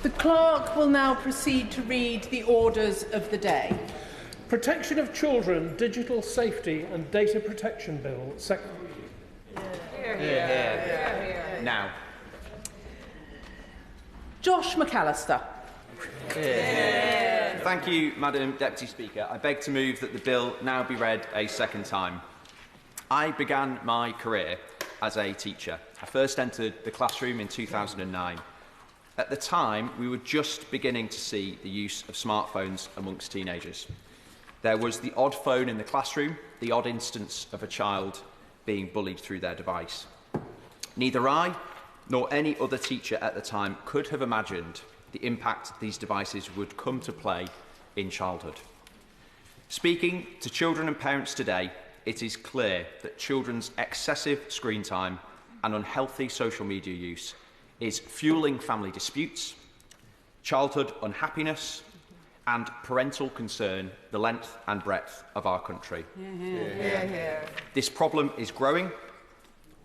The clerk will now proceed to read the orders of the day. Protection of Children, Digital Safety and Data Protection Bill. Now. Josh MacAlister. Thank you, Madam Deputy Speaker. I beg to move that the bill now be read a second time. I began my career as a teacher. I first entered the classroom in 2009. At the time, we were just beginning to see the use of smartphones amongst teenagers. There was the odd phone in the classroom, the odd instance of a child being bullied through their device. Neither I nor any other teacher at the time could have imagined the impact these devices would come to play in childhood. Speaking to children and parents today, it is clear that children's excessive screen time and unhealthy social media use is fueling family disputes, childhood unhappiness, and parental concern the length and breadth of our country. This problem is growing.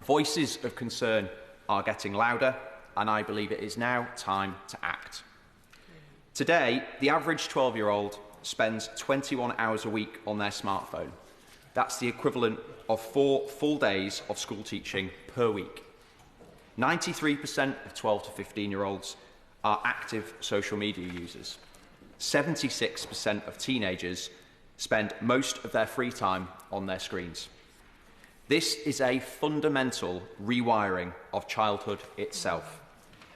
Voices of concern are getting louder, and I believe it is now time to act. Today, the average 12-year-old spends 21 hours a week on their smartphone. That's the equivalent of 4 full days of school teaching per week. 93% of 12 to 15-year-olds are active social media users. 76% of teenagers spend most of their free time on their screens. This is a fundamental rewiring of childhood itself,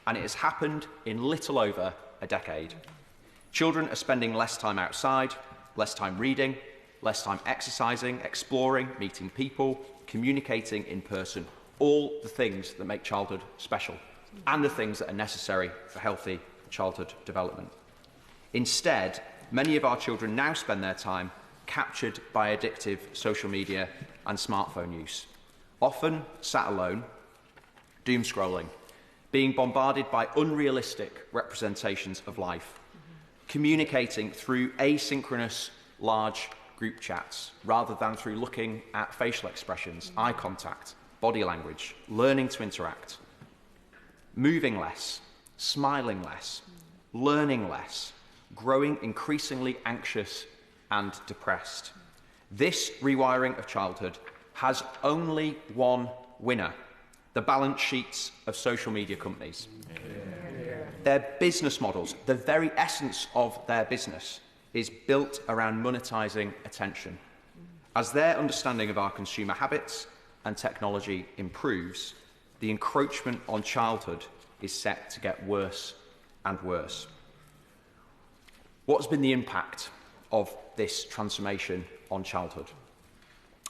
and it has happened in little over a decade. Children are spending less time outside, less time reading, less time exercising, exploring, meeting people, communicating in person, all the things that make childhood special and the things that are necessary for healthy childhood development. Instead, many of our children now spend their time captured by addictive social media and smartphone use, often sat alone, doom scrolling, being bombarded by unrealistic representations of life, communicating through asynchronous large group chats rather than through looking at facial expressions, eye contact, body language, learning to interact, moving less, smiling less, learning less, growing increasingly anxious and depressed. This rewiring of childhood has only one winner: the balance sheets of social media companies. Their business models, the very essence of their business, is built around monetising attention. As their understanding of our consumer habits and technology improves, the encroachment on childhood is set to get worse and worse. What has been the impact of this transformation on childhood?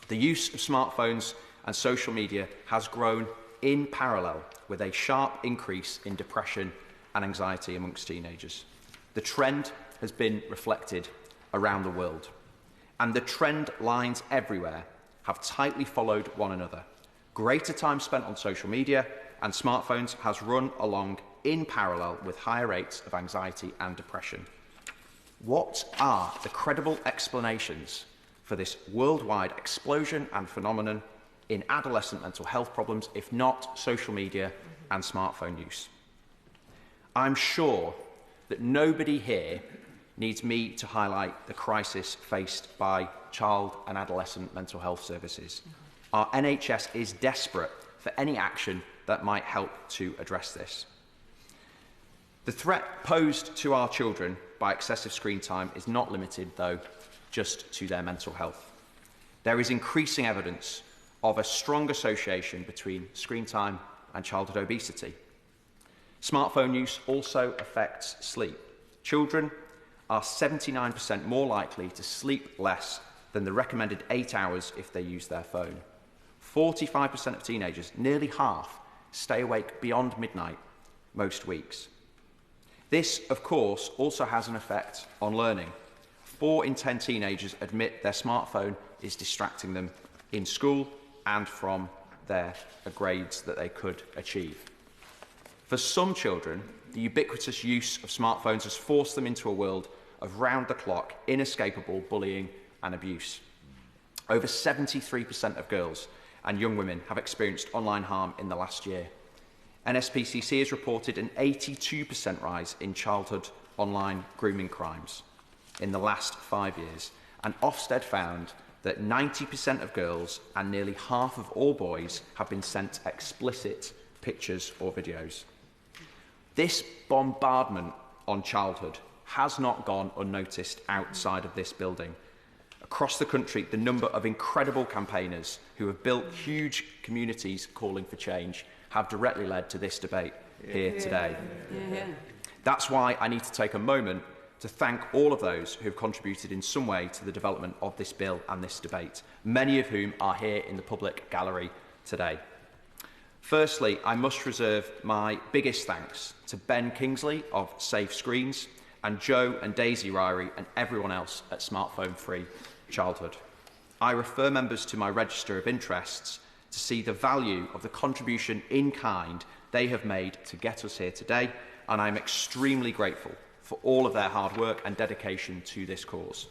The use of smartphones and social media has grown in parallel with a sharp increase in depression and anxiety amongst teenagers. The trend has been reflected around the world, and the trend lines everywhere have tightly followed one another. Greater time spent on social media and smartphones has run along in parallel with higher rates of anxiety and depression. What are the credible explanations for this worldwide explosion and phenomenon in adolescent mental health problems, if not social media and smartphone use? I'm sure that nobody here needs me to highlight the crisis faced by child and adolescent mental health services. Our NHS is desperate for any action that might help to address this. The threat posed to our children by excessive screen time is not limited, though, just to their mental health. There is increasing evidence of a strong association between screen time and childhood obesity. Smartphone use also affects sleep. Children are 79% more likely to sleep less than the recommended 8 hours if they use their phone. 45% of teenagers, nearly half, stay awake beyond midnight most weeks. This, of course, also has an effect on learning. 4 in 10 teenagers admit their smartphone is distracting them in school and from their grades that they could achieve. For some children, the ubiquitous use of smartphones has forced them into a world of round-the-clock, inescapable bullying and abuse. Over 73% of girls and young women have experienced online harm in the last year. NSPCC has reported an 82% rise in childhood online grooming crimes in the last 5 years, and Ofsted found that 90% of girls and nearly half of all boys have been sent explicit pictures or videos. This bombardment on childhood has not gone unnoticed outside of this building. Across the country, the number of incredible campaigners who have built huge communities calling for change have directly led to this debate here today. That's why I need to take a moment to thank all of those who have contributed in some way to the development of this bill and this debate, many of whom are here in the public gallery today. Firstly, I must reserve my biggest thanks to Ben Kingsley of Safe Screens and Joe and Daisy Ryrie and everyone else at Smartphone Free Childhood. I refer members to my register of interests to see the value of the contribution in kind they have made to get us here today, and I'm extremely grateful for all of their hard work and dedication to this cause.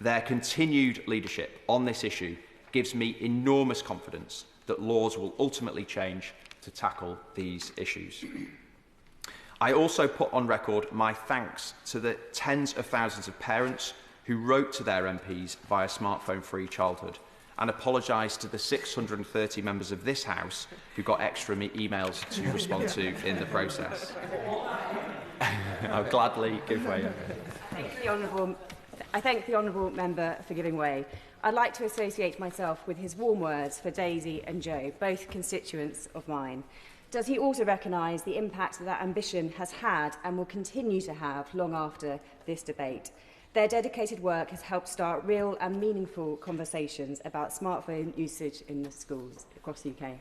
Their continued leadership on this issue gives me enormous confidence that laws will ultimately change to tackle these issues. I also put on record my thanks to the tens of thousands of parents who wrote to their MPs via Smartphone Free Childhood, and apologise to the 630 members of this House who got extra emails to respond to in the process. I'll gladly give way. I thank the Honourable Member for giving way. I'd like to associate myself with his warm words for Daisy and Joe, both constituents of mine. Does he also recognise the impact that ambition has had and will continue to have long after this debate? Their dedicated work has helped start real and meaningful conversations about smartphone usage in the schools across the UK.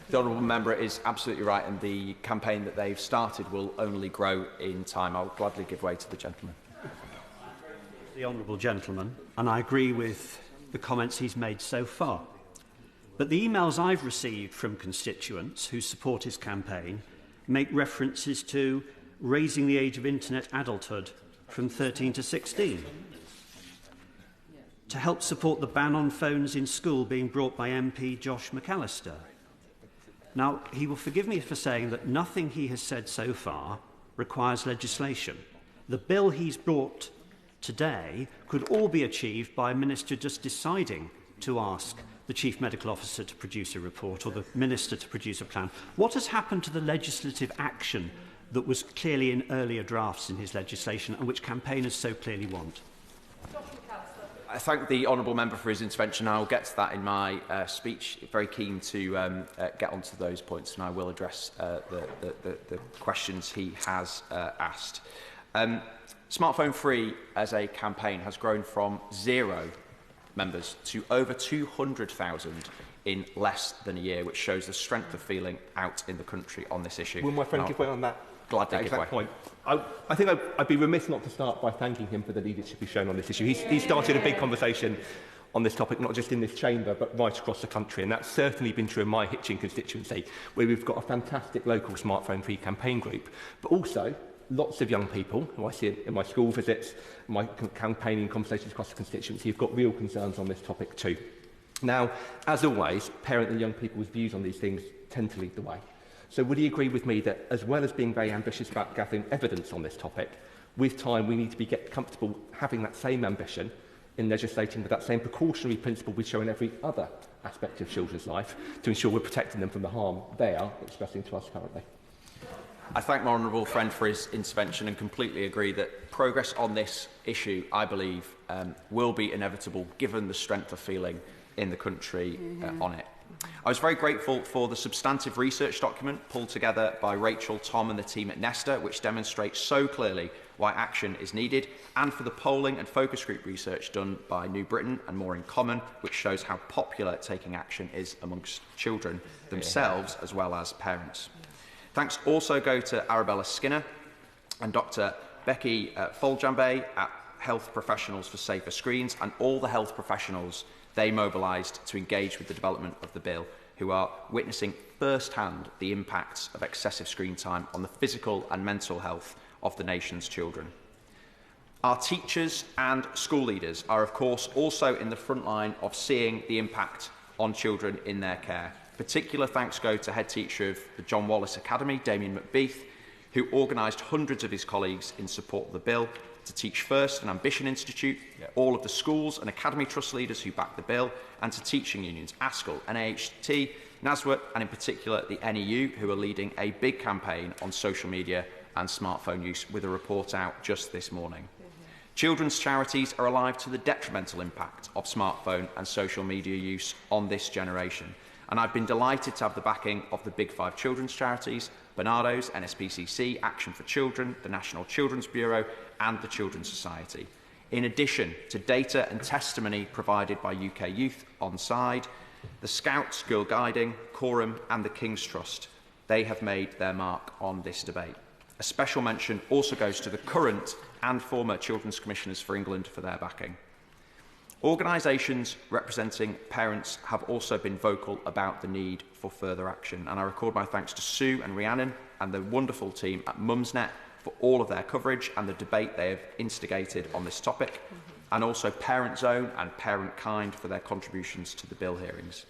The Honourable Member is absolutely right, and the campaign that they've started will only grow in time. I'll gladly give way to the gentleman. The Honourable Gentleman, and I agree with the comments he's made so far. But the emails I've received from constituents who support his campaign make references to raising the age of internet adulthood from 13 to 16, to help support the ban on phones in school being brought by MP Josh MacAlister. Now, he will forgive me for saying that nothing he has said so far requires legislation. The bill he's brought today could all be achieved by a minister just deciding to ask the Chief Medical Officer to produce a report or the Minister to produce a plan. What has happened to the legislative action that was clearly in earlier drafts in his legislation and which campaigners so clearly want? I thank the Honourable Member for his intervention. I will get to that in my speech. Very keen to get onto those points, and I will address the questions he has asked. Smartphone Free as a campaign has grown from 0 members to over 200,000 in less than a year, which shows the strength of feeling out in the country on this issue. Will my friend give way on that? Gladly give way. Point. I think I'd be remiss not to start by thanking him for the leadership he's shown on this issue. He's started a big conversation on this topic, not just in this chamber, but right across the country. And that's certainly been true in my Hitchin constituency, where we've got a fantastic local smartphone-free campaign group, but also lots of young people who I see in my school visits, my campaigning conversations across the constituency, who've got real concerns on this topic too. Now, as always, parent and young people's views on these things tend to lead the way. So would he agree with me that, as well as being very ambitious about gathering evidence on this topic, with time we need to get comfortable having that same ambition in legislating with that same precautionary principle we show in every other aspect of children's life to ensure we're protecting them from the harm they are expressing to us currently? I thank my honourable friend for his intervention and completely agree that progress on this issue, I believe, will be inevitable given the strength of feeling in the country on it. I was very grateful for the substantive research document pulled together by Rachel, Tom and the team at Nesta, which demonstrates so clearly why action is needed, and for the polling and focus group research done by New Britain and More in Common, which shows how popular taking action is amongst children themselves as well as parents. Thanks also go to Arabella Skinner and Dr. Becky Foljambe at Health Professionals for Safer Screens and all the health professionals they mobilised to engage with the development of the bill, who are witnessing first-hand the impacts of excessive screen time on the physical and mental health of the nation's children. Our teachers and school leaders are, of course, also in the front line of seeing the impact on children in their care. Particular thanks go to head teacher of the John Wallace Academy, Damian, who organised hundreds of his colleagues in support of the bill, to Teach First and Ambition Institute, all of the schools and academy trust leaders who backed the bill, and to teaching unions, ASCL, NAHT, NASWAT, and in particular the NEU, who are leading a big campaign on social media and smartphone use, with a report out just this morning. Children's charities are alive to the detrimental impact of smartphone and social media use on this generation. And I've been delighted to have the backing of the Big Five children's charities, Barnardo's, NSPCC, Action for Children, the National Children's Bureau, and the Children's Society. In addition to data and testimony provided by UK Youth on side, the Scouts, Girl Guiding, Quorum, and the King's Trust, they have made their mark on this debate. A special mention also goes to the current and former Children's Commissioners for England for their backing. Organisations representing parents have also been vocal about the need for further action, and I record my thanks to Sue and Rhiannon and the wonderful team at Mumsnet for all of their coverage and the debate they have instigated on this topic, and also Parent Zone and Parent Kind for their contributions to the bill hearings.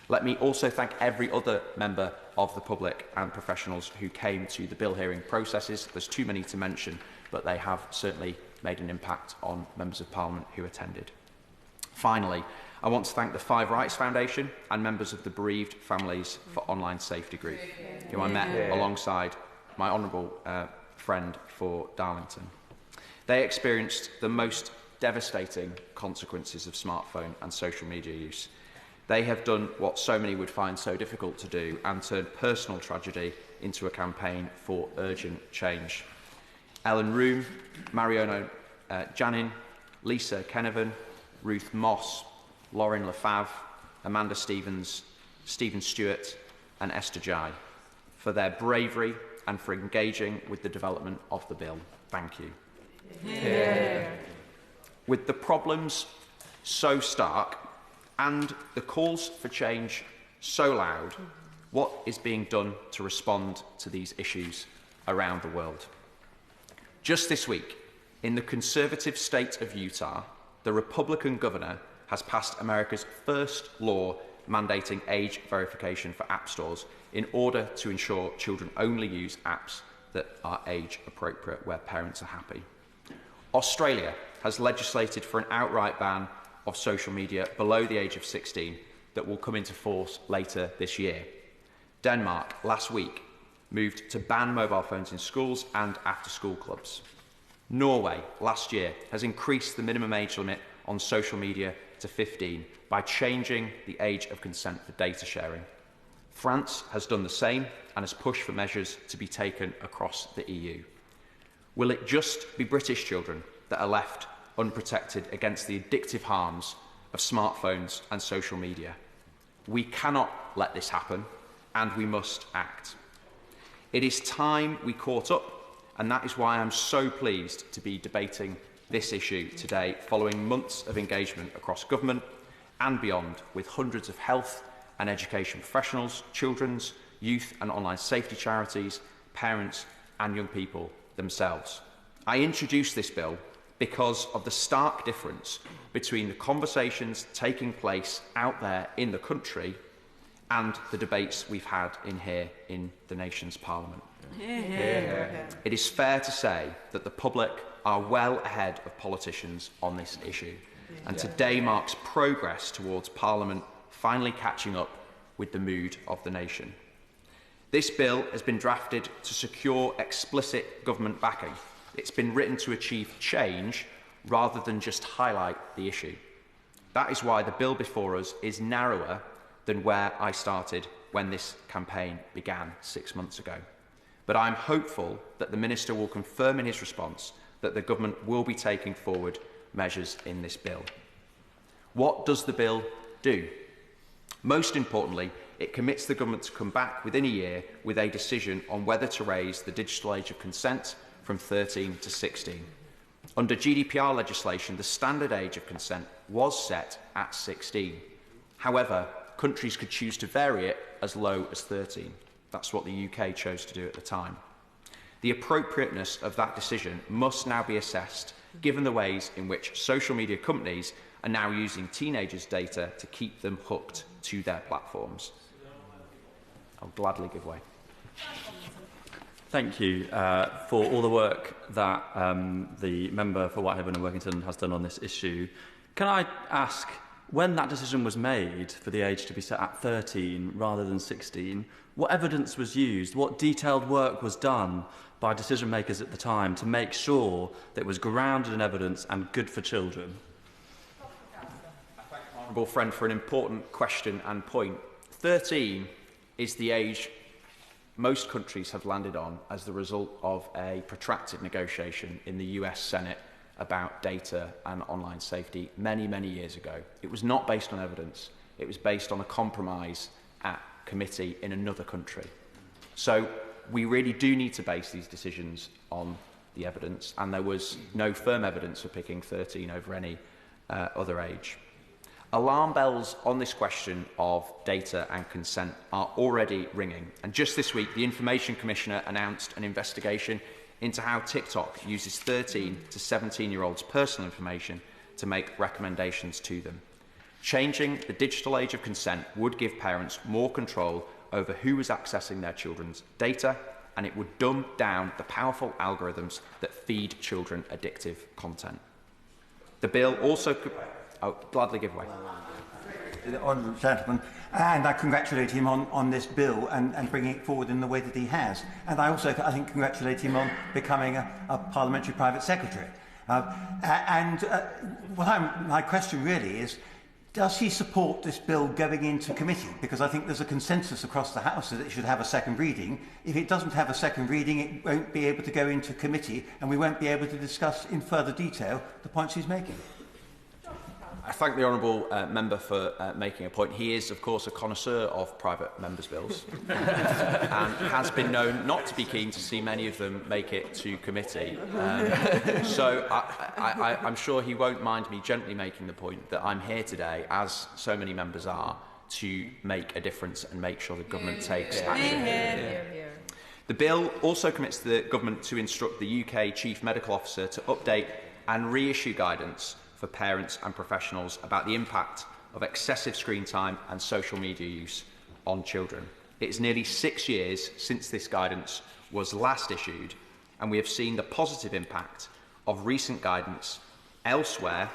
Let me also thank every other member of the public and professionals who came to the bill hearing processes. There's too many to mention, but they have certainly made an impact on members of Parliament who attended. Finally, I want to thank the Five Rights Foundation and members of the Bereaved Families for Online Safety Group, who I met alongside my honourable friend for Darlington. They experienced the most devastating consequences of smartphone and social media use. They have done what so many would find so difficult to do and turned personal tragedy into a campaign for urgent change. Ellen Room, Mariano Janin, Lisa Kenevan, Ruth Moss, Lauren Lefave, Amanda Stevens, Stephen Stewart and Esther Jai for their bravery and for engaging with the development of the bill. Thank you. Yeah. With the problems so stark and the calls for change so loud, what is being done to respond to these issues around the world? Just this week, in the conservative state of Utah, the Republican governor has passed America's first law mandating age verification for app stores in order to ensure children only use apps that are age appropriate, where parents are happy. Australia has legislated for an outright ban of social media below the age of 16 that will come into force later this year. Denmark, last week, moved to ban mobile phones in schools and after-school clubs. Norway, last year, has increased the minimum age limit on social media to 15 by changing the age of consent for data sharing. France has done the same and has pushed for measures to be taken across the EU. Will it just be British children that are left unprotected against the addictive harms of smartphones and social media? We cannot let this happen, and we must act. It is time we caught up, and that is why I'm so pleased to be debating this issue today, following months of engagement across government and beyond with hundreds of health and education professionals, children's, youth and online safety charities, parents and young people themselves. I introduced this bill because of the stark difference between the conversations taking place out there in the country and the debates we've had in here in the nation's parliament. It is fair to say that the public are well ahead of politicians on this issue, and today marks progress towards Parliament finally catching up with the mood of the nation. This bill has been drafted to secure explicit government backing. It's been written to achieve change rather than just highlight the issue. That is why the bill before us is narrower than where I started when this campaign began 6 months ago. But I'm hopeful that the Minister will confirm in his response that the government will be taking forward measures in this bill. What does the bill do? Most importantly, it commits the government to come back within a year with a decision on whether to raise the digital age of consent from 13 to 16. Under GDPR legislation, the standard age of consent was set at 16. However, countries could choose to vary it as low as 13. That's what the UK chose to do at the time. The appropriateness of that decision must now be assessed, given the ways in which social media companies are now using teenagers' data to keep them hooked to their platforms. I'll gladly give way. Thank you for all the work that the member for Whitehaven and Workington has done on this issue. Can I ask, when that decision was made for the age to be set at 13 rather than 16, what evidence was used? What detailed work was done by decision makers at the time to make sure that it was grounded in evidence and good for children? I thank my honourable friend for an important question and point. 13 is the age most countries have landed on as the result of a protracted negotiation in the US Senate about data and online safety many, many years ago. It was not based on evidence. It was based on a compromise at committee in another country. So we really do need to base these decisions on the evidence, and there was no firm evidence for picking 13 over any other age. Alarm bells on this question of data and consent are already ringing, and just this week the Information Commissioner announced an investigation into how TikTok uses 13 to 17-year-olds' personal information to make recommendations to them. Changing the digital age of consent would give parents more control over who was accessing their children's data, and it would dumb down the powerful algorithms that feed children addictive content. The bill also could... I'll gladly give way. The honourable gentleman, and I congratulate him on this bill and bringing it forward in the way that he has. And I also, I think, congratulate him on becoming a parliamentary private secretary. My question really is, does he support this bill going into committee? Because I think there's a consensus across the House that it should have a second reading. If it doesn't have a second reading, it won't be able to go into committee, and we won't be able to discuss in further detail the points he's making. I thank the honourable member for making a point. He is, of course, a connoisseur of private members' bills and has been known not to be keen to see many of them make it to committee. So I'm sure he won't mind me gently making the point that I'm here today, as so many members are, to make a difference and make sure the government takes action. The bill also commits the government to instruct the UK Chief Medical Officer to update and reissue guidance for parents and professionals about the impact of excessive screen time and social media use on children. It is nearly 6 years since this guidance was last issued, and we have seen the positive impact of recent guidance elsewhere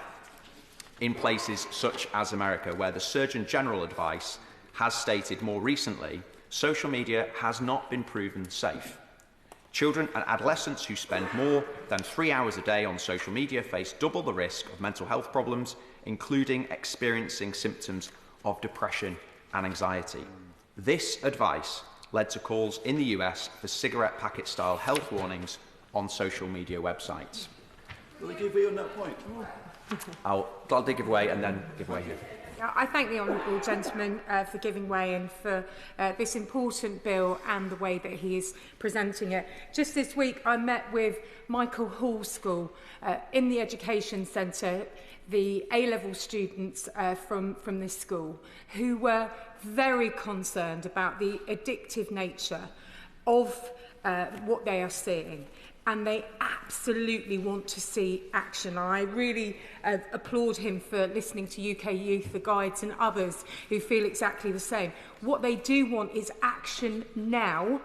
in places such as America, where the Surgeon General advice has stated more recently social media has not been proven safe. Children and adolescents who spend more than 3 hours a day on social media face double the risk of mental health problems, including experiencing symptoms of depression and anxiety. This advice led to calls in the US for cigarette packet-style health warnings on social media websites. Will they give way on that point? I'll gladly give way and then give way here. I thank the honourable gentleman for giving way and for this important bill and the way that he is presenting it. Just this week I met with Michael Hall School in the Education Centre, the A-level students from this school, who were very concerned about the addictive nature of what they are seeing. And they absolutely want to see action. I really applaud him for listening to UK Youth, the Guides and others who feel exactly the same. What they do want is action now,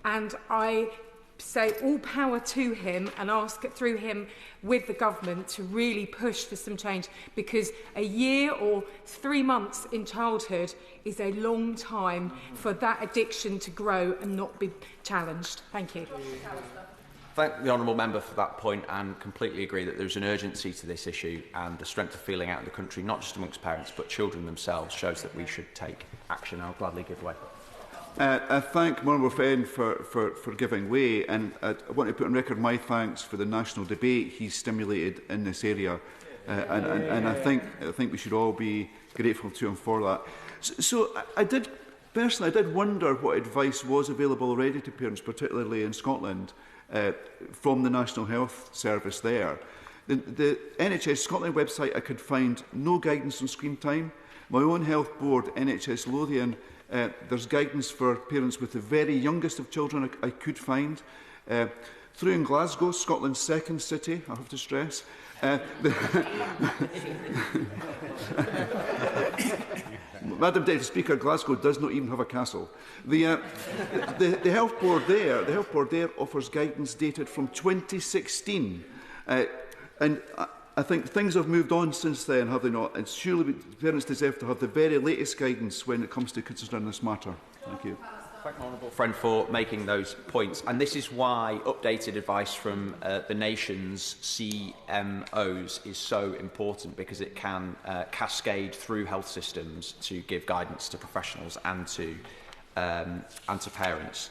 and I say all power to him and ask through him with the government to really push for some change, because a year or 3 months in childhood is a long time for that addiction to grow and not be challenged. Thank you. Thank the honourable member for that point, and completely agree that there's an urgency to this issue, and the strength of feeling out in the country, not just amongst parents but children themselves, shows that we should take action. I'll gladly give way. I thank my honourable friend for giving way, and I want to put on record my thanks for the national debate he's stimulated in this area, and I think we should all be grateful to him for that. So I did wonder what advice was available already to parents, particularly in Scotland, from the National Health Service there. The NHS Scotland website, I could find no guidance on screen time. My own health board, NHS Lothian, there's guidance for parents with the very youngest of children I could find. Through in Glasgow, Scotland's second city, I have to stress, Madam Deputy Speaker, Glasgow does not even have a castle. The health board there offers guidance dated from 2016, and I think things have moved on since then, have they not? And surely parents deserve to have the very latest guidance when it comes to considering this matter. Thank you. Thank my honourable friend for making those points. And this is why updated advice from the nation's CMOs is so important, because it can cascade through health systems to give guidance to professionals and to parents.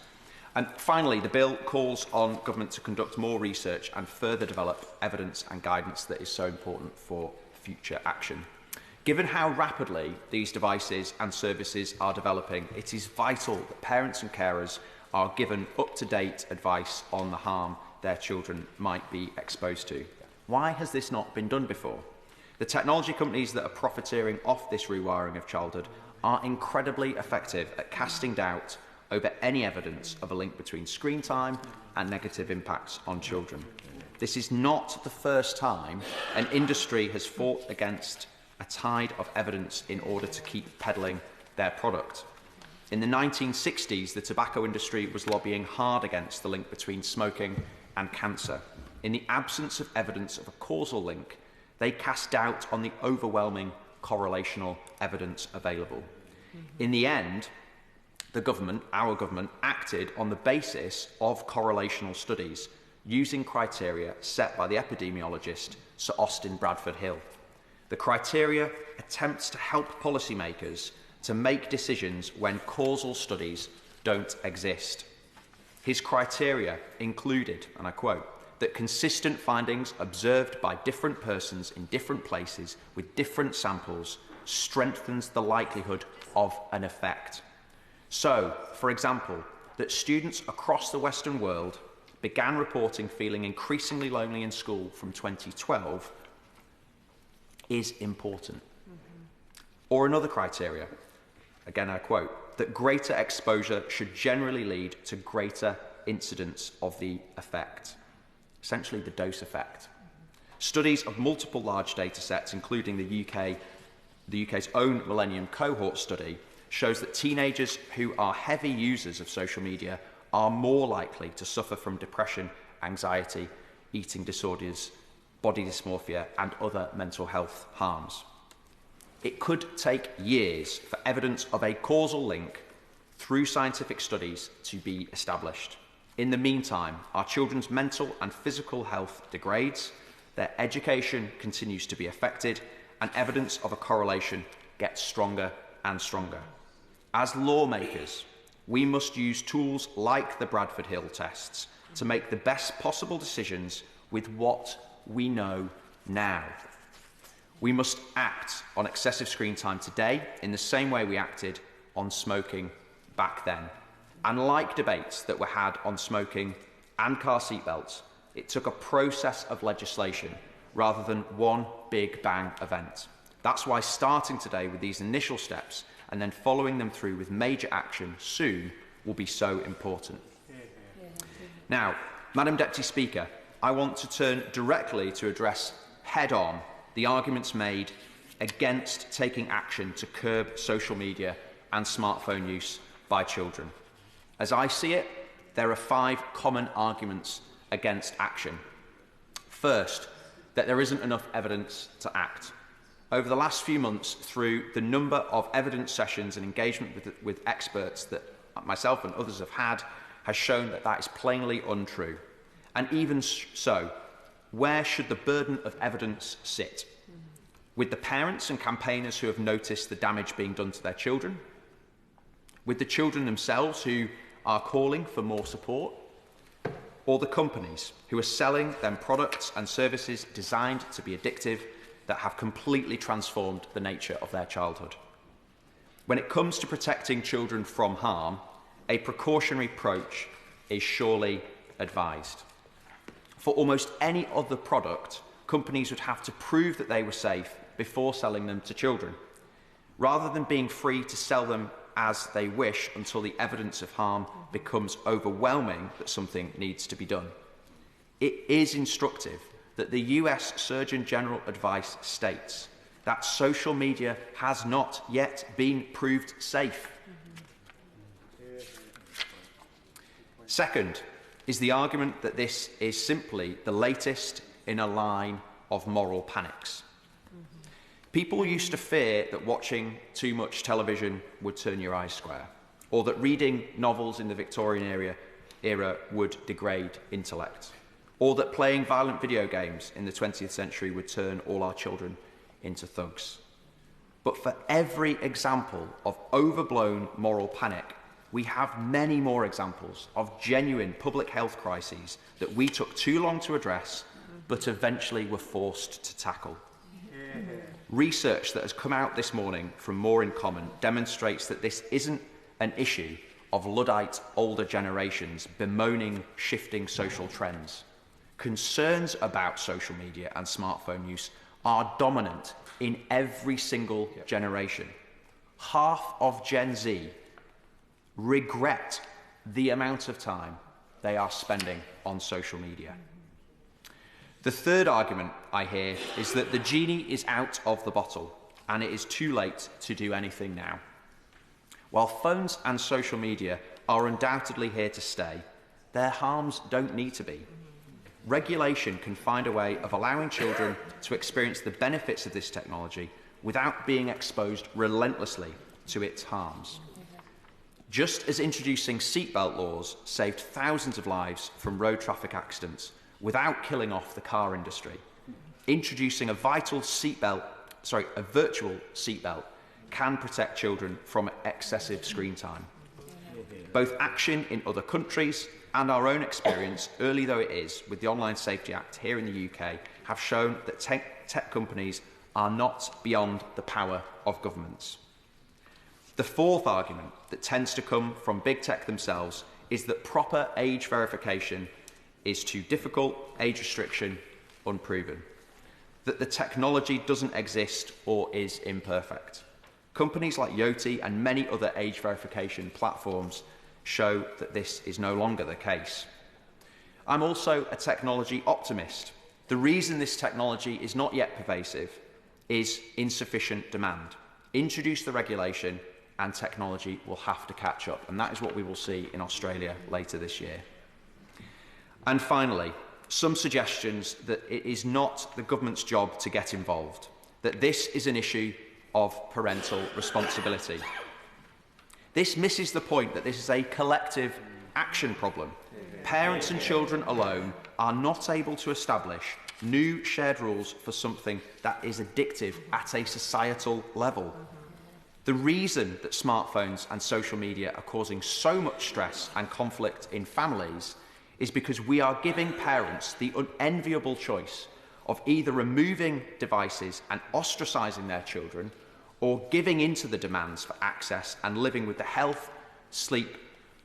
And finally, the bill calls on government to conduct more research and further develop evidence and guidance that is so important for future action. Given how rapidly these devices and services are developing, it is vital that parents and carers are given up-to-date advice on the harm their children might be exposed to. Why has this not been done before? The technology companies that are profiteering off this rewiring of childhood are incredibly effective at casting doubt over any evidence of a link between screen time and negative impacts on children. This is not the first time an industry has fought against a tide of evidence in order to keep peddling their product. In the 1960s, the tobacco industry was lobbying hard against the link between smoking and cancer. In the absence of evidence of a causal link, they cast doubt on the overwhelming correlational evidence available. In the end, our government, acted on the basis of correlational studies using criteria set by the epidemiologist Sir Austin Bradford Hill. The criteria attempts to help policymakers to make decisions when causal studies don't exist. His criteria included, and I quote, that consistent findings observed by different persons in different places with different samples strengthens the likelihood of an effect. So, for example, that students across the Western world began reporting feeling increasingly lonely in school from 2012 is important. Or another criteria, again I quote, that greater exposure should generally lead to greater incidence of the effect, essentially the dose effect. Studies of multiple large data sets, including the UK's own Millennium Cohort study, shows that teenagers who are heavy users of social media are more likely to suffer from depression, anxiety, eating disorders, body dysmorphia, and other mental health harms. It could take years for evidence of a causal link through scientific studies to be established. In the meantime, our children's mental and physical health degrades, their education continues to be affected, and evidence of a correlation gets stronger and stronger. As lawmakers, we must use tools like the Bradford Hill tests to make the best possible decisions with what we know now. We must act on excessive screen time today in the same way we acted on smoking back then. And like debates that were had on smoking and car seatbelts, it took a process of legislation rather than one big bang event. That's why starting today with these initial steps and then following them through with major action soon will be so important. Now, Madam Deputy Speaker, I want to turn directly to address head-on the arguments made against taking action to curb social media and smartphone use by children. As I see it, there are 5 common arguments against action. First, that there isn't enough evidence to act. Over the last few months, through the number of evidence sessions and engagement with experts that myself and others have had, has shown that that is plainly untrue. And even so, where should the burden of evidence sit? With the parents and campaigners who have noticed the damage being done to their children? With the children themselves who are calling for more support? Or the companies who are selling them products and services designed to be addictive that have completely transformed the nature of their childhood? When it comes to protecting children from harm, a precautionary approach is surely advised. For almost any other product, companies would have to prove that they were safe before selling them to children, rather than being free to sell them as they wish until the evidence of harm becomes overwhelming that something needs to be done. It is instructive that the US Surgeon General advice states that social media has not yet been proved safe. Second is the argument that this is simply the latest in a line of moral panics. People used to fear that watching too much television would turn your eyes square, or that reading novels in the Victorian era would degrade intellect, or that playing violent video games in the 20th century would turn all our children into thugs. But for every example of overblown moral panic, we have many more examples of genuine public health crises that we took too long to address, but eventually were forced to tackle. Research that has come out this morning from More in Common demonstrates that this isn't an issue of Luddite older generations bemoaning shifting social trends. Concerns about social media and smartphone use are dominant in every single generation. Half of Gen Z regret the amount of time they are spending on social media. The third argument I hear is that the genie is out of the bottle and it is too late to do anything now. While phones and social media are undoubtedly here to stay, their harms don't need to be. Regulation can find a way of allowing children to experience the benefits of this technology without being exposed relentlessly to its harms. Just as introducing seatbelt laws saved thousands of lives from road traffic accidents without killing off the car industry, introducing a virtual seatbelt can protect children from excessive screen time. Both action in other countries and our own experience, early though it is, with the Online Safety Act here in the UK, have shown that tech companies are not beyond the power of governments. The fourth argument that tends to come from big tech themselves is that proper age verification is too difficult, age restriction unproven, that the technology doesn't exist or is imperfect. Companies like Yoti and many other age verification platforms show that this is no longer the case. I'm also a technology optimist. The reason this technology is not yet pervasive is insufficient demand. Introduce the regulation and technology will have to catch up, and that is what we will see in Australia later this year. And finally, some suggestions that it is not the government's job to get involved, that this is an issue of parental responsibility. This misses the point that this is a collective action problem. Parents and children alone are not able to establish new shared rules for something that is addictive at a societal level. The reason that smartphones and social media are causing so much stress and conflict in families is because we are giving parents the unenviable choice of either removing devices and ostracising their children or giving into the demands for access and living with the health, sleep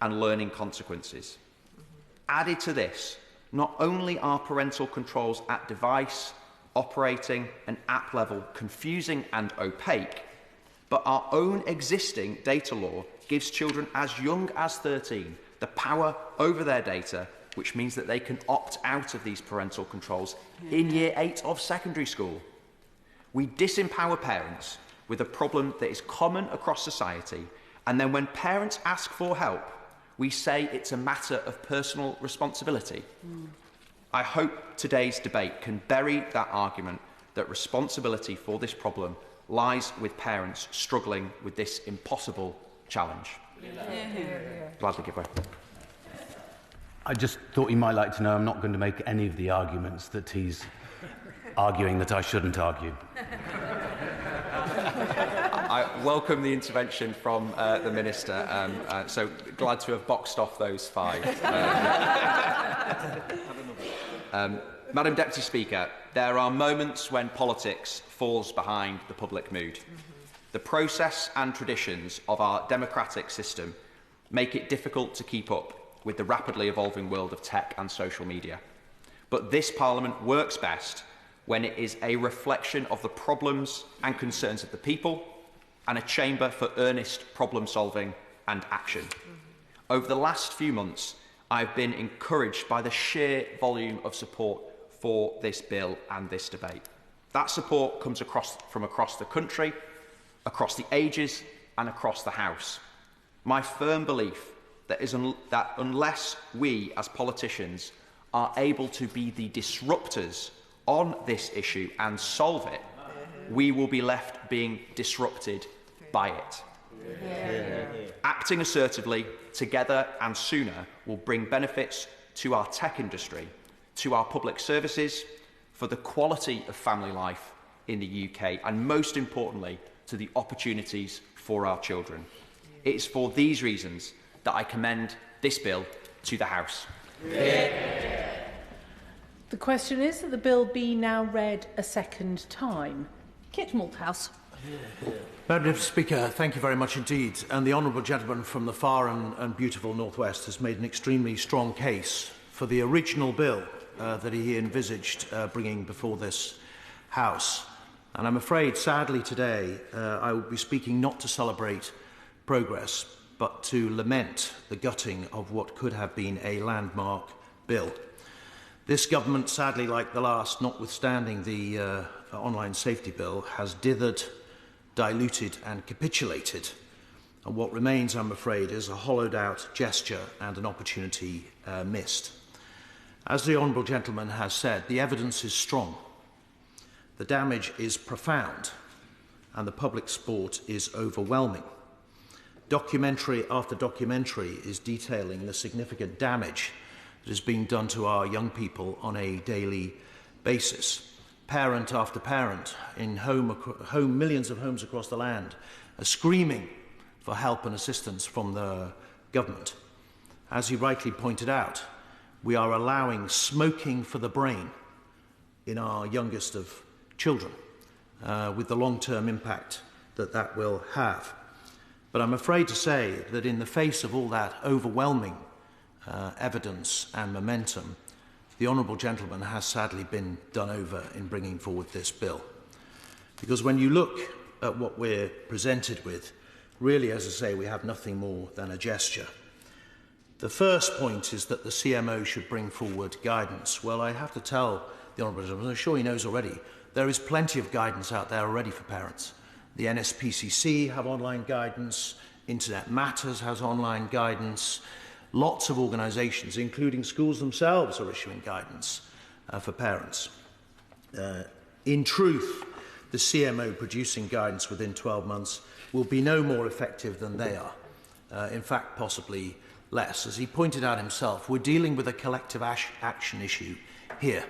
and learning consequences. Added to this, not only are parental controls at device, operating and app level confusing and opaque, but our own existing data law gives children as young as 13 the power over their data, which means that they can opt out of these parental controls in year 8 of secondary school. We disempower parents with a problem that is common across society, and then when parents ask for help, we say it's a matter of personal responsibility. I hope today's debate can bury that argument that responsibility for this problem lies with parents struggling with this impossible challenge. Gladly give way. I just thought you might like to know I'm not going to make any of the arguments that he's arguing that I shouldn't argue. I welcome the intervention from the Minister, so glad to have boxed off those 5. Madam Deputy Speaker, there are moments when politics falls behind the public mood. The process and traditions of our democratic system make it difficult to keep up with the rapidly evolving world of tech and social media. But this Parliament works best when it is a reflection of the problems and concerns of the people and a chamber for earnest problem solving and action. Over the last few months, I've been encouraged by the sheer volume of support for this bill and this debate. That support comes from across the country, across the ages and across the House. My firm belief that unless we as politicians are able to be the disruptors on this issue and solve it, we will be left being disrupted by it. Acting assertively, together and sooner, will bring benefits to our tech industry, to our public services, for the quality of family life in the UK, and most importantly, to the opportunities for our children. It is for these reasons that I commend this bill to the House. The question is that the bill be now read a second time. Kit Malthouse. Madam Deputy Speaker, thank you very much indeed. And the honourable gentleman from the far and beautiful North West has made an extremely strong case for the original bill that he envisaged bringing before this House. And I'm afraid, sadly today, I will be speaking not to celebrate progress, but to lament the gutting of what could have been a landmark bill. This government, sadly like the last, notwithstanding the online safety bill, has dithered, diluted and capitulated. And what remains, I'm afraid, is a hollowed-out gesture and an opportunity missed. As the honourable gentleman has said, the evidence is strong, the damage is profound, and the public support is overwhelming. Documentary after documentary is detailing the significant damage that is being done to our young people on a daily basis. Parent after parent in millions of homes across the land are screaming for help and assistance from the government. As he rightly pointed out, we are allowing smoking for the brain in our youngest of children, with the long-term impact that that will have. But I'm afraid to say that in the face of all that overwhelming evidence and momentum, the honourable gentleman has sadly been done over in bringing forward this bill. Because when you look at what we're presented with, really, as I say, we have nothing more than a gesture. The first point is that the CMO should bring forward guidance. Well, I have to tell the honourable gentleman, I'm sure he knows already, there is plenty of guidance out there already for parents. The NSPCC have online guidance, Internet Matters has online guidance, lots of organisations, including schools themselves, are issuing guidance for parents. In truth, the CMO producing guidance within 12 months will be no more effective than they are. In fact, possibly less. As he pointed out himself, we're dealing with a collective action issue here.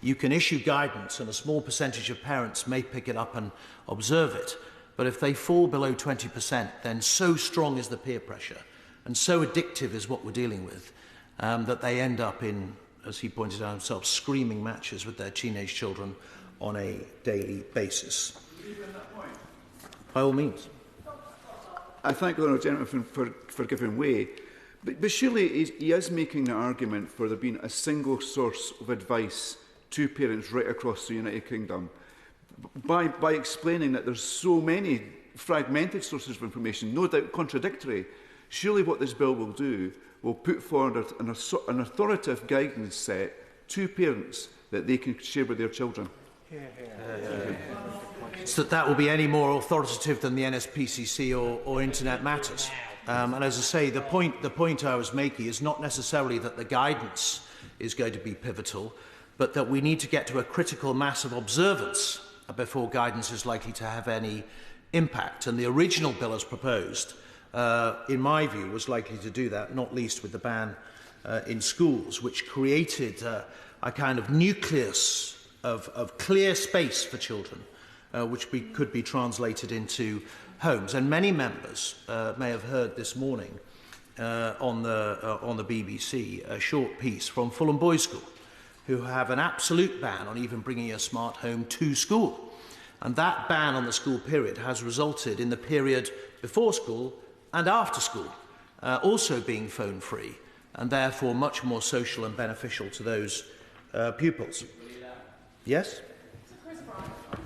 You can issue guidance and a small percentage of parents may pick it up and observe it, but if they fall below 20%, then so strong is the peer pressure and so addictive is what we're dealing with that they end up in, as he pointed out himself, screaming matches with their teenage children on a daily basis. By all means. I thank the honourable gentleman for giving way. But surely he is making the argument for there being a single source of advice to parents right across the United Kingdom by explaining that there's so many fragmented sources of information, no doubt contradictory. Surely what this bill will do will put forward an authoritative guidance set to parents that they can share with their children. So that will be any more authoritative than the NSPCC or Internet Matters. And as I say, the point I was making is not necessarily that the guidance is going to be pivotal, but that we need to get to a critical mass of observance before guidance is likely to have any impact. And the original bill as proposed, in my view, was likely to do that, not least with the ban in schools, which created a kind of nucleus of clear space for children, which could be translated into homes. And many members may have heard this morning on the BBC a short piece from Fulham Boys School, who have an absolute ban on even bringing a smart home to school. And that ban on the school period has resulted in the period before school and after school also being phone-free, and therefore much more social and beneficial to those pupils. Yes?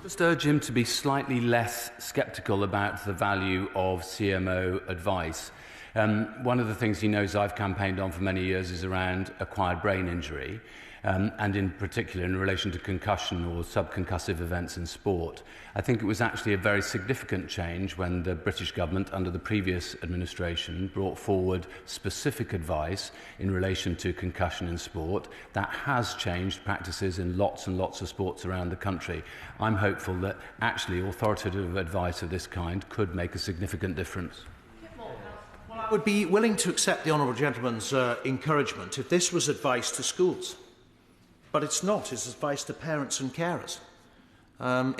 Just urge him to be slightly less sceptical about the value of CMO advice. One of the things he knows I've campaigned on for many years is around acquired brain injury. and in particular in relation to concussion or subconcussive events in sport. I think it was actually a very significant change when the British government, under the previous administration, brought forward specific advice in relation to concussion in sport. That has changed practices in lots and lots of sports around the country. I'm hopeful that actually authoritative advice of this kind could make a significant difference. I would be willing to accept the honourable gentleman's encouragement if this was advice to schools. But it's not. It's advice to parents and carers.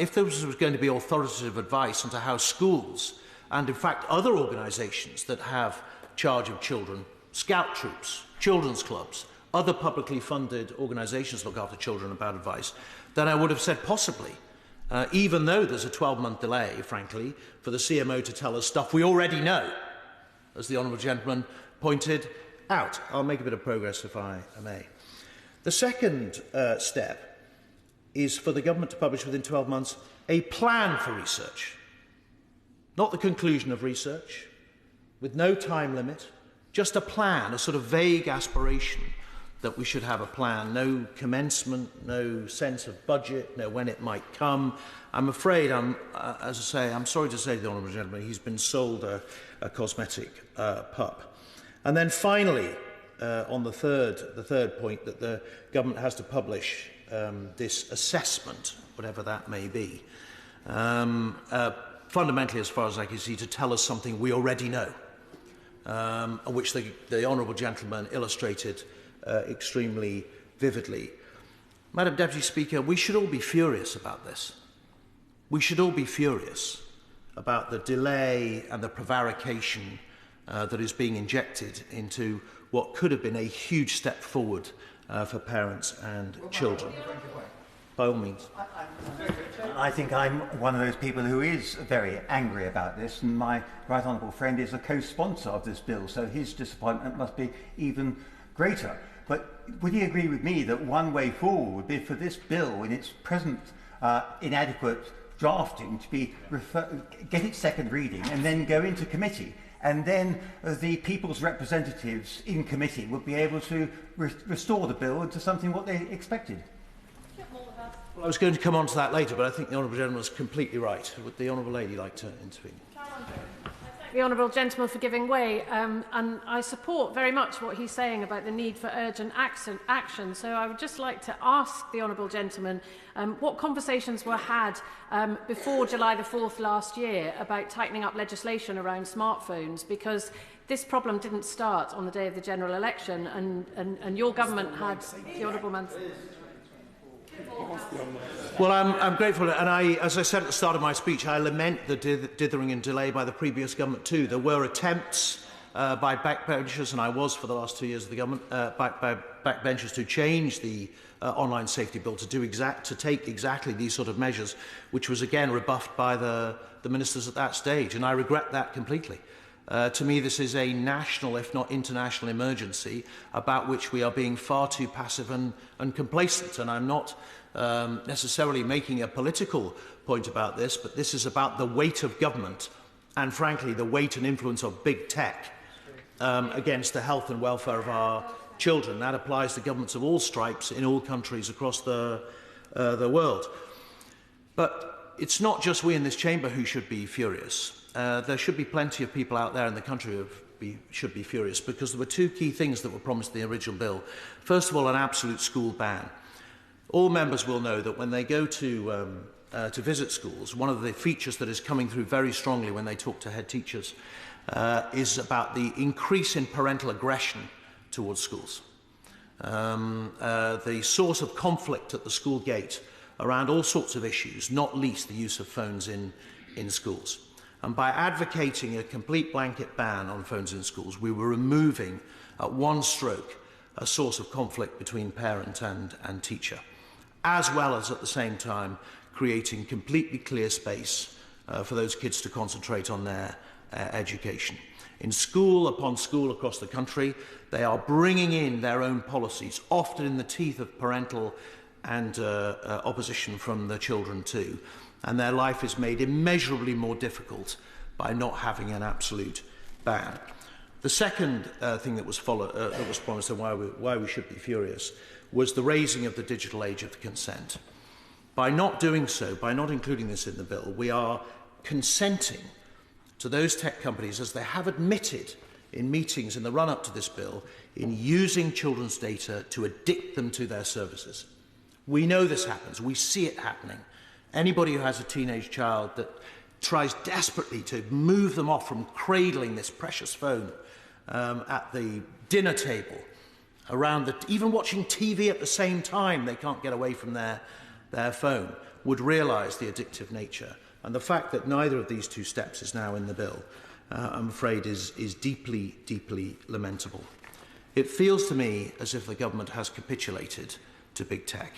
If there was going to be authoritative advice into how schools, and in fact other organisations that have charge of children, scout troops, children's clubs, other publicly funded organisations look after children about advice, then I would have said possibly, even though there's a 12-month delay, frankly, for the CMO to tell us stuff we already know, as the honourable gentleman pointed out. I'll make a bit of progress if I may. The second step is for the government to publish within 12 months a plan for research. Not the conclusion of research, with no time limit, just a plan, a sort of vague aspiration that we should have a plan, no commencement, no sense of budget, no when it might come. I'm afraid, as I say, I'm sorry to say to the honourable gentleman, he's been sold a cosmetic pup. And then finally, on the third point, that the government has to publish this assessment, whatever that may be, fundamentally, as far as I can see, to tell us something we already know, which the honourable gentleman illustrated extremely vividly. Madam Deputy Speaker, we should all be furious about this. We should all be furious about the delay and the prevarication that is being injected into what could have been a huge step forward for parents and children. By all means. I think I'm one of those people who is very angry about this, and my right honourable friend is a co-sponsor of this bill, so his disappointment must be even greater. But would he agree with me that one way forward would be for this bill, in its present inadequate drafting, to be get its second reading and then go into committee? And then the people's representatives in committee would be able to restore the bill into something what they expected. Well, I was going to come on to that later, but I think the honourable gentleman is completely right. Would the honourable lady like to intervene? The honourable gentleman for giving way, and I support very much what he's saying about the need for urgent action. So I would just like to ask the honourable gentleman what conversations were had before July the 4th last year about tightening up legislation around smartphones, because this problem didn't start on the day of the general election, and your government had the honourable man. Well, I'm grateful, and as I said at the start of my speech, I lament the dithering and delay by the previous government too. There were attempts by backbenchers, and I was for the last 2 years of the government, by backbenchers to change the online safety bill to take exactly these sort of measures, which was again rebuffed by the ministers at that stage, and I regret that completely. To me, this is a national, if not international, emergency about which we are being far too passive and complacent. And I'm not necessarily making a political point about this, but this is about the weight of government and, frankly, the weight and influence of big tech against the health and welfare of our children. That applies to governments of all stripes in all countries across the world. But it's not just we in this chamber who should be furious. There should be plenty of people out there in the country who should be furious, because there were two key things that were promised in the original bill. First of all, an absolute school ban. All members will know that when they go to visit schools, one of the features that is coming through very strongly when they talk to head teachers is about the increase in parental aggression towards schools. The source of conflict at the school gate around all sorts of issues, not least the use of phones in schools. And by advocating a complete blanket ban on phones in schools, we were removing, at one stroke, a source of conflict between parent and teacher, as well as, at the same time, creating completely clear space for those kids to concentrate on their education. In school upon school across the country, they are bringing in their own policies, often in the teeth of parental and opposition from the children too. And their life is made immeasurably more difficult by not having an absolute ban. The second thing that was promised, and why we should be furious, was the raising of the digital age of consent. By not doing so, by not including this in the bill, we are consenting to those tech companies, as they have admitted in meetings in the run-up to this bill, in using children's data to addict them to their services. We know this happens. We see it happening. Anybody who has a teenage child that tries desperately to move them off from cradling this precious phone at the dinner table, even watching TV at the same time, they can't get away from their phone, would realise the addictive nature. And the fact that neither of these two steps is now in the bill, I'm afraid, is deeply, deeply lamentable. It feels to me as if the government has capitulated to big tech.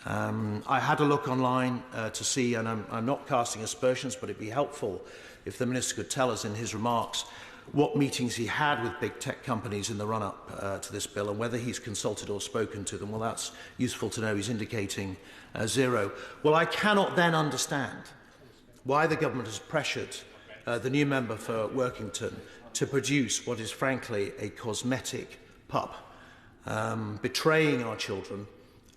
I had a look online to see, and I'm not casting aspersions, but it'd be helpful if the Minister could tell us in his remarks what meetings he had with big tech companies in the run-up to this bill, and whether he's consulted or spoken to them. Well, that's useful to know. He's indicating zero. Well, I cannot then understand why the government has pressured the new member for Workington to produce what is frankly a cosmetic pup, betraying our children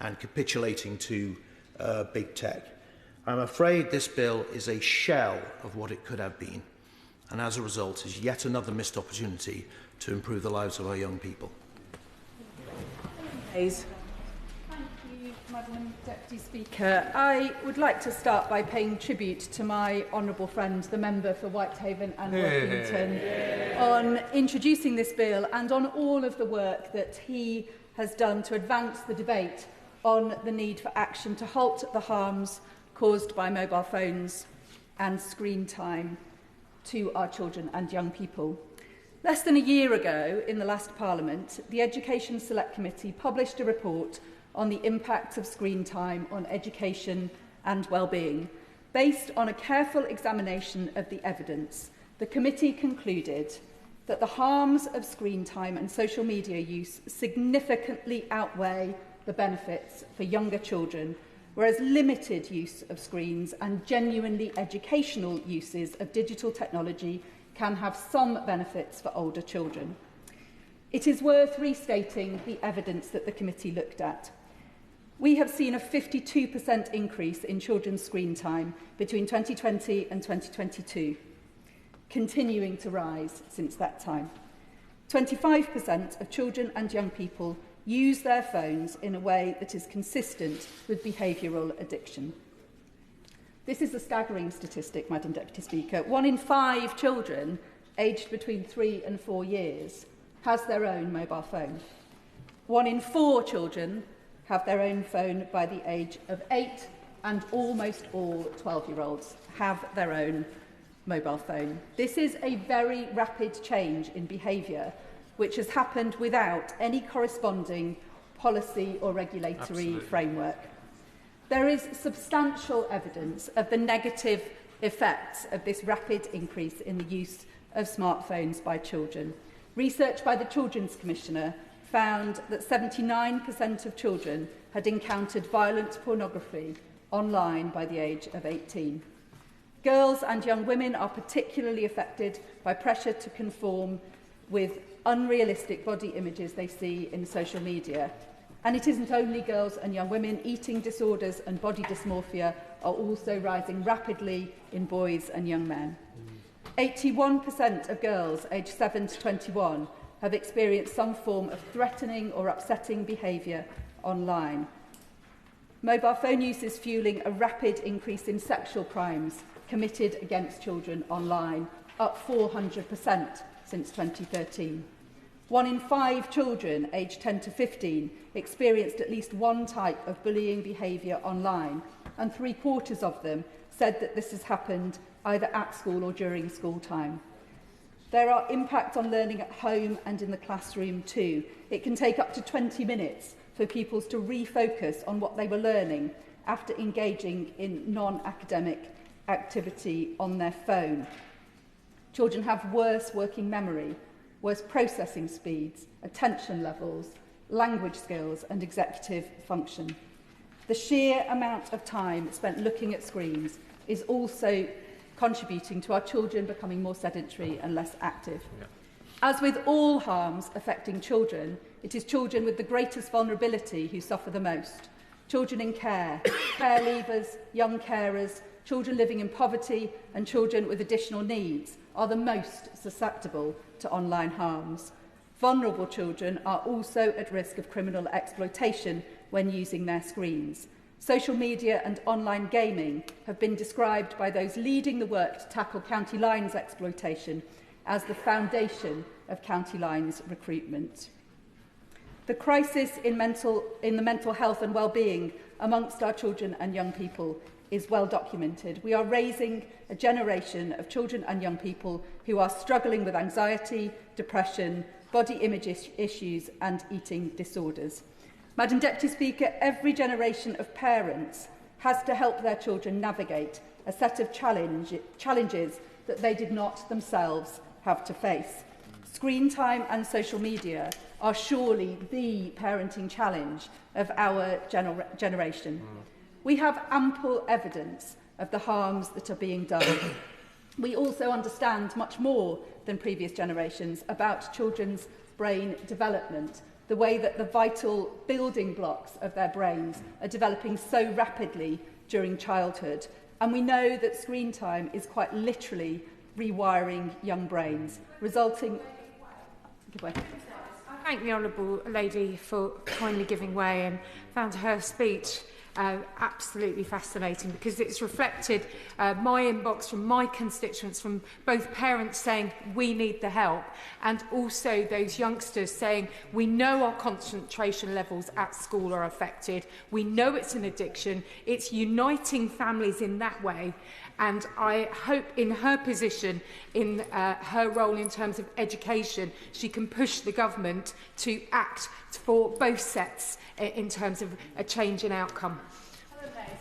and capitulating to big tech. I'm afraid this bill is a shell of what it could have been, and as a result is yet another missed opportunity to improve the lives of our young people. Thank you, Madam Deputy Speaker. I would like to start by paying tribute to my honourable friend, the member for Whitehaven and Workington, on introducing this bill and on all of the work that he has done to advance the debate on the need for action to halt the harms caused by mobile phones and screen time to our children and young people. Less than a year ago, in the last Parliament, the Education Select Committee published a report on the impacts of screen time on education and well-being. Based on a careful examination of the evidence, the committee concluded that the harms of screen time and social media use significantly outweigh the benefits for younger children, whereas limited use of screens and genuinely educational uses of digital technology can have some benefits for older children. It is worth restating the evidence that the committee looked at. We have seen a 52% increase in children's screen time between 2020 and 2022, continuing to rise since that time. 25% of children and young people use their phones in a way that is consistent with behavioural addiction. This is a staggering statistic, Madam Deputy Speaker. 1 in 5 children aged between 3 and 4 years has their own mobile phone. 1 in 4 children have their own phone by the age of 8, and almost all 12-year-olds have their own mobile phone. This is a very rapid change in behaviour, which has happened without any corresponding policy or regulatory framework. There is substantial evidence of the negative effects of this rapid increase in the use of smartphones by children. Research by the Children's Commissioner found that 79% of children had encountered violent pornography online by the age of 18. Girls and young women are particularly affected by pressure to conform with unrealistic body images they see in social media. And it isn't only girls and young women. Eating disorders and body dysmorphia are also rising rapidly in boys and young men. 81% of girls aged 7 to 21 have experienced some form of threatening or upsetting behaviour online. Mobile phone use is fueling a rapid increase in sexual crimes committed against children online, up 400% since 2013. 1 in 5 children aged 10 to 15 experienced at least one type of bullying behaviour online, and 3/4 of them said that this has happened either at school or during school time. There are impacts on learning at home and in the classroom too. It can take up to 20 minutes for pupils to refocus on what they were learning after engaging in non-academic activity on their phone. Children have worse working memory, worse processing speeds, attention levels, language skills and executive function. The sheer amount of time spent looking at screens is also contributing to our children becoming more sedentary and less active. As with all harms affecting children, it is children with the greatest vulnerability who suffer the most. Children in care, care leavers, young carers, children living in poverty and children with additional needs are the most susceptible to online harms. Vulnerable children are also at risk of criminal exploitation when using their screens. Social media and online gaming have been described by those leading the work to tackle County Lines exploitation as the foundation of County Lines recruitment. The crisis in the mental health and well-being amongst our children and young people is well documented. We are raising a generation of children and young people who are struggling with anxiety, depression, body image issues and eating disorders. Madam Deputy Speaker, every generation of parents has to help their children navigate a set of challenges that they did not themselves have to face. Screen time and social media are surely the parenting challenge of our generation. We have ample evidence of the harms that are being done. We also understand much more than previous generations about children's brain development, the way that the vital building blocks of their brains are developing so rapidly during childhood. And we know that screen time is quite literally rewiring young brains, resulting... I thank the Honourable Lady for kindly giving way and found her speech absolutely fascinating, because it's reflected my inbox from my constituents, from both parents saying we need the help and also those youngsters saying we know our concentration levels at school are affected, we know it's an addiction, it's uniting families in that way. And I hope in her position, in her role in terms of education, she can push the government to act for both sets in terms of a change in outcome.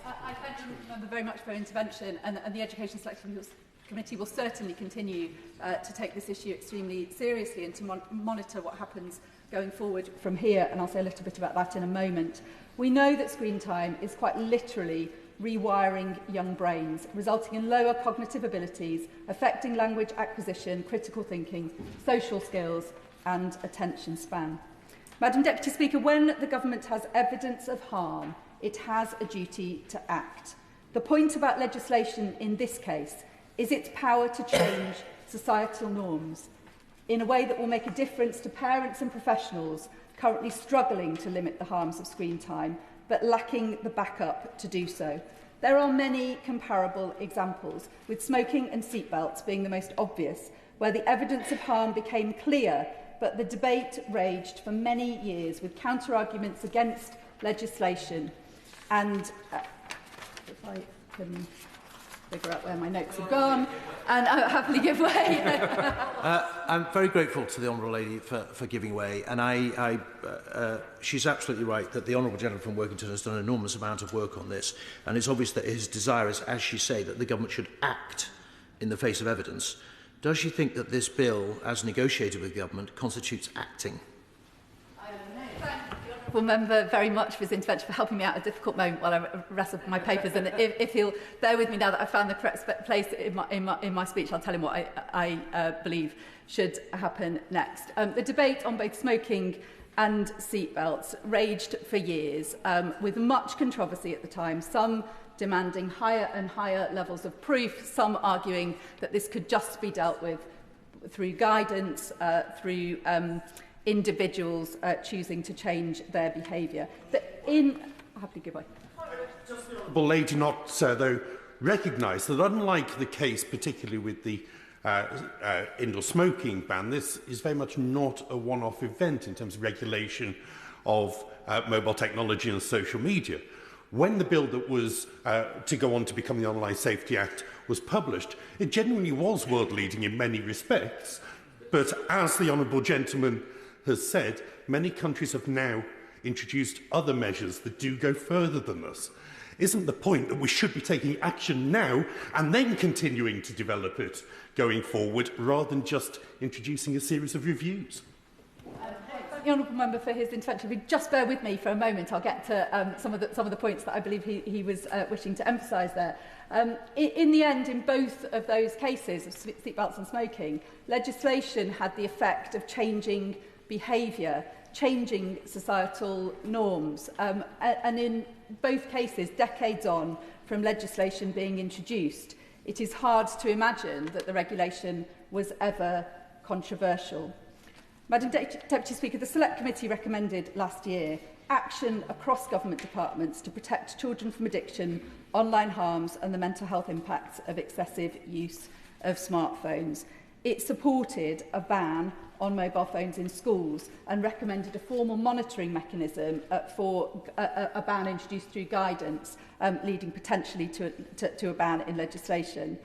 I thank the member very much for her intervention, and the Education Selection Committee will certainly continue to take this issue extremely seriously and to monitor what happens going forward from here, and I'll say a little bit about that in a moment. We know that screen time is quite literally rewiring young brains, resulting in lower cognitive abilities, affecting language acquisition, critical thinking, social skills and attention span. Madam Deputy Speaker, when the government has evidence of harm, it has a duty to act. The point about legislation in this case is its power to change societal norms in a way that will make a difference to parents and professionals currently struggling to limit the harms of screen time, but lacking the backup to do so. There are many comparable examples, with smoking and seatbelts being the most obvious, where the evidence of harm became clear, but the debate raged for many years with counter-arguments against legislation. And if I can figure out where my notes have gone, and I'll happily give way. I'm very grateful to the Honourable Lady for giving way, and she's absolutely right that the Honourable Gentleman from Workington has done an enormous amount of work on this, and it's obvious that his desire is, as she say, that the government should act in the face of evidence. Does she think that this bill, as negotiated with the government, constitutes acting? Honourable Member very much for his intervention, for helping me out at a difficult moment while I wrestle my papers. And if he'll bear with me now that I've found the correct place in my speech, I'll tell him what I believe should happen next. The debate on both smoking and seatbelts raged for years, with much controversy at the time, some demanding higher and higher levels of proof, some arguing that this could just be dealt with through guidance, through individuals choosing to change their behaviour. I'll have to give way. Does the Honourable Lady not, though, recognise that unlike the case, particularly with the indoor smoking ban, this is very much not a one-off event in terms of regulation of mobile technology and social media? When the bill that was to go on to become the Online Safety Act was published, it genuinely was world-leading in many respects. But as the Honourable Gentleman has said, many countries have now introduced other measures that do go further than this. Isn't the point that we should be taking action now and then continuing to develop it going forward, rather than just introducing a series of reviews? Thank the honourable member for his intervention. If you just bear with me for a moment, I'll get to some of the points that I believe he was wishing to emphasise there. In the end, in both of those cases of seatbelts and smoking, legislation had the effect of changing behaviour, changing societal norms, and in both cases, decades on from legislation being introduced, it is hard to imagine that the regulation was ever controversial. Madam Deputy Speaker, the Select Committee recommended last year action across government departments to protect children from addiction, online harms and the mental health impacts of excessive use of smartphones. It supported a ban on mobile phones in schools and recommended a formal monitoring mechanism for a ban introduced through guidance, leading potentially to a ban in legislation.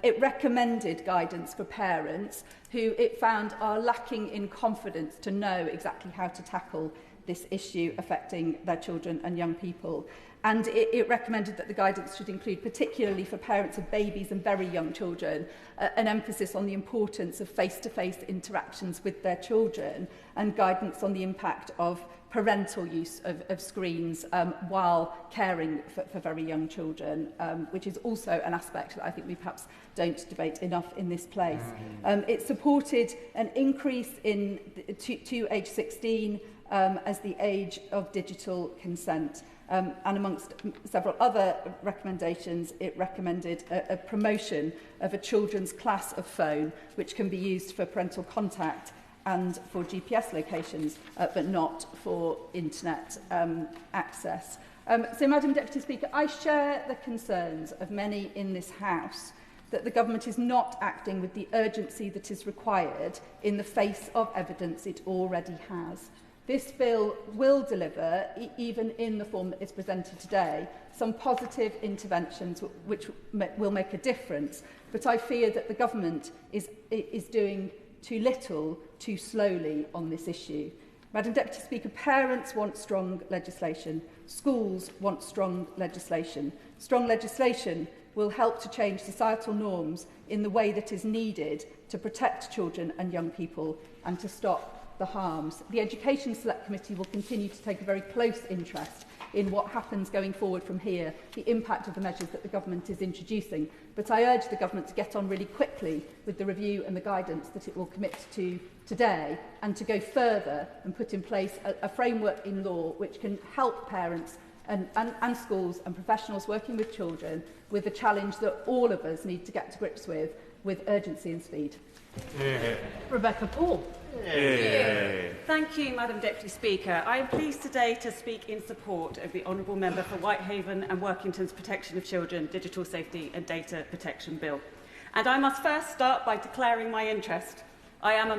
It recommended guidance for parents who it found are lacking in confidence to know exactly how to tackle this issue affecting their children and young people. And it recommended that the guidance should include, particularly for parents of babies and very young children, an emphasis on the importance of face-to-face interactions with their children and guidance on the impact of parental use of screens while caring for very young children, which is also an aspect that I think we perhaps don't debate enough in this place. It supported an increase in to age 16 as the age of digital consent. And amongst several other recommendations, it recommended a promotion of a children's class of phone, which can be used for parental contact and for GPS locations, but not for internet access. So, Madam Deputy Speaker, I share the concerns of many in this House that the government is not acting with the urgency that is required in the face of evidence it already has. This bill will deliver, even in the form that is presented today, some positive interventions which will make a difference, but I fear that the government is doing too little, too slowly on this issue. Madam Deputy Speaker, parents want strong legislation. Schools want strong legislation. Strong legislation will help to change societal norms in the way that is needed to protect children and young people and to stop the harms. The Education Select Committee will continue to take a very close interest in what happens going forward from here, the impact of the measures that the government is introducing. But I urge the government to get on really quickly with the review and the guidance that it will commit to today, and to go further and put in place a framework in law which can help parents and schools and professionals working with children with the challenge that all of us need to get to grips with urgency and speed. Rebecca Paul. Thank you, Madam Deputy Speaker. I am pleased today to speak in support of the Honourable Member for Whitehaven and Workington's Protection of Children, Digital Safety and Data Protection Bill. And I must first start by declaring my interest. I am a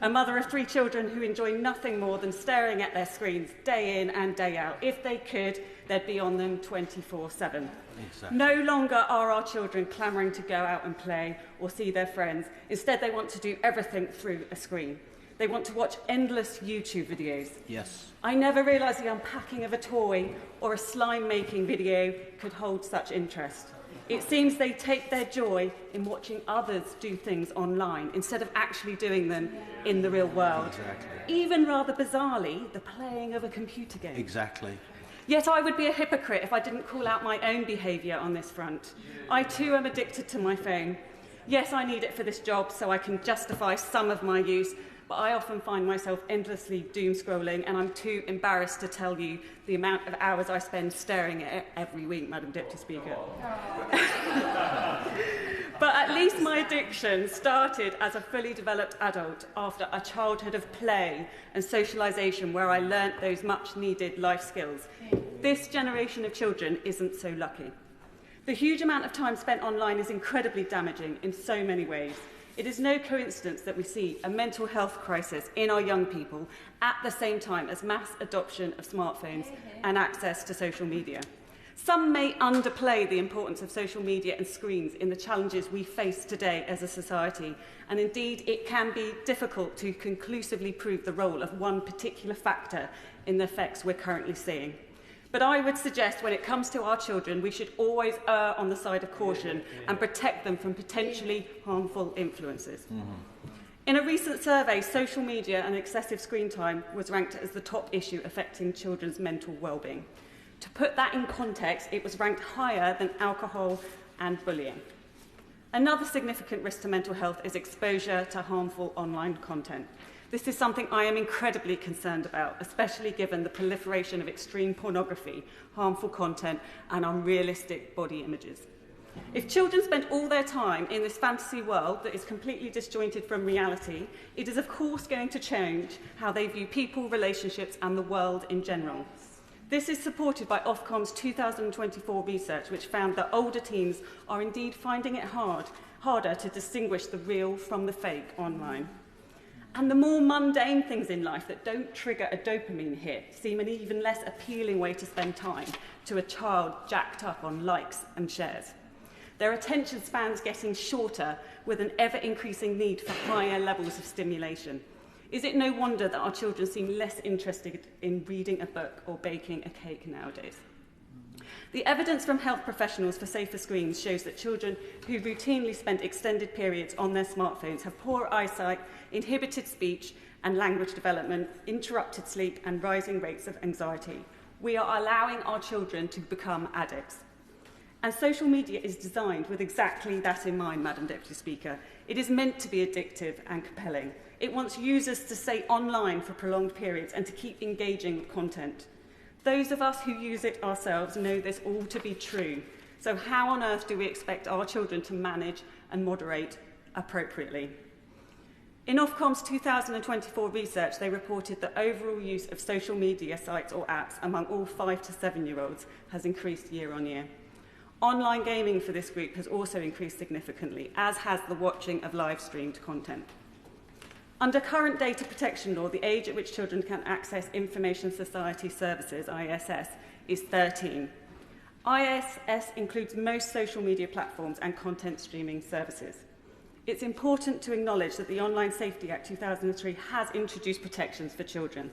mother of 3 children who enjoy nothing more than staring at their screens day in and day out. If they could, they'd be on them 24/7. Exactly. No longer are our children clamouring to go out and play or see their friends. Instead, they want to do everything through a screen. They want to watch endless YouTube videos. Yes. I never realised the unpacking of a toy or a slime-making video could hold such interest. It seems they take their joy in watching others do things online instead of actually doing them in the real world. Exactly. Even rather bizarrely, the playing of a computer game. Exactly. Yet I would be a hypocrite if I didn't call out my own behaviour on this front. I too am addicted to my phone. Yes, I need it for this job so I can justify some of my use, but I often find myself endlessly doom scrolling, and I'm too embarrassed to tell you the amount of hours I spend staring at it every week, Madam Deputy Speaker. But at least my addiction started as a fully developed adult after a childhood of play and socialisation where I learnt those much-needed life skills. This generation of children isn't so lucky. The huge amount of time spent online is incredibly damaging in so many ways. It is no coincidence that we see a mental health crisis in our young people at the same time as mass adoption of smartphones and access to social media. Some may underplay the importance of social media and screens in the challenges we face today as a society, and indeed it can be difficult to conclusively prove the role of one particular factor in the effects we're currently seeing. But I would suggest when it comes to our children, we should always err on the side of caution and protect them from potentially harmful influences. In a recent survey, social media and excessive screen time was ranked as the top issue affecting children's mental well-being. To put that in context, it was ranked higher than alcohol and bullying. Another significant risk to mental health is exposure to harmful online content. This is something I am incredibly concerned about, especially given the proliferation of extreme pornography, harmful content, and unrealistic body images. If children spend all their time in this fantasy world that is completely disjointed from reality, it is of course going to change how they view people, relationships, and the world in general. This is supported by Ofcom's 2024 research, which found that older teens are indeed finding it harder to distinguish the real from the fake online. And the more mundane things in life that don't trigger a dopamine hit seem an even less appealing way to spend time to a child jacked up on likes and shares. Their attention spans getting shorter with an ever-increasing need for higher levels of stimulation. Is it no wonder that our children seem less interested in reading a book or baking a cake nowadays? The evidence from health professionals for safer screens shows that children who routinely spend extended periods on their smartphones have poor eyesight, inhibited speech and language development, interrupted sleep and rising rates of anxiety. We are allowing our children to become addicts. And social media is designed with exactly that in mind, Madam Deputy Speaker. It is meant to be addictive and compelling. It wants users to stay online for prolonged periods and to keep engaging with content. Those of us who use it ourselves know this all to be true. So how on earth do we expect our children to manage and moderate appropriately? In Ofcom's 2024 research, they reported that overall use of social media sites or apps among all 5 to 7-year-olds has increased year on year. Online gaming for this group has also increased significantly, as has the watching of live-streamed content. Under current data protection law, the age at which children can access Information Society Services, ISS, is 13. ISS includes most social media platforms and content streaming services. It's important to acknowledge that the Online Safety Act 2003 has introduced protections for children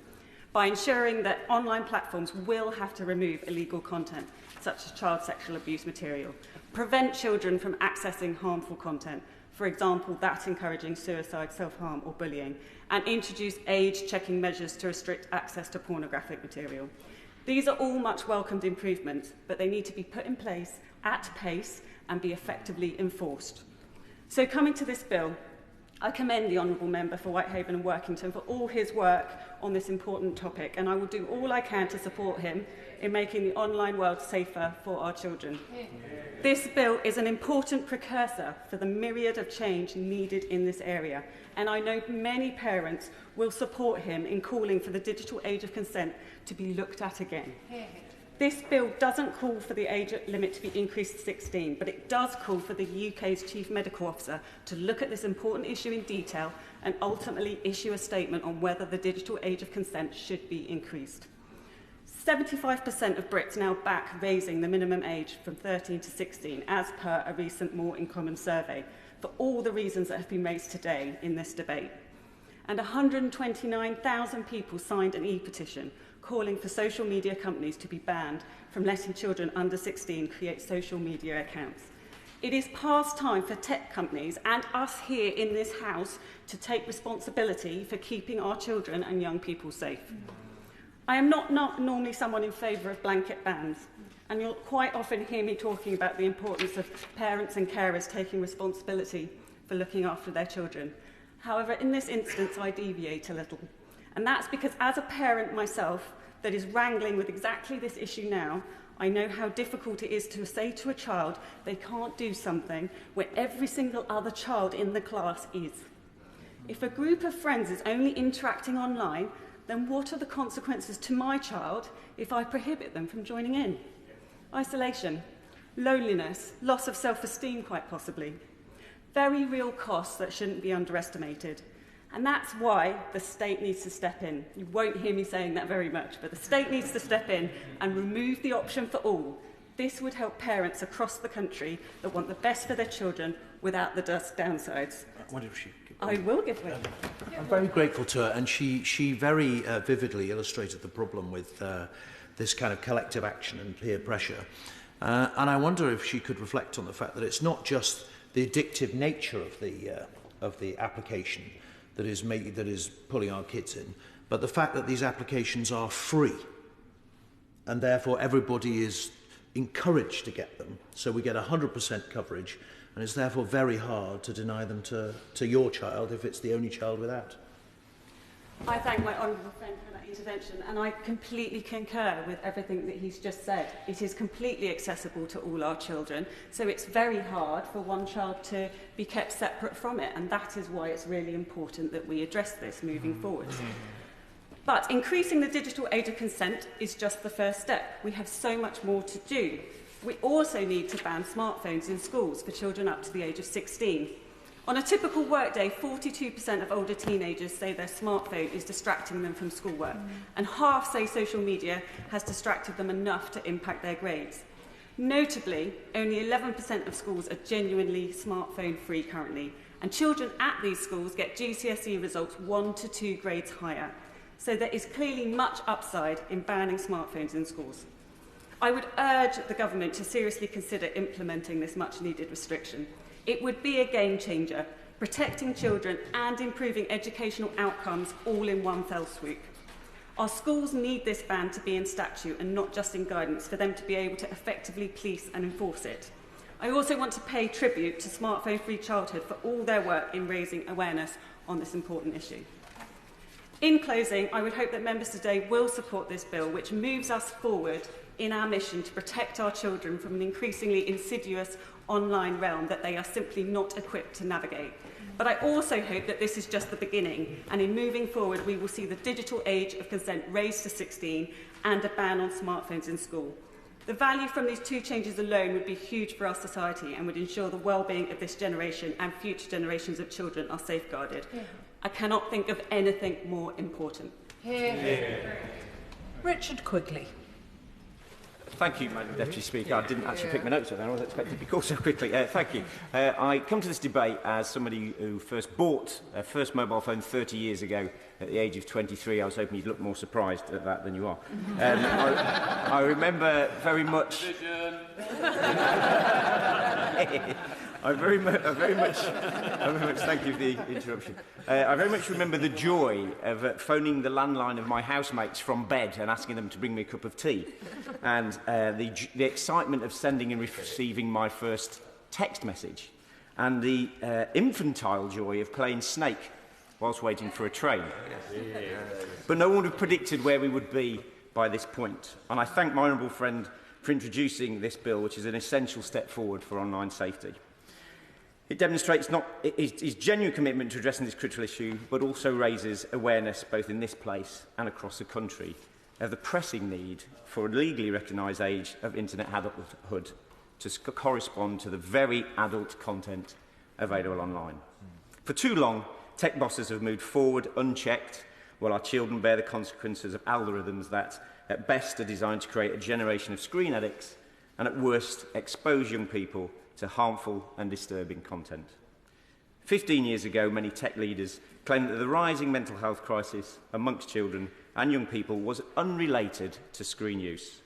by ensuring that online platforms will have to remove illegal content, such as child sexual abuse material, prevent children from accessing harmful content, for example, that encouraging suicide, self-harm or bullying, and introduce age-checking measures to restrict access to pornographic material. These are all much welcomed improvements, but they need to be put in place at pace and be effectively enforced. So coming to this bill, I commend the Honourable Member for Whitehaven and Workington for all his work on this important topic, and I will do all I can to support him in making the online world safer for our children. This bill is an important precursor for the myriad of change needed in this area, and I know many parents will support him in calling for the digital age of consent to be looked at again. This bill doesn't call for the age limit to be increased to 16, but it does call for the UK's Chief Medical Officer to look at this important issue in detail and ultimately issue a statement on whether the digital age of consent should be increased. 75% of Brits now back raising the minimum age from 13 to 16, as per a recent More in Common survey, for all the reasons that have been raised today in this debate. And 129,000 people signed an e-petition calling for social media companies to be banned from letting children under 16 create social media accounts. It is past time for tech companies and us here in this House to take responsibility for keeping our children and young people safe. I am not normally someone in favour of blanket bans, and you'll quite often hear me talking about the importance of parents and carers taking responsibility for looking after their children. However, in this instance, I deviate a little. And that's because as a parent myself that is wrangling with exactly this issue now, I know how difficult it is to say to a child they can't do something where every single other child in the class is. If a group of friends is only interacting online, then what are the consequences to my child if I prohibit them from joining in? Isolation, loneliness, loss of self-esteem quite possibly. Very real costs that shouldn't be underestimated. And that's why the state needs to step in. You won't hear me saying that very much, but the state needs to step in and remove the option for all. This would help parents across the country that want the best for their children without the downsides. I will give way. I'm very grateful to her, and she very vividly illustrated the problem with this kind of collective action and peer pressure. And I wonder if she could reflect on the fact that it's not just the addictive nature of the application, that is pulling our kids in, but the fact that these applications are free, and therefore everybody is encouraged to get them, so we get 100% coverage, and it's therefore very hard to deny them to your child if it's the only child without. I thank my honourable friend for that intervention, and I completely concur with everything that he's just said. It is completely accessible to all our children, so it's very hard for one child to be kept separate from it, and that is why it's really important that we address this moving forward. But increasing the digital age of consent is just the first step. We have so much more to do. We also need to ban smartphones in schools for children up to the age of 16. On a typical workday, 42% of older teenagers say their smartphone is distracting them from schoolwork, and half say social media has distracted them enough to impact their grades. Notably, only 11% of schools are genuinely smartphone-free currently, and children at these schools get GCSE results 1 to 2 grades higher. So there is clearly much upside in banning smartphones in schools. I would urge the government to seriously consider implementing this much-needed restriction. It would be a game changer, protecting children and improving educational outcomes all in one fell swoop. Our schools need this ban to be in statute and not just in guidance for them to be able to effectively police and enforce it. I also want to pay tribute to Smartphone Free Childhood for all their work in raising awareness on this important issue. In closing, I would hope that members today will support this bill, which moves us forward in our mission to protect our children from an increasingly insidious online realm that they are simply not equipped to navigate. But I also hope that this is just the beginning, and in moving forward we will see the digital age of consent raised to 16 and a ban on smartphones in school. The value from these two changes alone would be huge for our society and would ensure the well-being of this generation and future generations of children are safeguarded. Yeah. I cannot think of anything more important. Richard Quigley. Thank you, Madam Deputy Speaker. I didn't actually pick my notes up then. I was expecting to be called so quickly. Thank you. I come to this debate as somebody who first bought a first mobile phone 30 years ago at the age of 23. I was hoping you'd look more surprised at that than you are. I remember very much... I very much thank you for the interruption. I very much remember the joy of phoning the landline of my housemates from bed and asking them to bring me a cup of tea, and the excitement of sending and receiving my first text message, and the infantile joy of playing Snake whilst waiting for a train. But no one would have predicted where we would be by this point, and I thank my honourable friend for introducing this bill, which is an essential step forward for online safety. It demonstrates not his genuine commitment to addressing this critical issue, but also raises awareness both in this place and across the country of the pressing need for a legally recognised age of internet adulthood to correspond to the very adult content available online. For too long, tech bosses have moved forward unchecked, while our children bear the consequences of algorithms that, at best, are designed to create a generation of screen addicts and, at worst, expose young people to harmful and disturbing content. 15 years ago, many tech leaders claimed that the rising mental health crisis amongst children and young people was unrelated to screen use.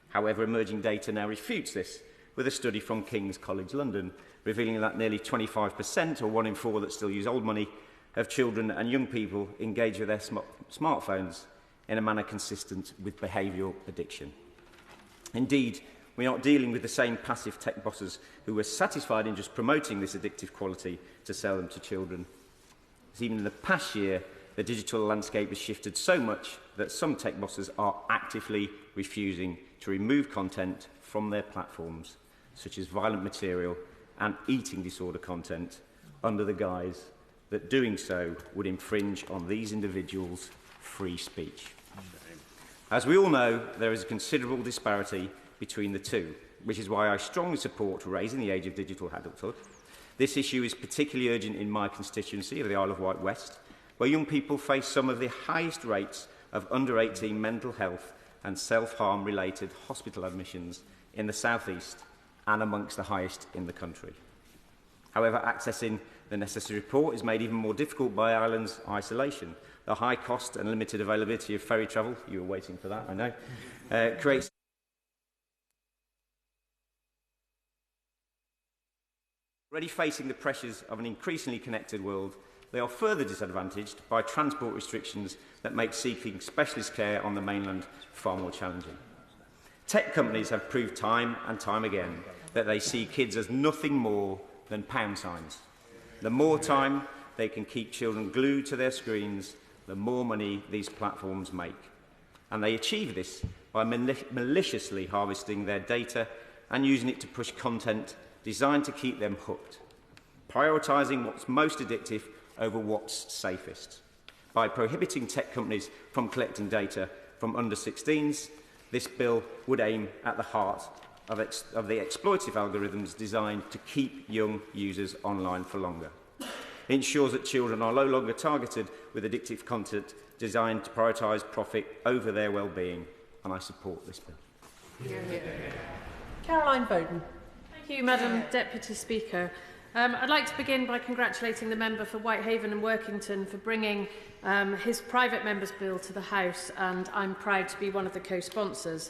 However, emerging data now refutes this, with a study from King's College London revealing that nearly 25%, or 1 in 4 that still use old money, of children and young people engage with their smartphones in a manner consistent with behavioural addiction. Indeed, we are not dealing with the same passive tech bosses who were satisfied in just promoting this addictive quality to sell them to children. As even in the past year, the digital landscape has shifted so much that some tech bosses are actively refusing to remove content from their platforms, such as violent material and eating disorder content, under the guise that doing so would infringe on these individuals' free speech. As we all know, there is a considerable disparity between the two, which is why I strongly support raising the age of digital adulthood. This issue is particularly urgent in my constituency of the Isle of Wight West, where young people face some of the highest rates of under-18 mental health and self-harm related hospital admissions in the South East and amongst the highest in the country. However, accessing the necessary report is made even more difficult by Ireland's isolation. The high cost and limited availability of ferry travel, you were waiting for that, I know, creates already facing the pressures of an increasingly connected world they are further disadvantaged by transport restrictions that make seeking specialist care on the mainland far more challenging. Tech companies have proved time and time again that they see kids as nothing more than pound signs. The more time they can keep children glued to their screens, the more money these platforms make. And they achieve this by maliciously harvesting their data and using it to push content designed to keep them hooked, prioritising what's most addictive over what's safest. By prohibiting tech companies from collecting data from under-16s, this bill would aim at the heart of the exploitative algorithms designed to keep young users online for longer. It ensures that children are no longer targeted with addictive content designed to prioritise profit over their well-being, and I support this bill. Caroline Voaden. Thank you, Madam Deputy Speaker. I'd like to begin by congratulating the member for Whitehaven and Workington for bringing his private member's bill to the House, and I'm proud to be one of the co-sponsors.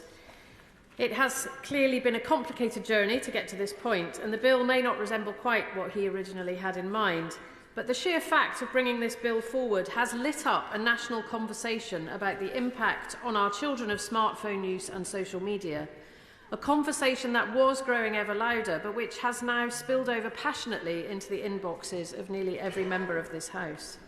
It has clearly been a complicated journey to get to this point, and the bill may not resemble quite what he originally had in mind, but the sheer fact of bringing this bill forward has lit up a national conversation about the impact on our children of smartphone use and social media. A conversation that was growing ever louder, but which has now spilled over passionately into the inboxes of nearly every member of this House.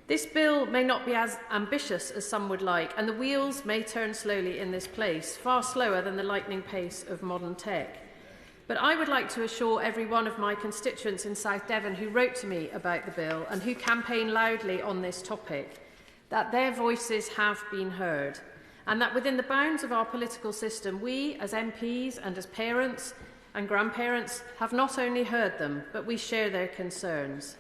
This bill may not be as ambitious as some would like, and the wheels may turn slowly in this place, far slower than the lightning pace of modern tech. But I would like to assure every one of my constituents in South Devon who wrote to me about the bill and who campaign loudly on this topic that their voices have been heard, and that within the bounds of our political system, we as MPs and as parents and grandparents have not only heard them, but we share their concerns.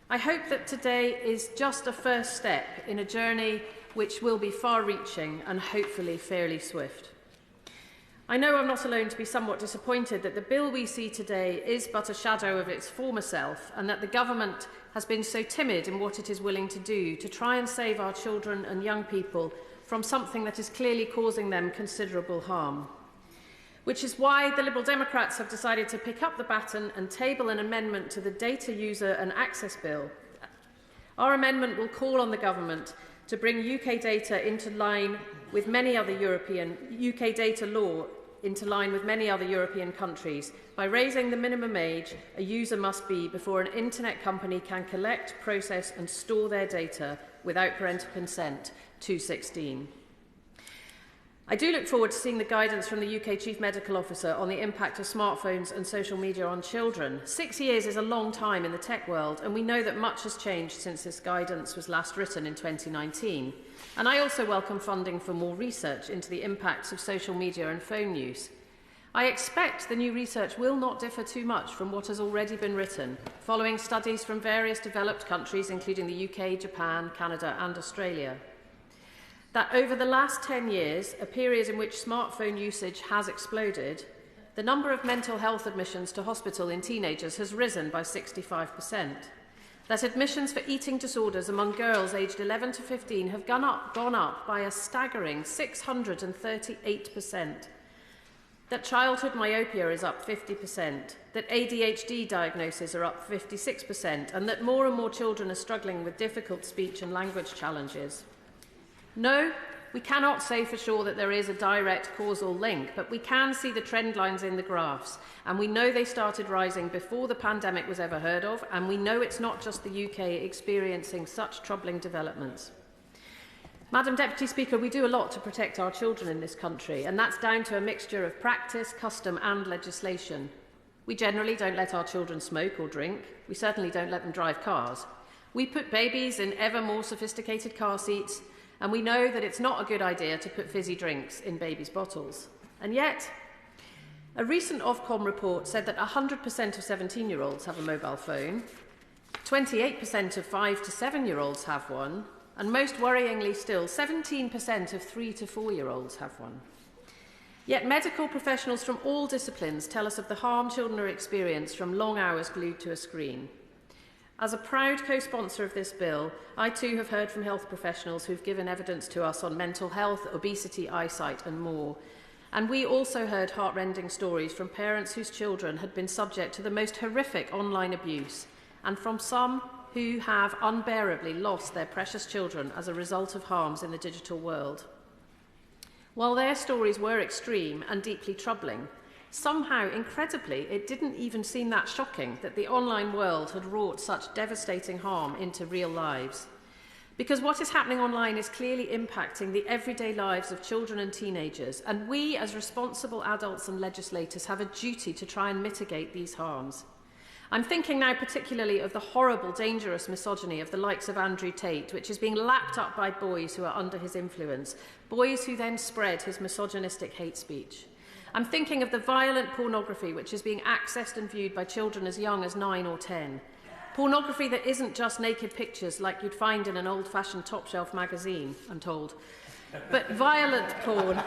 I hope that today is just a first step in a journey which will be far-reaching and hopefully fairly swift. I know I'm not alone to be somewhat disappointed that the bill we see today is but a shadow of its former self, and that the government has been so timid in what it is willing to do to try and save our children and young people from something that is clearly causing them considerable harm. Which is why the Liberal Democrats have decided to pick up the baton and table an amendment to the Data User and Access Bill. Our amendment will call on the government to bring UK data into line with many other UK data law into line with many other European countries by raising the minimum age a user must be before an internet company can collect, process and store their data without parental consent to 16. I do look forward to seeing the guidance from the UK Chief Medical Officer on the impact of smartphones and social media on children. 6 years is a long time in the tech world, and we know that much has changed since this guidance was last written in 2019. And I also welcome funding for more research into the impacts of social media and phone use. I expect the new research will not differ too much from what has already been written, following studies from various developed countries, including the UK, Japan, Canada and Australia. That over the last 10 years, a period in which smartphone usage has exploded, the number of mental health admissions to hospital in teenagers has risen by 65%. That admissions for eating disorders among girls aged 11 to 15 have gone up by a staggering 638%. That childhood myopia is up 50%, that ADHD diagnoses are up 56%, and that more and more children are struggling with difficult speech and language challenges. No, we cannot say for sure that there is a direct causal link, but we can see the trend lines in the graphs, and we know they started rising before the pandemic was ever heard of, and we know it's not just the UK experiencing such troubling developments. Madam Deputy Speaker, we do a lot to protect our children in this country, and that's down to a mixture of practice, custom and legislation. We generally don't let our children smoke or drink. We certainly don't let them drive cars. We put babies in ever more sophisticated car seats, and we know that it's not a good idea to put fizzy drinks in babies' bottles. And yet, a recent Ofcom report said that 100% of 17-year-olds have a mobile phone, 28% of 5 to 7-year-olds have one, and most worryingly still, 17% of 3 to 4-year-olds have one. Yet medical professionals from all disciplines tell us of the harm children are experiencing from long hours glued to a screen. As a proud co-sponsor of this bill, I too have heard from health professionals who've given evidence to us on mental health, obesity, eyesight and more. And we also heard heart-rending stories from parents whose children had been subject to the most horrific online abuse, and from some who have unbearably lost their precious children as a result of harms in the digital world. While their stories were extreme and deeply troubling, somehow, incredibly, it didn't even seem that shocking that the online world had wrought such devastating harm into real lives. Because what is happening online is clearly impacting the everyday lives of children and teenagers, and we, as responsible adults and legislators, have a duty to try and mitigate these harms. I'm thinking now particularly of the horrible, dangerous misogyny of the likes of Andrew Tate, which is being lapped up by boys who are under his influence, boys who then spread his misogynistic hate speech. I'm thinking of the violent pornography which is being accessed and viewed by children as young as 9 or 10. Pornography that isn't just naked pictures like you'd find in an old-fashioned top-shelf magazine, I'm told, but violent porn.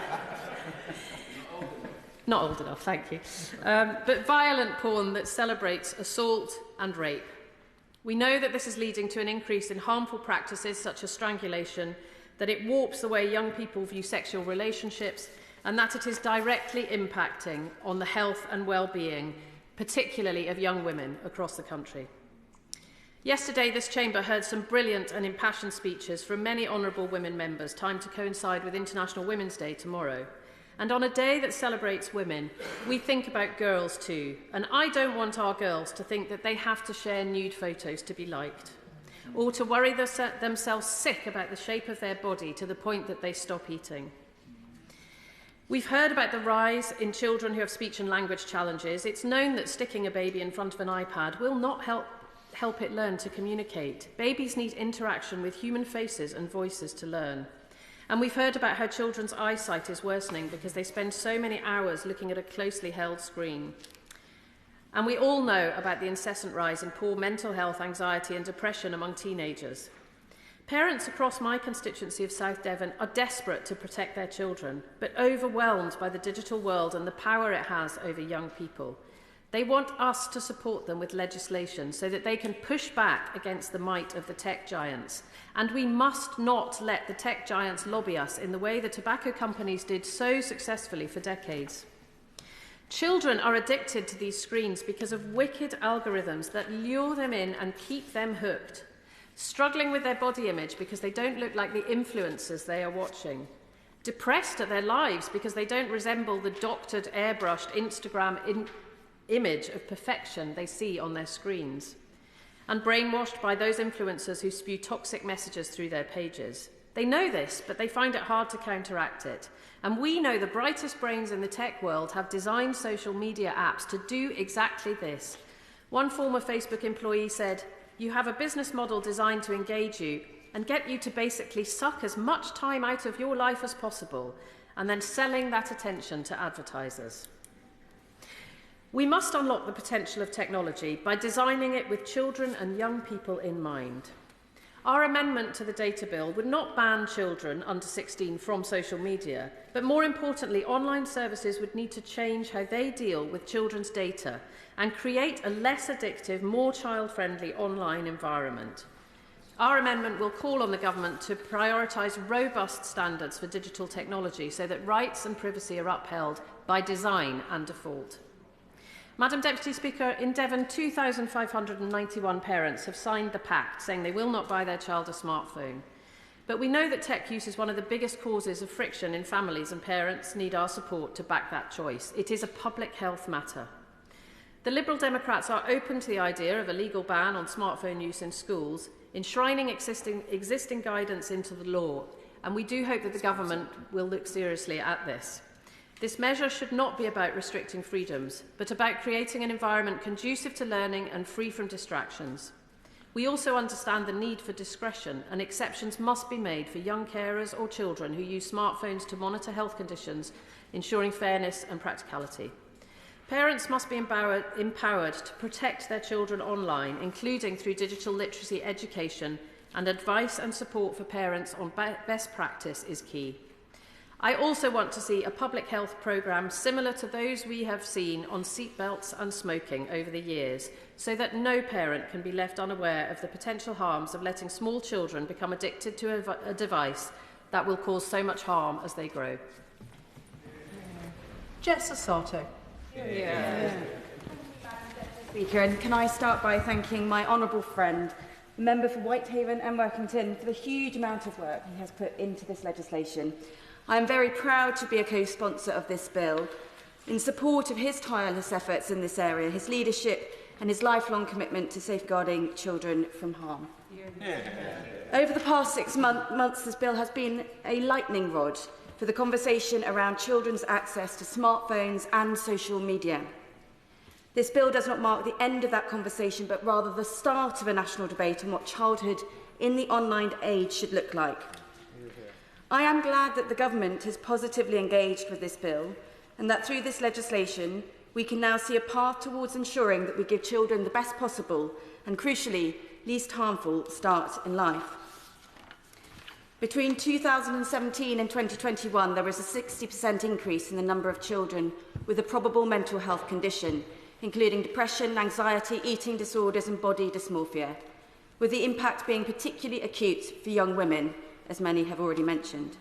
Not old enough, thank you. But violent porn that celebrates assault and rape. We know that this is leading to an increase in harmful practices such as strangulation, that it warps the way young people view sexual relationships, and that it is directly impacting on the health and well-being, particularly of young women across the country. Yesterday, this chamber heard some brilliant and impassioned speeches from many honourable women members, timed to coincide with International Women's Day tomorrow. And on a day that celebrates women, we think about girls too. And I don't want our girls to think that they have to share nude photos to be liked, or to worry themselves sick about the shape of their body to the point that they stop eating. We've heard about the rise in children who have speech and language challenges. It's known that sticking a baby in front of an iPad will not help it learn to communicate. Babies need interaction with human faces and voices to learn. And we've heard about how children's eyesight is worsening because they spend so many hours looking at a closely held screen. And we all know about the incessant rise in poor mental health, anxiety and depression among teenagers. Parents across my constituency of South Devon are desperate to protect their children, but overwhelmed by the digital world and the power it has over young people. They want us to support them with legislation so that they can push back against the might of the tech giants. And we must not let the tech giants lobby us in the way the tobacco companies did so successfully for decades. Children are addicted to these screens because of wicked algorithms that lure them in and keep them hooked, struggling with their body image because they don't look like the influencers they are watching, depressed at their lives because they don't resemble the doctored, airbrushed Instagram image of perfection they see on their screens, and brainwashed by those influencers who spew toxic messages through their pages. They know this, but they find it hard to counteract it. And we know the brightest brains in the tech world have designed social media apps to do exactly this. One former Facebook employee said, "You have a business model designed to engage you and get you to basically suck as much time out of your life as possible, and then selling that attention to advertisers." We must unlock the potential of technology by designing it with children and young people in mind. Our amendment to the data bill would not ban children under 16 from social media, but more importantly, online services would need to change how they deal with children's data and create a less addictive, more child-friendly online environment. Our amendment will call on the government to prioritise robust standards for digital technology so that rights and privacy are upheld by design and default. Madam Deputy Speaker, in Devon, 2,591 parents have signed the pact saying they will not buy their child a smartphone. But we know that tech use is one of the biggest causes of friction in families, and parents need our support to back that choice. It is a public health matter. The Liberal Democrats are open to the idea of a legal ban on smartphone use in schools, enshrining existing guidance into the law, and we do hope that the government will look seriously at this. This measure should not be about restricting freedoms, but about creating an environment conducive to learning and free from distractions. We also understand the need for discretion, and exceptions must be made for young carers or children who use smartphones to monitor health conditions, ensuring fairness and practicality. Parents must be empowered to protect their children online, including through digital literacy education, and advice and support for parents on best practice is key. I also want to see a public health programme similar to those we have seen on seatbelts and smoking over the years, so that no parent can be left unaware of the potential harms of letting small children become addicted to a device that will cause so much harm as they grow. Jess Asato. Speaker, and can I start by thanking my honourable friend, the member for Whitehaven and Workington, for the huge amount of work he has put into this legislation. I am very proud to be a co-sponsor of this bill in support of his tireless efforts in this area, his leadership and his lifelong commitment to safeguarding children from harm. Over the past 6 months, this bill has been a lightning rod for the conversation around children's access to smartphones and social media. This bill does not mark the end of that conversation, but rather the start of a national debate on what childhood in the online age should look like. I am glad that the government has positively engaged with this bill and that through this legislation we can now see a path towards ensuring that we give children the best possible and, crucially, least harmful start in life. Between 2017 and 2021, there was a 60% increase in the number of children with a probable mental health condition, including depression, anxiety, eating disorders and body dysmorphia, with the impact being particularly acute for young women, as many have already mentioned.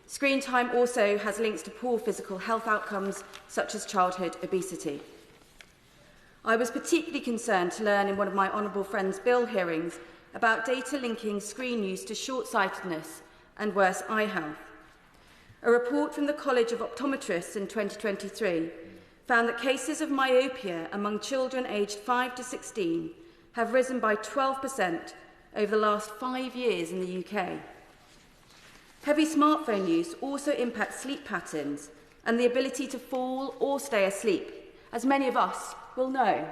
Screen time also has links to poor physical health outcomes, such as childhood obesity. I was particularly concerned to learn in one of my honourable friend's bill hearings about data linking screen use to short-sightedness and worse eye health. A report from the College of Optometrists in 2023 found that cases of myopia among children aged 5 to 16 have risen by 12% over the last 5 years in the UK. Heavy smartphone use also impacts sleep patterns and the ability to fall or stay asleep, as many of us will know.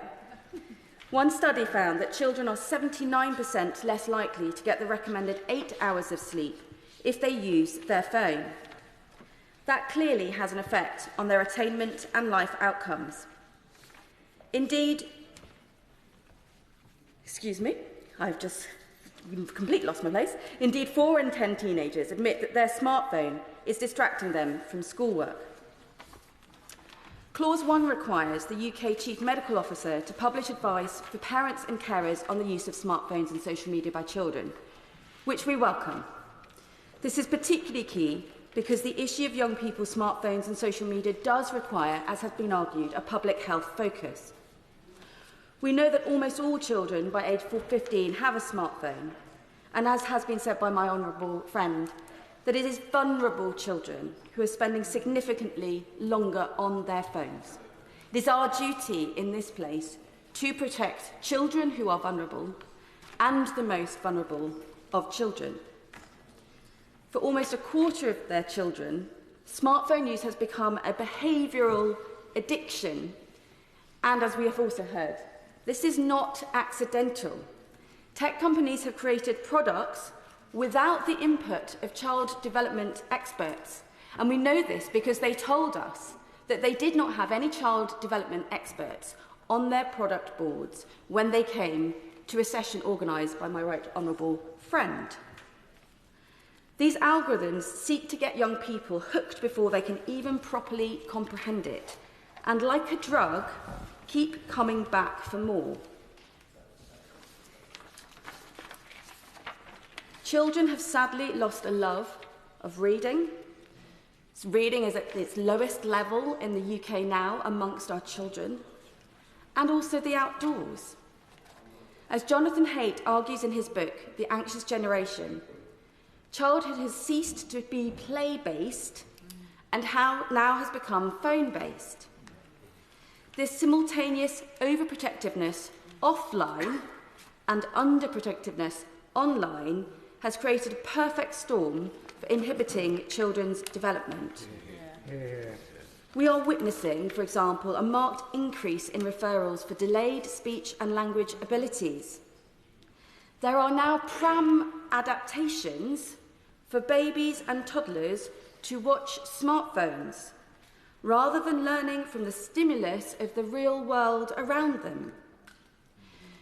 One study found that children are 79% less likely to get the recommended 8 hours of sleep if they use their phone. That clearly has an effect on their attainment and life outcomes. Indeed, I've just completely lost my place. Indeed, 4 in 10 teenagers admit that their smartphone is distracting them from schoolwork. Clause 1 requires the UK Chief Medical Officer to publish advice for parents and carers on the use of smartphones and social media by children, which we welcome. This is particularly key because the issue of young people's smartphones and social media does require, as has been argued, a public health focus. We know that almost all children by age 15 have a smartphone, and as has been said by my honourable friend, that it is vulnerable children who are spending significantly longer on their phones. It is our duty in this place to protect children who are vulnerable and the most vulnerable of children. For almost a quarter of their children, smartphone use has become a behavioural addiction, and as we have also heard, this is not accidental. Tech companies have created products without the input of child development experts. And we know this because they told us that they did not have any child development experts on their product boards when they came to a session organised by my right honourable friend. These algorithms seek to get young people hooked before they can even properly comprehend it, and like a drug, keep coming back for more. Children have sadly lost a love of reading. Reading is at its lowest level in the UK now amongst our children, and also the outdoors. As Jonathan Haidt argues in his book, The Anxious Generation, childhood has ceased to be play-based and now has become phone-based. This simultaneous overprotectiveness offline and underprotectiveness online has created a perfect storm for inhibiting children's development. We are witnessing, for example, a marked increase in referrals for delayed speech and language abilities. There are now pram adaptations for babies and toddlers to watch smartphones, rather than learning from the stimulus of the real world around them.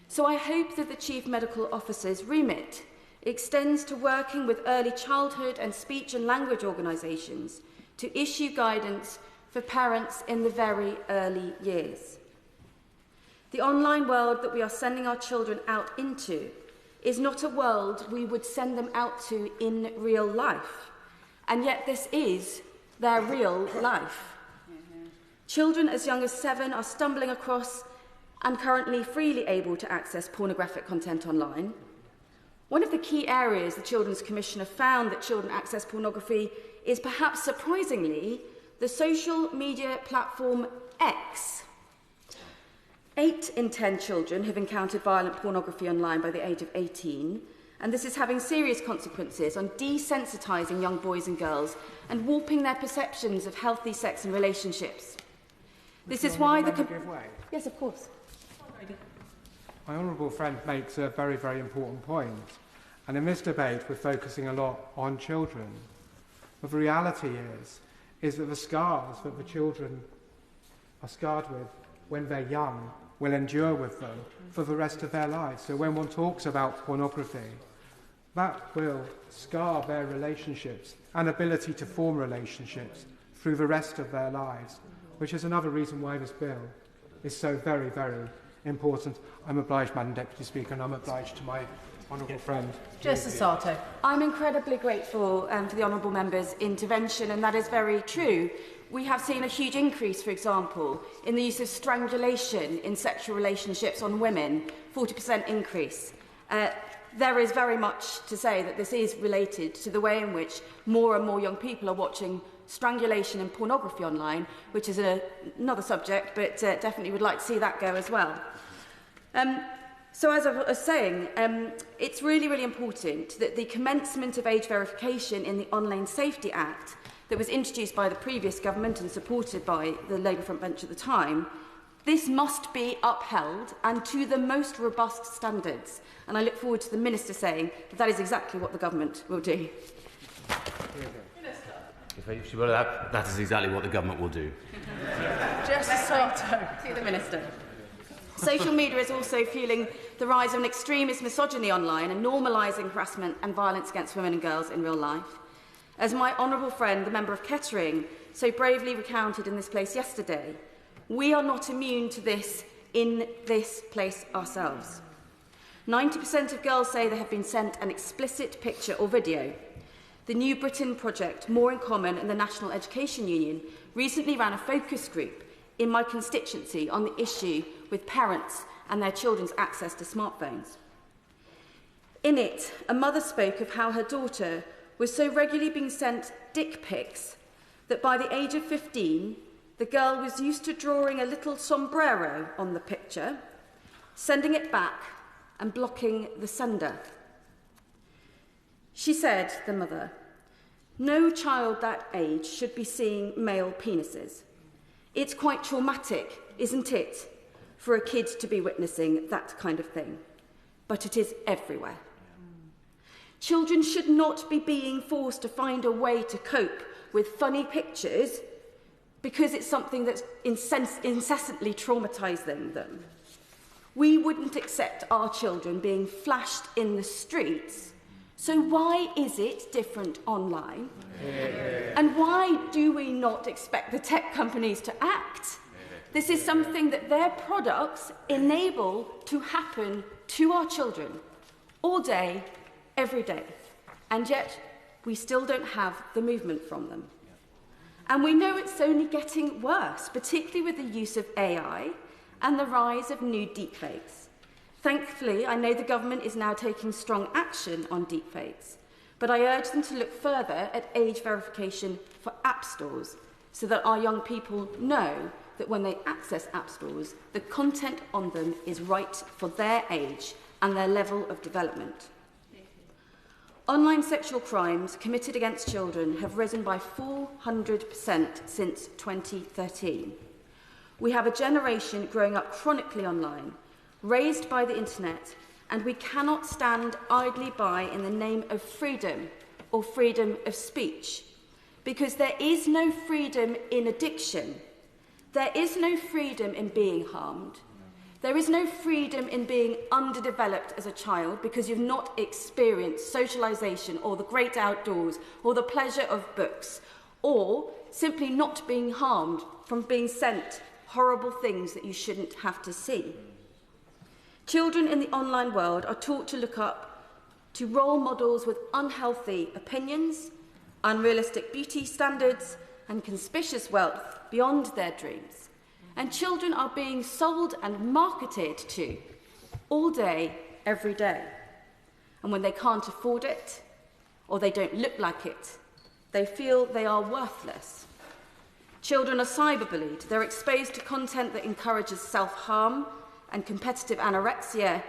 So I hope that the Chief Medical Officer's remit extends to working with early childhood and speech and language organisations to issue guidance for parents in the very early years. The online world that we are sending our children out into is not a world we would send them out to in real life, and yet this is their real life. Children as young as 7 are stumbling across and currently freely able to access pornographic content online. One of the key areas the Children's Commissioner found that children access pornography is, perhaps surprisingly, the social media platform X. 8 in 10 children have encountered violent pornography online by the age of 18, and this is having serious consequences on desensitising young boys and girls and warping their perceptions of healthy sex and relationships. This is why the... Yes, of course. My honourable friend makes a very, very important point. And in this debate, we're focusing a lot on children. But the reality is that the scars that the children are scarred with when they're young will endure with them for the rest of their lives. So when one talks about pornography, that will scar their relationships and ability to form relationships through the rest of their lives, which is another reason why this bill is so very, very important. I'm obliged, Madam Deputy Speaker, and I'm obliged to my honourable friend. Jess Asato. I'm incredibly grateful for the honourable member's intervention, and that is very true. We have seen a huge increase, for example, in the use of strangulation in sexual relationships on women, 40% increase. There is very much to say that this is related to the way in which more and more young people are watching strangulation and pornography online, which is another subject, but definitely would like to see that go as well. So as I was saying, it's really, really important that the commencement of age verification in the Online Safety Act that was introduced by the previous government and supported by the Labour front bench at the time, this must be upheld and to the most robust standards. And I look forward to the Minister saying that that is exactly what the government will do. Well, that is exactly what the government will do. Jess Asato. To the Minister. Social media is also fueling the rise of an extremist misogyny online and normalising harassment and violence against women and girls in real life. As my honourable friend, the member of Kettering, so bravely recounted in this place yesterday, we are not immune to this in this place ourselves. 90% of girls say they have been sent an explicit picture or video. The New Britain project, More in Common, and the National Education Union recently ran a focus group in my constituency on the issue with parents and their children's access to smartphones. In it, a mother spoke of how her daughter was so regularly being sent dick pics that by the age of 15, the girl was used to drawing a little sombrero on the picture, sending it back and blocking the sender. She said, the mother, "No child that age should be seeing male penises. It's quite traumatic, isn't it, for a kid to be witnessing that kind of thing? But it is everywhere. Children should not be being forced to find a way to cope with funny pictures because it's something that's incessantly traumatising them. We wouldn't accept our children being flashed in the streets, so why is it different online? And why do we not expect the tech companies to act? This is something that their products enable to happen to our children all day, every day. And yet, we still don't have the movement from them. And we know it's only getting worse, particularly with the use of AI and the rise of new deepfakes. Thankfully, I know the government is now taking strong action on deepfakes, but I urge them to look further at age verification for app stores so that our young people know that when they access app stores, the content on them is right for their age and their level of development. Online sexual crimes committed against children have risen by 400% since 2013. We have a generation growing up chronically online, raised by the internet, and we cannot stand idly by in the name of freedom or freedom of speech, because there is no freedom in addiction. There is no freedom in being harmed. There is no freedom in being underdeveloped as a child because you've not experienced socialisation or the great outdoors or the pleasure of books, or simply not being harmed from being sent horrible things that you shouldn't have to see. Children in the online world are taught to look up to role models with unhealthy opinions, unrealistic beauty standards, and conspicuous wealth beyond their dreams. And children are being sold and marketed to all day, every day. And when they can't afford it, or they don't look like it, they feel they are worthless. Children are cyberbullied. They're exposed to content that encourages self-harm and competitive anorexia,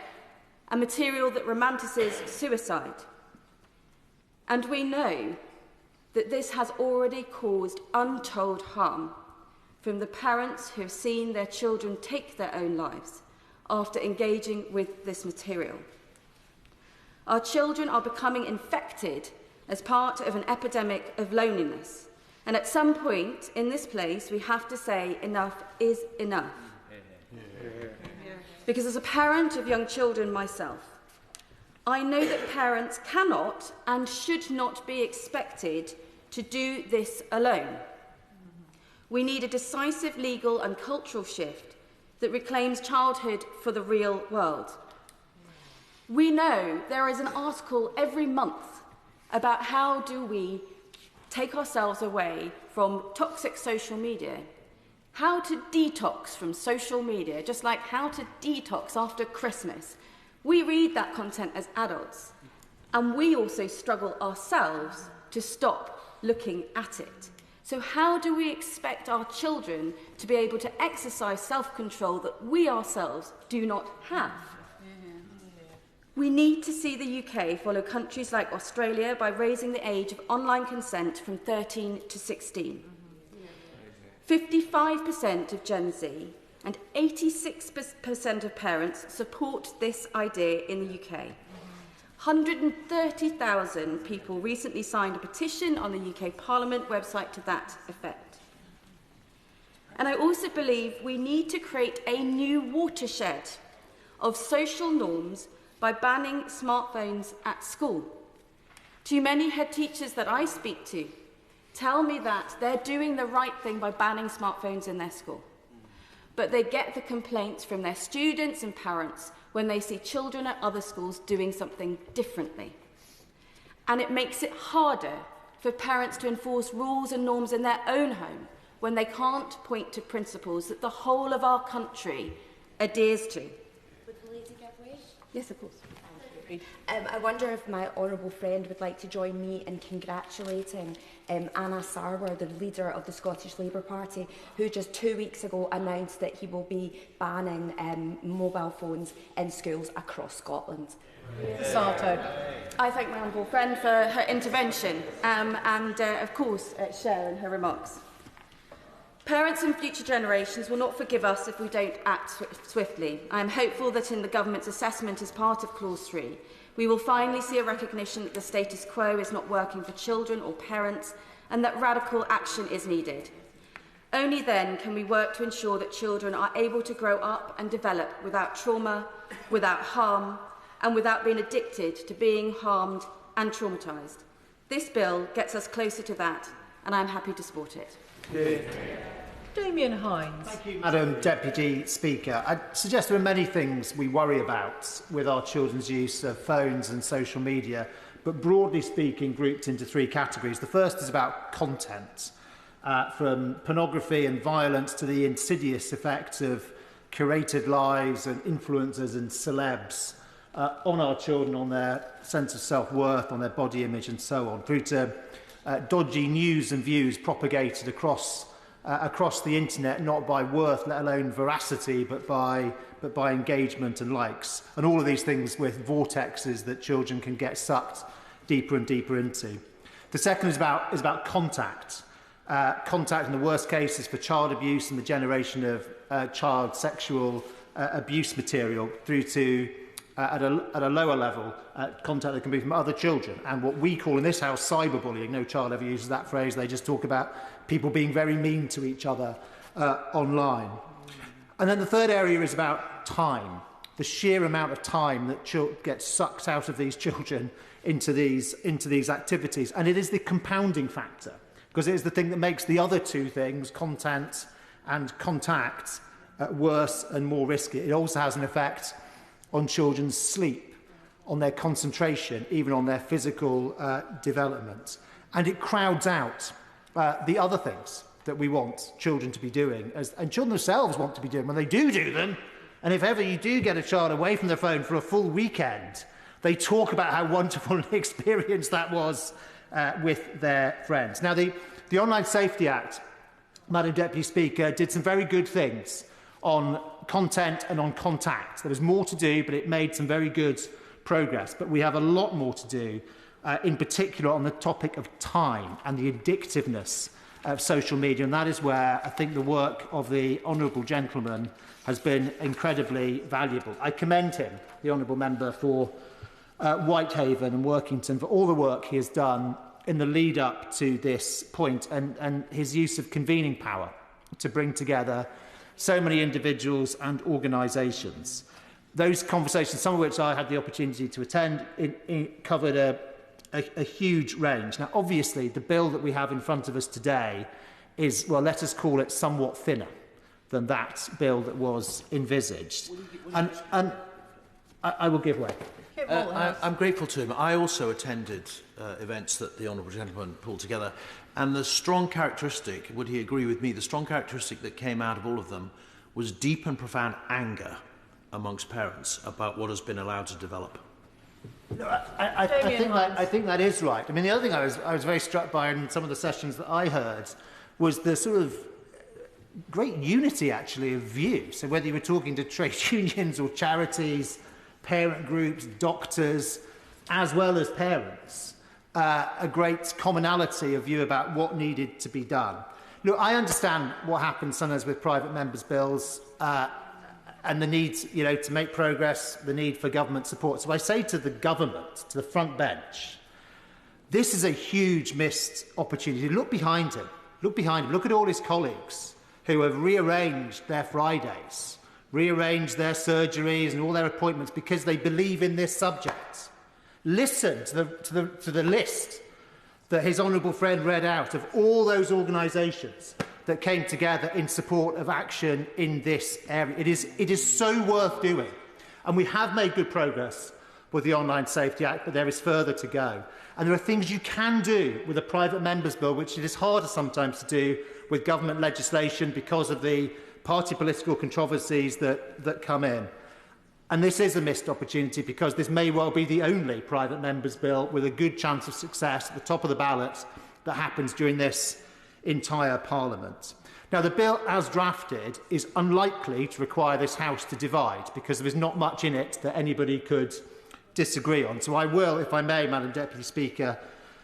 and material that romantises suicide. And we know that this has already caused untold harm from the parents who have seen their children take their own lives after engaging with this material. Our children are becoming infected as part of an epidemic of loneliness. And at some point in this place, we have to say enough is enough. Because as a parent of young children myself, I know that parents cannot and should not be expected to do this alone. We need a decisive legal and cultural shift that reclaims childhood for the real world. We know there is an article every month about how do we take ourselves away from toxic social media, how to detox from social media, just like how to detox after Christmas. We read that content as adults, and we also struggle ourselves to stop looking at it. So how do we expect our children to be able to exercise self-control that we ourselves do not have? We need to see the UK follow countries like Australia by raising the age of online consent from 13 to 16. 55% of Gen Z and 86% of parents support this idea in the UK. 130,000 people recently signed a petition on the UK Parliament website to that effect. And I also believe we need to create a new watershed of social norms by banning smartphones at school. Too many head teachers that I speak to tell me that they're doing the right thing by banning smartphones in their school. But they get the complaints from their students and parents when they see children at other schools doing something differently. And it makes it harder for parents to enforce rules and norms in their own home when they can't point to principles that the whole of our country adheres to. Would the lady give way? Yes, of course. I wonder if my honourable friend would like to join me in congratulating Anna Sarwar, the leader of the Scottish Labour Party, who just 2 weeks ago announced that he will be banning mobile phones in schools across Scotland. Asato. I thank my honourable friend for her intervention and, of course, Sharon, her remarks. Parents and future generations will not forgive us if we don't act swiftly. I am hopeful that in the Government's assessment as part of Clause 3, we will finally see a recognition that the status quo is not working for children or parents and that radical action is needed. Only then can we work to ensure that children are able to grow up and develop without trauma, without harm, and without being addicted to being harmed and traumatised. This bill gets us closer to that, and I am happy to support it. Damian Hinds. Thank you, Madam Deputy Speaker. I suggest there are many things we worry about with our children's use of phones and social media, but broadly speaking, grouped into three categories. The first is about content, from pornography and violence to the insidious effects of curated lives and influencers and celebs on our children, on their sense of self-worth, on their body image and so on, through to dodgy news and views propagated across the internet, not by worth, let alone veracity, but by engagement and likes. And all of these things with vortexes that children can get sucked deeper and deeper into. The second is about contact. Contact in the worst cases for child abuse and the generation of child sexual abuse material, through to at a lower level, contact that can be from other children, and what we call in this house cyberbullying. No child ever uses that phrase. They just talk about people being very mean to each other online. And then the third area is about time, the sheer amount of time that gets sucked out of these children into these activities. And it is the compounding factor, because it is the thing that makes the other two things, content and contact, worse and more risky. It also has an effect on children's sleep, on their concentration, even on their physical development. And it crowds out the other things that we want children to be doing, and children themselves want to be doing when they do them. And if ever you do get a child away from their phone for a full weekend, they talk about how wonderful an experience that was with their friends. Now, the Online Safety Act, Madam Deputy Speaker, did some very good things on content and on contact. There was more to do, but it made some very good progress. But we have a lot more to do, in particular on the topic of time and the addictiveness of social media. And that is where I think the work of the honourable gentleman has been incredibly valuable. I commend him, the honourable member for Whitehaven and Workington, for all the work he has done in the lead up to this point, and his use of convening power to bring together so many individuals and organisations. Those conversations, some of which I had the opportunity to attend, covered a huge range. Now, obviously, the bill that we have in front of us today is, well, let us call it somewhat thinner than that bill that was envisaged. And I will give way. I'm grateful to him. I also attended events that the honourable gentleman pulled together, and the strong characteristic, would he agree with me, the strong characteristic that came out of all of them was deep and profound anger amongst parents about what has been allowed to develop. No, I think that is right. I mean, the other thing I was very struck by in some of the sessions that I heard was the sort of great unity, actually, of view. So whether you were talking to trade unions or charities, parent groups, doctors, as well as parents, a great commonality of view about what needed to be done. Look, I understand what happens sometimes with private members' bills and the need, to make progress, the need for government support. So I say to the government, to the front bench, this is a huge missed opportunity. Look behind him. Look behind him. Look at all his colleagues who have rearranged their Fridays, rearranged their surgeries and all their appointments because they believe in this subject. Listen to the list that his honourable friend read out of all those organisations that came together in support of action in this area. It is so worth doing. And we have made good progress with the Online Safety Act, but there is further to go. And there are things you can do with a private member's bill, which it is harder sometimes to do with government legislation because of the party political controversies that come in. And this is a missed opportunity because this may well be the only private member's bill with a good chance of success at the top of the ballot that happens during this entire Parliament. Now, the bill as drafted is unlikely to require this House to divide because there is not much in it that anybody could disagree on. So I will, if I may, Madam Deputy Speaker,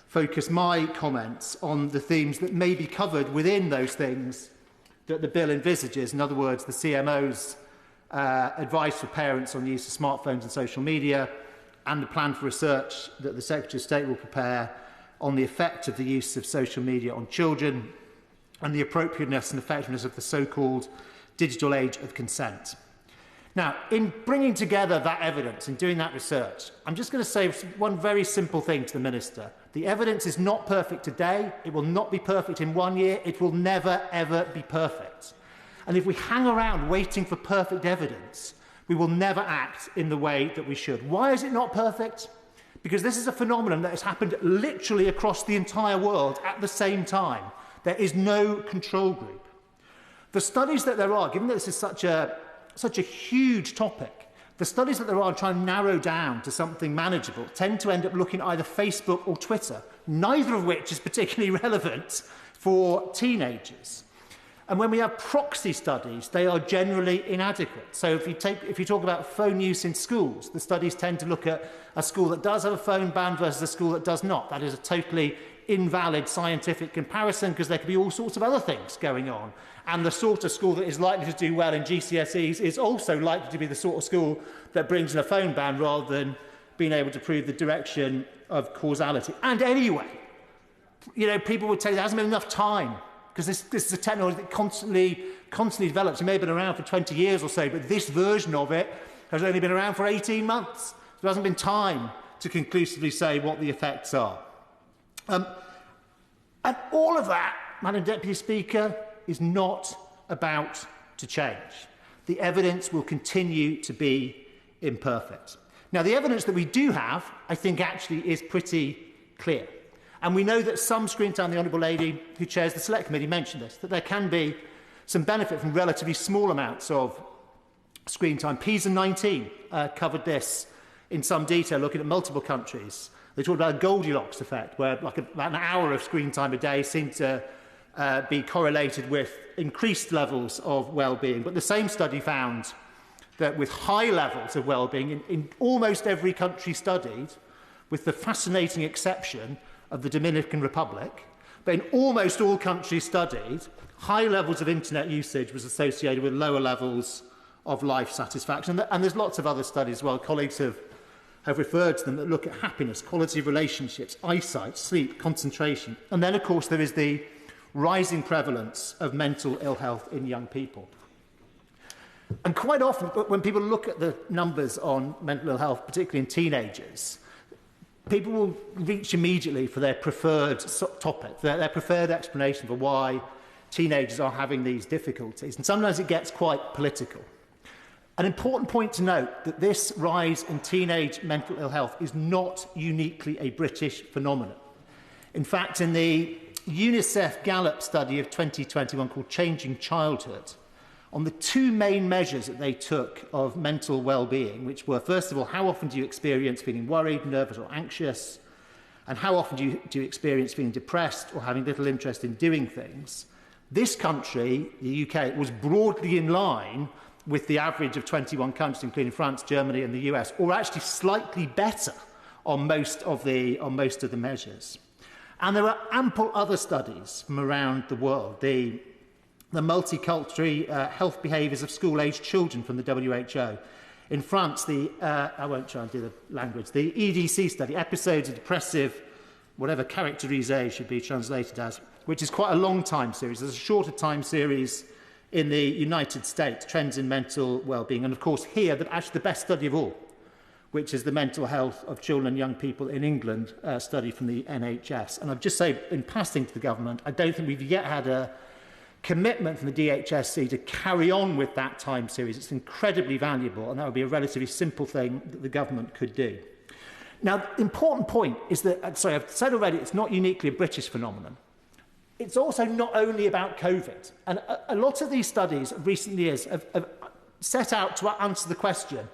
focus my comments on the themes that may be covered within those things that the bill envisages. In other words, the CMO's advice for parents on the use of smartphones and social media, and the plan for research that the Secretary of State will prepare on the effect of the use of social media on children and the appropriateness and effectiveness of the so-called digital age of consent. Now, in bringing together that evidence, in doing that research, I'm just going to say one very simple thing to the Minister. The evidence is not perfect today. It will not be perfect in 1 year. It will never, ever be perfect. And if we hang around waiting for perfect evidence, we will never act in the way that we should. Why is it not perfect? Because this is a phenomenon that has happened literally across the entire world at the same time. There is no control group. The studies that there are, given that this is such a huge topic, the studies that there are trying to narrow down to something manageable tend to end up looking at either Facebook or Twitter, neither of which is particularly relevant for teenagers. And when we have proxy studies, they are generally inadequate. So if you talk about phone use in schools, the studies tend to look at a school that does have a phone ban versus a school that does not. That is a totally invalid scientific comparison because there could be all sorts of other things going on. And the sort of school that is likely to do well in GCSEs is also likely to be the sort of school that brings in a phone ban rather than being able to prove the direction of causality. And anyway, people would tell you there hasn't been enough time because this is a technology that constantly develops. It may have been around for 20 years or so, but this version of it has only been around for 18 months. There hasn't been time to conclusively say what the effects are. And all of that, Madam Deputy Speaker, is not about to change. The evidence will continue to be imperfect. Now, the evidence that we do have, I think, actually is pretty clear. And we know that some screen time, the Honourable Lady who chairs the Select Committee mentioned this, that there can be some benefit from relatively small amounts of screen time. PISA 19 covered this in some detail, looking at multiple countries. They talked about a Goldilocks effect, where about an hour of screen time a day seemed to be correlated with increased levels of well-being. But the same study found that with high levels of well-being in almost every country studied, with the fascinating exception of the Dominican Republic, but in almost all countries studied, high levels of internet usage was associated with lower levels of life satisfaction. And there's lots of other studies as well. Colleagues have referred to them that look at happiness, quality of relationships, eyesight, sleep, concentration. And then, of course, there is the rising prevalence of mental ill health in young people. And quite often, when people look at the numbers on mental ill health, particularly in teenagers, people will reach immediately for their preferred topic, their preferred explanation for why teenagers are having these difficulties. And sometimes it gets quite political. An important point to note that this rise in teenage mental ill health is not uniquely a British phenomenon. In fact, in the UNICEF Gallup study of 2021 called Changing Childhood, on the two main measures that they took of mental well-being, which were, first of all, how often do you experience feeling worried, nervous or anxious, and how often do you experience feeling depressed or having little interest in doing things, this country, the UK, was broadly in line with the average of 21 countries, including France, Germany and the US, or actually slightly better on most of the measures. And there are ample other studies from around the world. The multicultural health behaviours of school-aged children from the WHO. In France, I won't try and do the language, the EDC study, episodes of depressive, whatever characterisé should be translated as, which is quite a long time series. There's a shorter time series in the United States, Trends in Mental Wellbeing. And of course here, actually the best study of all, which is the mental health of children and young people in England study from the NHS. And I'd just say, in passing to the government, I don't think we've yet had a commitment from the DHSC to carry on with that time series. It's incredibly valuable, and that would be a relatively simple thing that the government could do. Now, the important point is that, I've said already, it's not uniquely a British phenomenon. It's also not only about COVID. And a lot of these studies of recent years have set out to answer the question,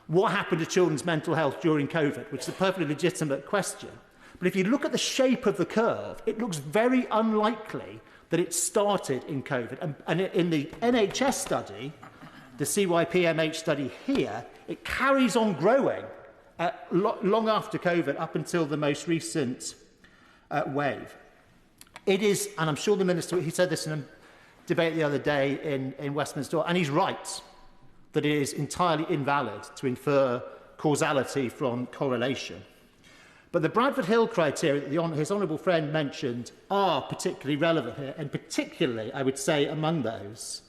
what happened to children's mental health during COVID, which is a perfectly legitimate question. But if you look at the shape of the curve, it looks very unlikely that it started in COVID. And in the NHS study, the CYPMH study here, it carries on growing long after COVID, up until the most recent wave. It is, and I'm sure the Minister, he said this in a debate the other day in Westminster, and he's right, that it is entirely invalid to infer causality from correlation. But the Bradford Hill criteria that his honourable friend mentioned are particularly relevant here, and particularly, I would say, among those,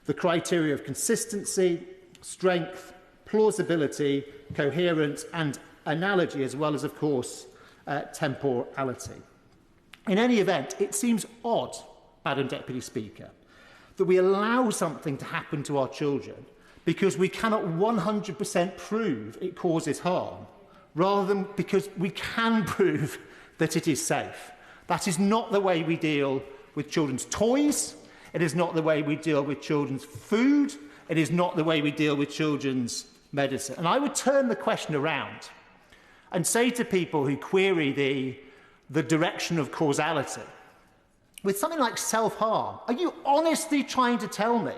the criteria of consistency, strength, plausibility, coherence and analogy, as well as, of course, temporality. In any event, it seems odd, Madam Deputy Speaker, that we allow something to happen to our children because we cannot 100% prove it causes harm, rather than because we can prove that it is safe. That is not the way we deal with children's toys. It is not the way we deal with children's food. It is not the way we deal with children's medicine. And I would turn the question around and say to people who query the direction of causality, with something like self-harm, are you honestly trying to tell me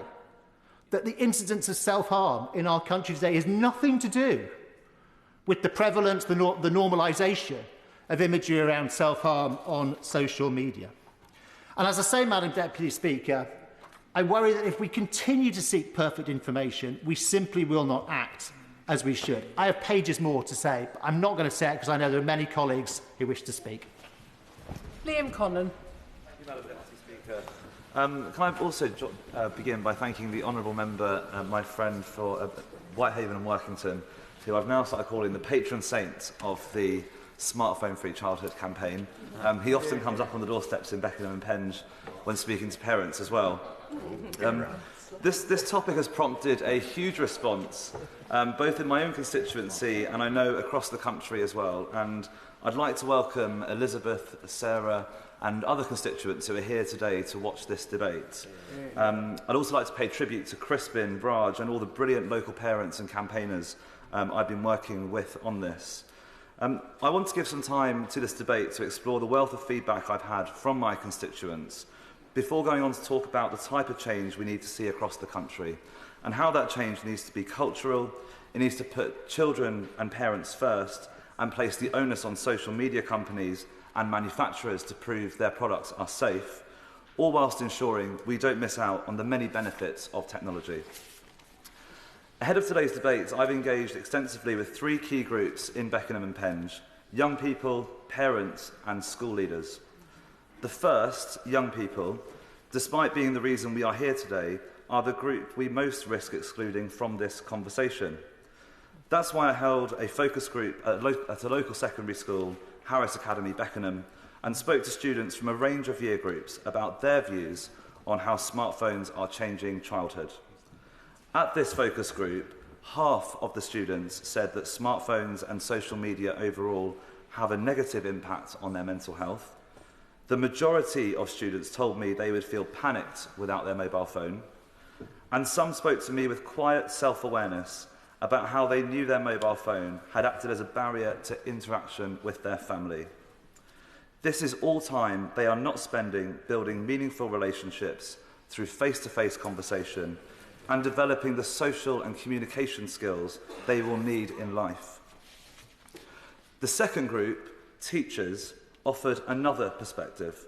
that the incidence of self-harm in our country today has nothing to do with the prevalence, the normalisation of imagery around self-harm on social media? And as I say, Madam Deputy Speaker, I worry that if we continue to seek perfect information, we simply will not act as we should. I have pages more to say, but I'm not going to say it because I know there are many colleagues who wish to speak. Liam Conlon. Thank you, Madam Deputy Speaker. Can I also begin by thanking the honourable member, my friend for Whitehaven and Workington, who I've now started calling the patron saint of the Smartphone-Free Childhood campaign. He often comes up on the doorsteps in Beckenham and Penge when speaking to parents as well. This topic has prompted a huge response, both in my own constituency and I know across the country as well. And I'd like to welcome Elizabeth, Sarah and other constituents who are here today to watch this debate. I'd also like to pay tribute to Crispin, Raj and all the brilliant local parents and campaigners I've been working with on this. I want to give some time to this debate to explore the wealth of feedback I've had from my constituents before going on to talk about the type of change we need to see across the country and how that change needs to be cultural, it needs to put children and parents first and place the onus on social media companies and manufacturers to prove their products are safe, all whilst ensuring we don't miss out on the many benefits of technology. Ahead of today's debate, I've engaged extensively with 3 key groups in Beckenham and Penge: young people, parents and school leaders. The first, young people, despite being the reason we are here today, are the group we most risk excluding from this conversation. That's why I held a focus group at a local secondary school, Harris Academy, Beckenham, and spoke to students from a range of year groups about their views on how smartphones are changing childhood. At this focus group, half of the students said that smartphones and social media overall have a negative impact on their mental health. The majority of students told me they would feel panicked without their mobile phone. And some spoke to me with quiet self-awareness about how they knew their mobile phone had acted as a barrier to interaction with their family. This is all time they are not spending building meaningful relationships through face-to-face conversation and developing the social and communication skills they will need in life. The second group, teachers, offered another perspective.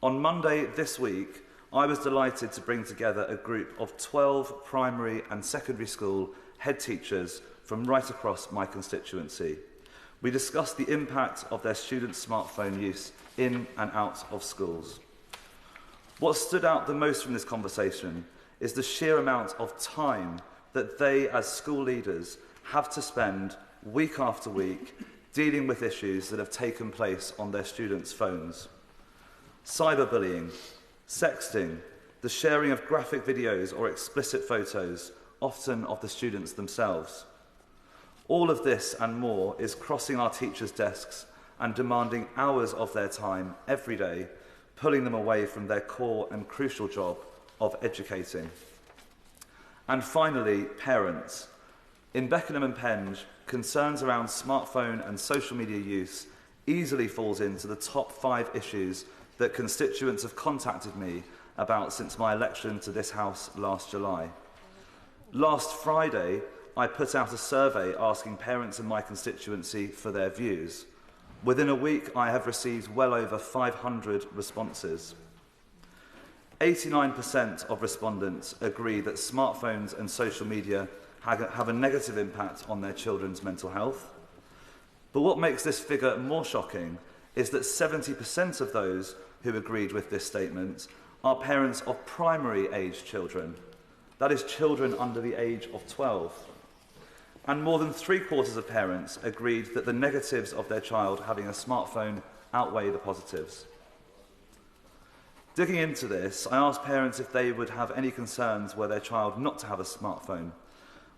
On Monday this week, I was delighted to bring together a group of 12 primary and secondary school head teachers from right across my constituency. We discussed the impact of their students' smartphone use in and out of schools. What stood out the most from this conversation is the sheer amount of time that they, as school leaders, have to spend week after week dealing with issues that have taken place on their students' phones. Cyberbullying, sexting, the sharing of graphic videos or explicit photos, often of the students themselves. All of this and more is crossing our teachers' desks and demanding hours of their time every day, pulling them away from their core and crucial job of educating. And finally, parents. In Beckenham and Penge, concerns around smartphone and social media use easily falls into the top 5 issues that constituents have contacted me about since my election to this House last July. Last Friday, I put out a survey asking parents in my constituency for their views. Within a week, I have received well over 500 responses. 89% of respondents agree that smartphones and social media have a negative impact on their children's mental health. But what makes this figure more shocking is that 70% of those who agreed with this statement are parents of primary-age children. That is, children under the age of 12. And more than 3/4 of parents agreed that the negatives of their child having a smartphone outweigh the positives. Digging into this, I asked parents if they would have any concerns were their child not to have a smartphone.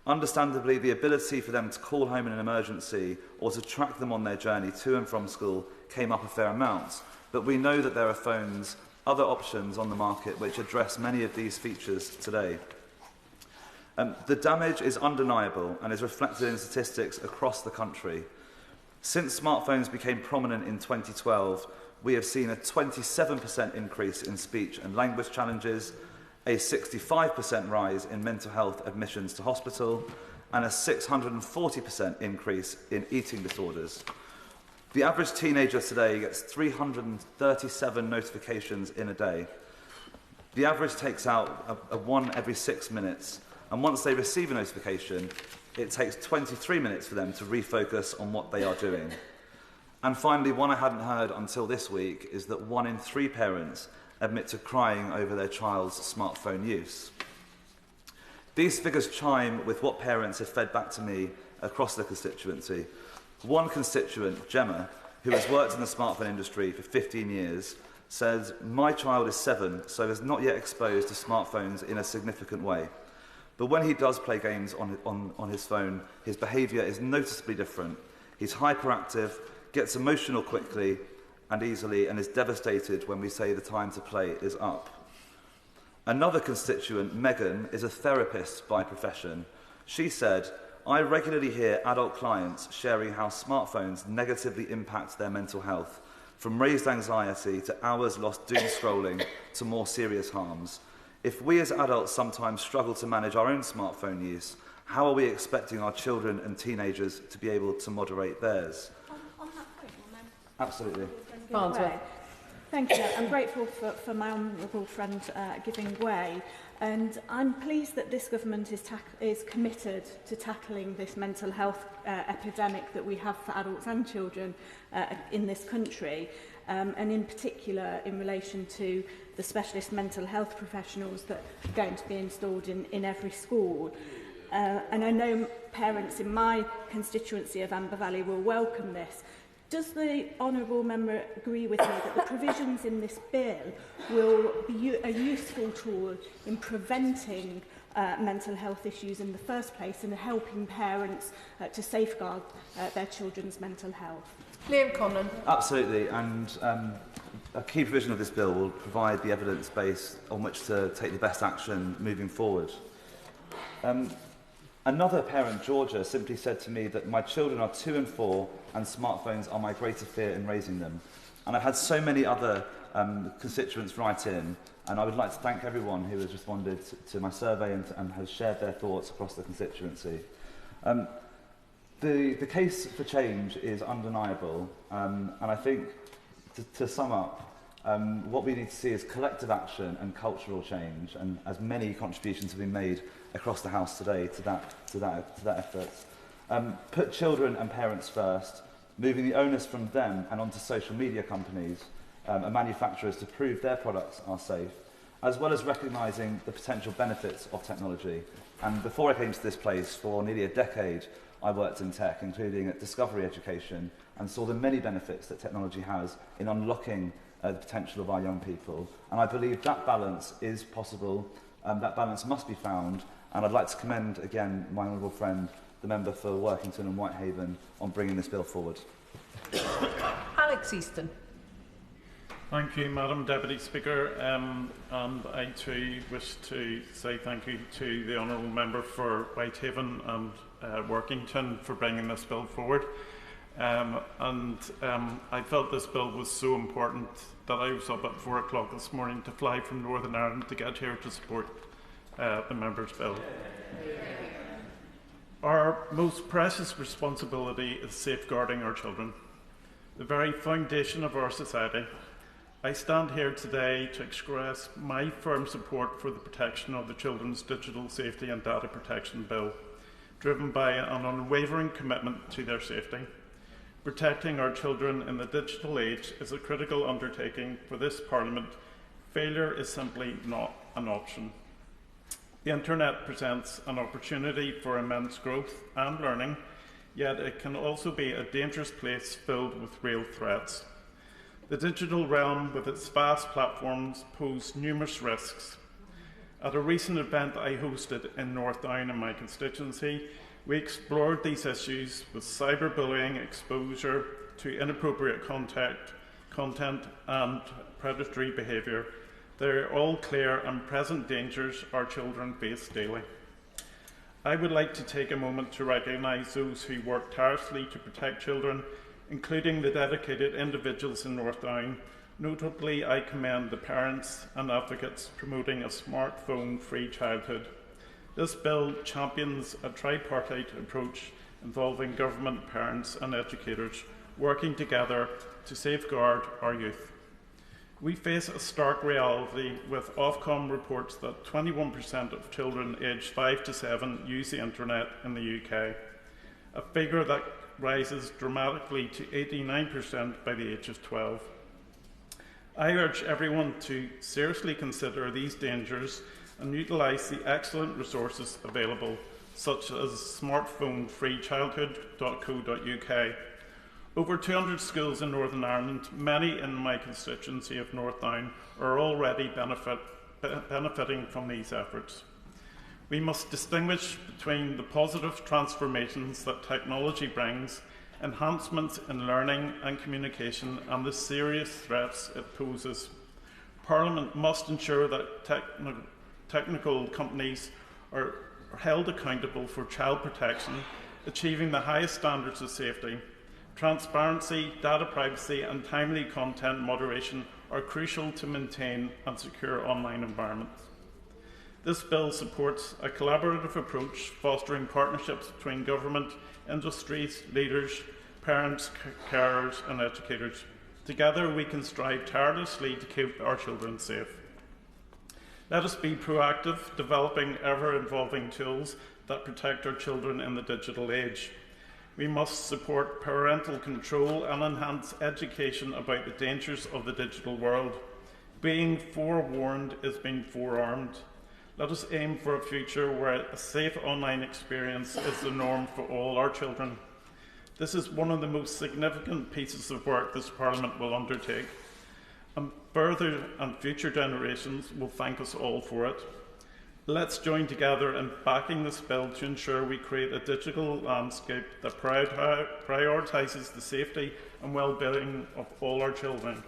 Understandably, the ability for them to call home in an emergency or to track them on their journey to and from school came up a fair amount, but we know that there are other options on the market which address many of these features today. The damage is undeniable and is reflected in statistics across the country. Since smartphones became prominent in 2012, we have seen a 27% increase in speech and language challenges, a 65% rise in mental health admissions to hospital, and a 640% increase in eating disorders. The average teenager today gets 337 notifications in a day. The average takes out a 1 every 6 minutes, and once they receive a notification, it takes 23 minutes for them to refocus on what they are doing. And finally, one I hadn't heard until this week is that 1 in 3 parents admit to crying over their child's smartphone use. These figures chime with what parents have fed back to me across the constituency. One constituent, Gemma, who has worked in the smartphone industry for 15 years, says, "My child is 7, so is not yet exposed to smartphones in a significant way. But when he does play games on his phone, his behaviour is noticeably different. He's hyperactive, gets emotional quickly and easily, and is devastated when we say the time to play is up." Another constituent, Megan, is a therapist by profession. She said, "I regularly hear adult clients sharing how smartphones negatively impact their mental health, from raised anxiety to hours lost doom scrolling to more serious harms. If we as adults sometimes struggle to manage our own smartphone use, how are we expecting our children and teenagers to be able to moderate theirs?" On that point, Absolutely. Thank you. I'm grateful for my honourable friend giving way, and I'm pleased that this government is committed to tackling this mental health epidemic that we have for adults and children in this country, and in particular in relation to the specialist mental health professionals that are going to be installed in every school. And I know parents in my constituency of Amber Valley will welcome this. Does the honourable member agree with me that the provisions in this bill will be a useful tool in preventing mental health issues in the first place and helping parents to safeguard their children's mental health? Liam Conlon. Absolutely, and a key provision of this bill will provide the evidence base on which to take the best action moving forward. Another parent, Georgia, simply said to me that my children are 2 and 4 and smartphones are my greater fear in raising them. And I've had so many other constituents write in, and I would like to thank everyone who has responded to my survey and has shared their thoughts across the constituency. The case for change is undeniable, and I think, to sum up, what we need to see is collective action and cultural change, and as many contributions have been made across the House today to that effort. Put children and parents first, moving the onus from them and onto social media companies and manufacturers to prove their products are safe, as well as recognising the potential benefits of technology. And before I came to this place, for nearly a decade, I worked in tech, including at Discovery Education, and saw the many benefits that technology has in unlocking the potential of our young people. And I believe that balance is possible, that balance must be found, and I'd like to commend again my honourable friend, the member for Workington and Whitehaven, on bringing this bill forward. Alex Easton. Thank you, Madam Deputy Speaker, and I too wish to say thank you to the honourable member for Whitehaven and Workington for bringing this bill forward. I felt this bill was so important that I was up at 4 o'clock this morning to fly from Northern Ireland to get here to support the member's bill. Our most precious responsibility is safeguarding our children, the very foundation of our society. I stand here today to express my firm support for the protection of the Children's Digital Safety and Data Protection Bill, driven by an unwavering commitment to their safety. Protecting our children in the digital age is a critical undertaking for this Parliament. Failure is simply not an option. The Internet presents an opportunity for immense growth and learning, yet it can also be a dangerous place filled with real threats. The digital realm, with its vast platforms, pose numerous risks. At a recent event I hosted in North Down in my constituency, we explored these issues with cyberbullying, exposure to inappropriate content and predatory behaviour. They are all clear and present dangers our children face daily. I would like to take a moment to recognise those who work tirelessly to protect children, including the dedicated individuals in North Down. Notably, I commend the parents and advocates promoting a smartphone-free childhood. This bill champions a tripartite approach involving government, parents and educators working together to safeguard our youth. We face a stark reality with Ofcom reports that 21% of children aged 5 to 7 use the internet in the UK, a figure that rises dramatically to 89% by the age of 12. I urge everyone to seriously consider these dangers and utilise the excellent resources available, such as smartphonefreechildhood.co.uk. Over 200 schools in Northern Ireland, many in my constituency of North Down, are already benefiting from these efforts. We must distinguish between the positive transformations that technology brings, enhancements in learning and communication, and the serious threats it poses. Parliament must ensure that technical companies are held accountable for child protection, achieving the highest standards of safety. Transparency, data privacy and timely content moderation are crucial to maintain and secure online environments. This bill supports a collaborative approach, fostering partnerships between government, industries, leaders, parents, carers and educators. Together we can strive tirelessly to keep our children safe. Let us be proactive, developing ever-evolving tools that protect our children in the digital age. We must support parental control and enhance education about the dangers of the digital world. Being forewarned is being forearmed. Let us aim for a future where a safe online experience is the norm for all our children. This is one of the most significant pieces of work this Parliament will undertake, and further and future generations will thank us all for it. Let's join together in backing this bill to ensure we create a digital landscape that prioritises the safety and well-being of all our children.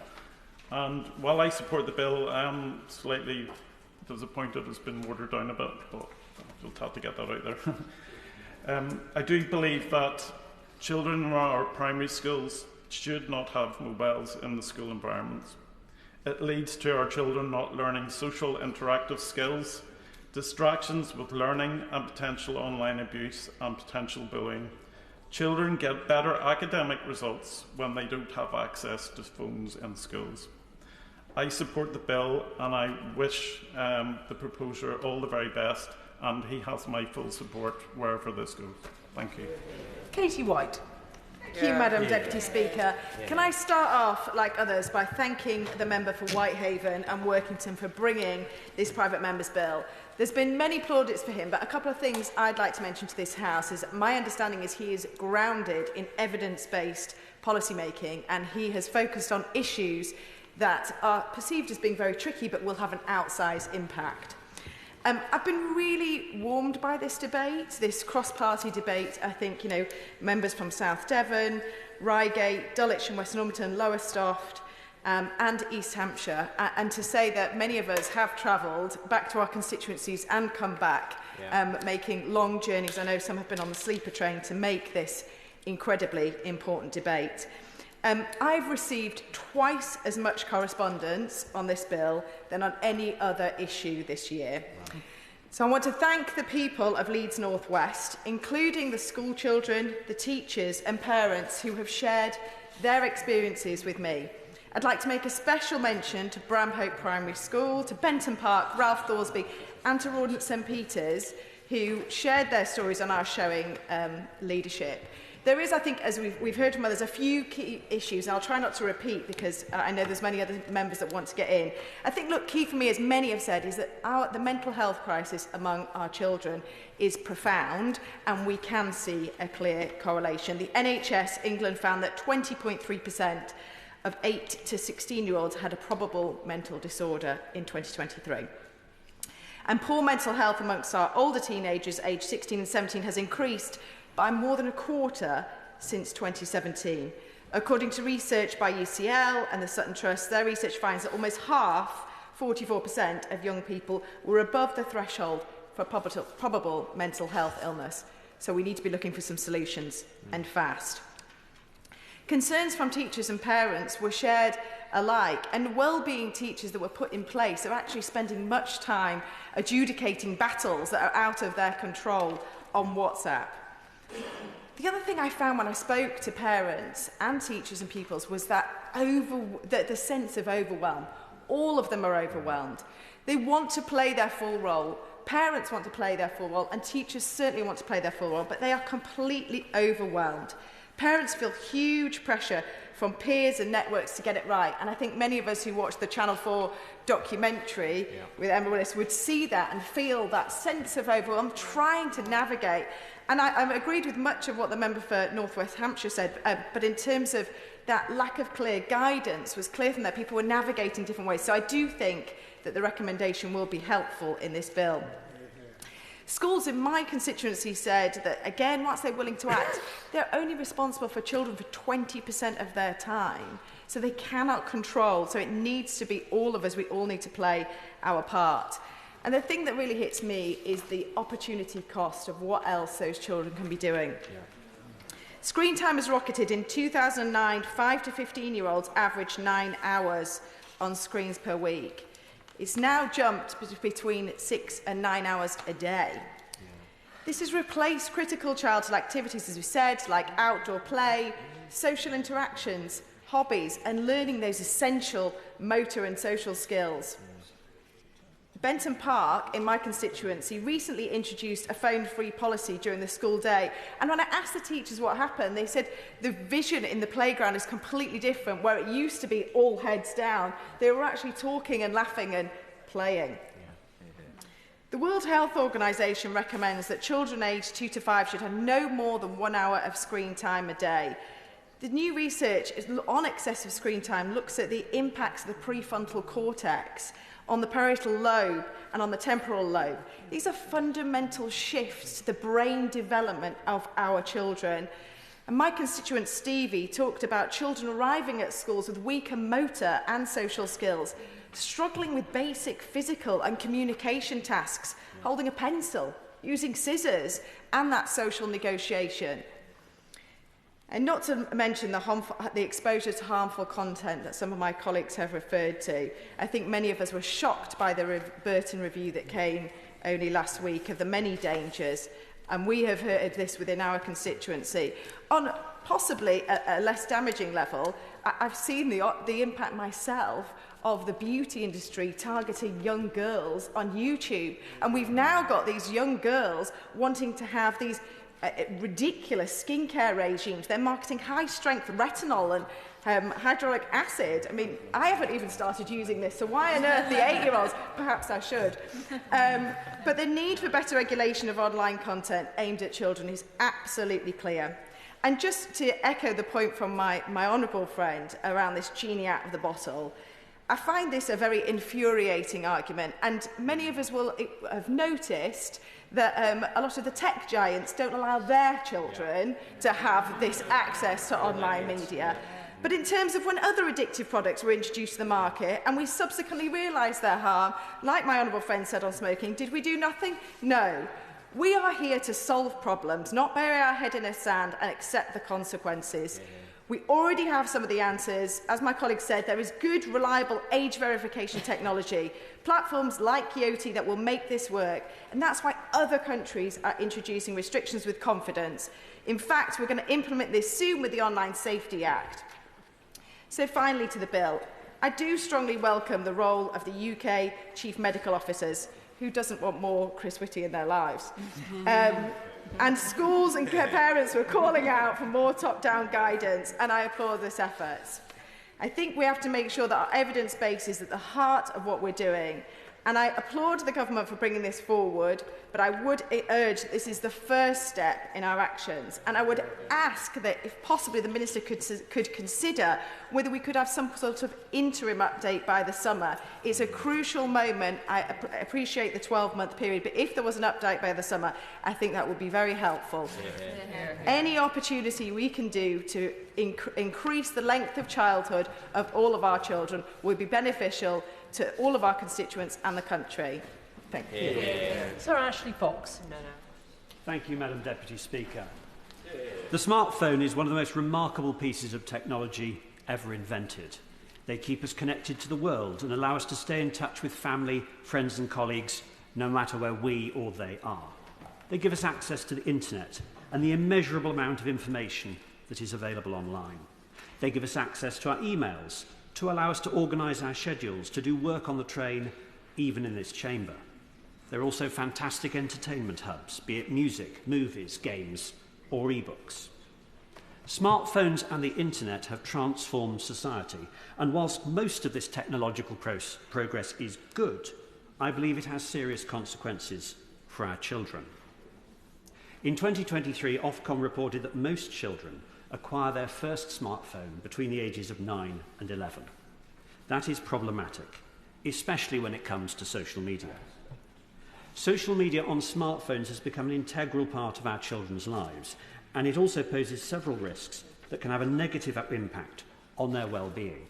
And while I support the bill, I am slightly disappointed it's been watered down a bit, but we'll have to get that out there. I do believe that children in our primary schools should not have mobiles in the school environments. It leads to our children not learning social interactive skills, distractions with learning and potential online abuse and potential bullying. Children get better academic results when they don't have access to phones in schools. I support the bill and I wish the proposer all the very best, and he has my full support wherever this goes. Thank you. Katie White. Thank you, Madam Deputy Speaker. Can I start off, like others, by thanking the member for Whitehaven and Workington for bringing this private member's bill. There's been many plaudits for him, but a couple of things I'd like to mention to this House is my understanding is he is grounded in evidence-based policy making, and he has focused on issues that are perceived as being very tricky but will have an outsized impact. I've been really warmed by this debate, this cross-party debate. I think, members from South Devon, Reigate, Dulwich and West Normanton, Lowestoft and East Hampshire, and to say that many of us have travelled back to our constituencies and come back, making long journeys. I know some have been on the sleeper train to make this incredibly important debate. I've received twice as much correspondence on this bill than on any other issue this year. So I want to thank the people of Leeds North West, including the school children, the teachers and parents who have shared their experiences with me. I'd like to make a special mention to Bramhope Primary School, to Benton Park, Ralph Thoresby and to Rawdon at St Peter's, who shared their stories on our showing leadership. There is, I think, as we've heard from others, a few key issues, and I'll try not to repeat because I know there's many other members that want to get in. I think, look, key for me, as many have said, is that the mental health crisis among our children is profound, and we can see a clear correlation. The NHS England found that 20.3% of 8 to 16-year-olds had a probable mental disorder in 2023. And poor mental health amongst our older teenagers, aged 16 and 17, has increased by more than a quarter since 2017. According to research by UCL and the Sutton Trust, their research finds that almost half, 44% of young people, were above the threshold for probable mental health illness. So we need to be looking for some solutions, and fast. Concerns from teachers and parents were shared alike, and well-being teachers that were put in place are actually spending much time adjudicating battles that are out of their control on WhatsApp. The other thing I found when I spoke to parents and teachers and pupils was that the sense of overwhelm. All of them are overwhelmed. They want to play their full role. Parents want to play their full role, and teachers certainly want to play their full role, but they are completely overwhelmed. Parents feel huge pressure from peers and networks to get it right. And I think many of us who watched the Channel 4 documentary with Emma Willis would see that and feel that sense of overwhelm, trying to navigate. And I agreed with much of what the member for North West Hampshire said, but in terms of that lack of clear guidance was clear from that people were navigating different ways. So I do think that the recommendation will be helpful in this bill. Schools in my constituency said that, again, whilst they're willing to act, they're only responsible for children for 20% of their time. So they cannot control. So it needs to be all of us. We all need to play our part. And the thing that really hits me is the opportunity cost of what else those children can be doing. Screen time has rocketed. In 2009, 5 to 15-year-olds averaged 9 hours on screens per week. It's now jumped between 6 and 9 hours a day. This has replaced critical childhood activities, as we said, like outdoor play, social interactions, hobbies, and learning those essential motor and social skills. Benton Park, in my constituency, recently introduced a phone-free policy during the school day. And when I asked the teachers what happened, they said the vision in the playground is completely different. Where it used to be all heads down, they were actually talking and laughing and playing. The World Health Organization recommends that children aged 2 to 5 should have no more than 1 hour of screen time a day. The new research on excessive screen time looks at the impacts of the prefrontal cortex on the parietal lobe and on the temporal lobe. These are fundamental shifts to the brain development of our children. And my constituent Stevie talked about children arriving at schools with weaker motor and social skills, struggling with basic physical and communication tasks, holding a pencil, using scissors, and that social negotiation. And not to mention the exposure to harmful content that some of my colleagues have referred to. I think many of us were shocked by the Burton review that came only last week of the many dangers, and we have heard this within our constituency. On possibly a less damaging level, I've seen the impact myself of the beauty industry targeting young girls on YouTube. And we've now got these young girls wanting to have these ridiculous skincare regimes. They're marketing high-strength retinol and hyaluronic acid. I mean, I haven't even started using this, so why on earth the 8-year-olds? Perhaps I should. But the need for better regulation of online content aimed at children is absolutely clear. And just to echo the point from my honourable friend around this genie out of the bottle, I find this a very infuriating argument, and many of us will have noticed that a lot of the tech giants don't allow their children to have this access to online media. But in terms of when other addictive products were introduced to the market and we subsequently realised their harm, like my honourable friend said on smoking, did we do nothing? No. We are here to solve problems, not bury our head in the sand and accept the consequences. We already have some of the answers. As my colleague said, there is good, reliable age verification technology, platforms like Yoti that will make this work, and that's why other countries are introducing restrictions with confidence. In fact, we're going to implement this soon with the Online Safety Act. So finally to the bill. I do strongly welcome the role of the UK Chief Medical Officers. Who doesn't want more Chris Whitty in their lives? And schools and parents were calling out for more top-down guidance, and I applaud this effort. I think we have to make sure that our evidence base is at the heart of what we're doing, and I applaud the government for bringing this forward, but I would urge that this is the first step in our actions, and I would ask that, if possibly, the Minister could consider whether we could have some sort of interim update by the summer. It's a crucial moment. I appreciate the 12-month period, but if there was an update by the summer, I think that would be very helpful. Any opportunity we can do to increase the length of childhood of all of our children would be beneficial to all of our constituents and the country. Thank you. Sir Ashley Fox. Thank you, Madam Deputy Speaker. The smartphone is one of the most remarkable pieces of technology ever invented. They keep us connected to the world and allow us to stay in touch with family, friends and colleagues, no matter where we or they are. They give us access to the internet and the immeasurable amount of information that is available online. They give us access to our emails, to allow us to organise our schedules, to do work on the train, even in this chamber. They're also fantastic entertainment hubs, be it music, movies, games, or e-books. Smartphones and the internet have transformed society, and whilst most of this technological progress is good, I believe it has serious consequences for our children. In 2023, Ofcom reported that most children acquire their first smartphone between the ages of 9 and 11. That is problematic, especially when it comes to social media. Social media on smartphones has become an integral part of our children's lives, and it also poses several risks that can have a negative impact on their well-being.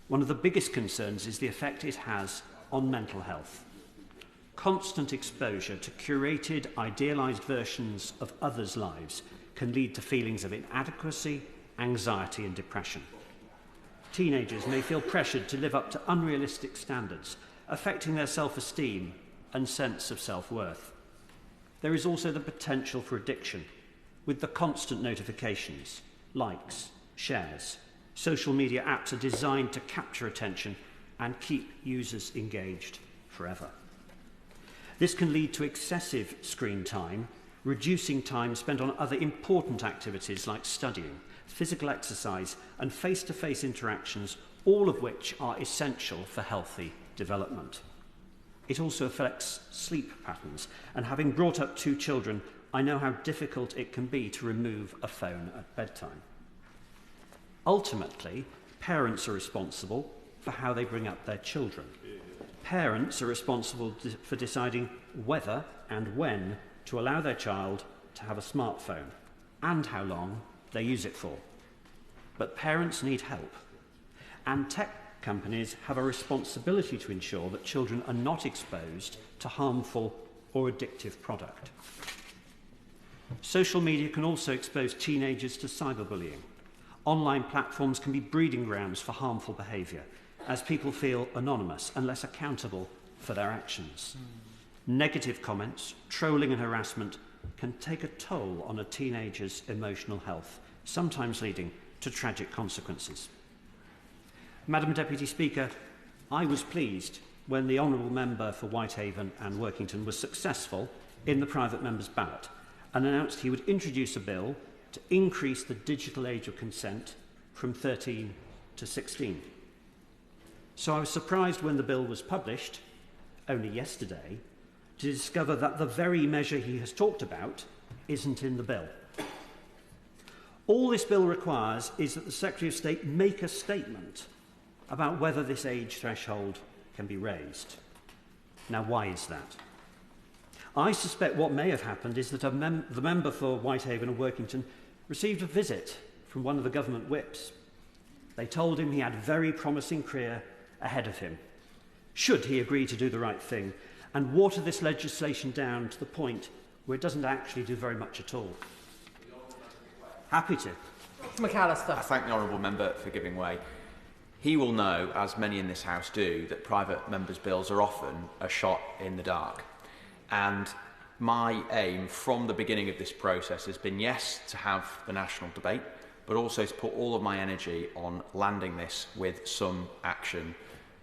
One of the biggest concerns is the effect it has on mental health. Constant exposure to curated, idealised versions of others' lives can lead to feelings of inadequacy, anxiety and depression. Teenagers may feel pressured to live up to unrealistic standards, affecting their self-esteem and sense of self-worth. There is also the potential for addiction, with the constant notifications, likes, shares. Social media apps are designed to capture attention and keep users engaged forever. This can lead to excessive screen time, reducing time spent on other important activities like studying, physical exercise and face-to-face interactions, all of which are essential for healthy development. It also affects sleep patterns, and having brought up 2 children, I know how difficult it can be to remove a phone at bedtime. Ultimately, parents are responsible for how they bring up their children. Parents are responsible for deciding whether and when to allow their child to have a smartphone and how long they use it for. But parents need help, and tech companies have a responsibility to ensure that children are not exposed to harmful or addictive product. Social media can also expose teenagers to cyberbullying. Online platforms can be breeding grounds for harmful behaviour, as people feel anonymous and less accountable for their actions. Negative comments, trolling and harassment can take a toll on a teenager's emotional health, sometimes leading to tragic consequences. Madam Deputy Speaker, I was pleased when the Honourable Member for Whitehaven and Workington was successful in the private member's ballot and announced he would introduce a bill to increase the digital age of consent from 13 to 16. So I was surprised when the bill was published, only yesterday, to discover that the very measure he has talked about isn't in the bill. All this bill requires is that the Secretary of State make a statement about whether this age threshold can be raised. Now, why is that? I suspect what may have happened is that the member for Whitehaven and Workington received a visit from one of the government whips. They told him he had a very promising career ahead of him, should he agree to do the right thing and water this legislation down to the point where it doesn't actually do very much at all. Happy to. MacAlister. I thank the Honourable Member for giving way. He will know, as many in this House do, that private members' bills are often a shot in the dark. And my aim from the beginning of this process has been, yes, to have the national debate, but also to put all of my energy on landing this with some action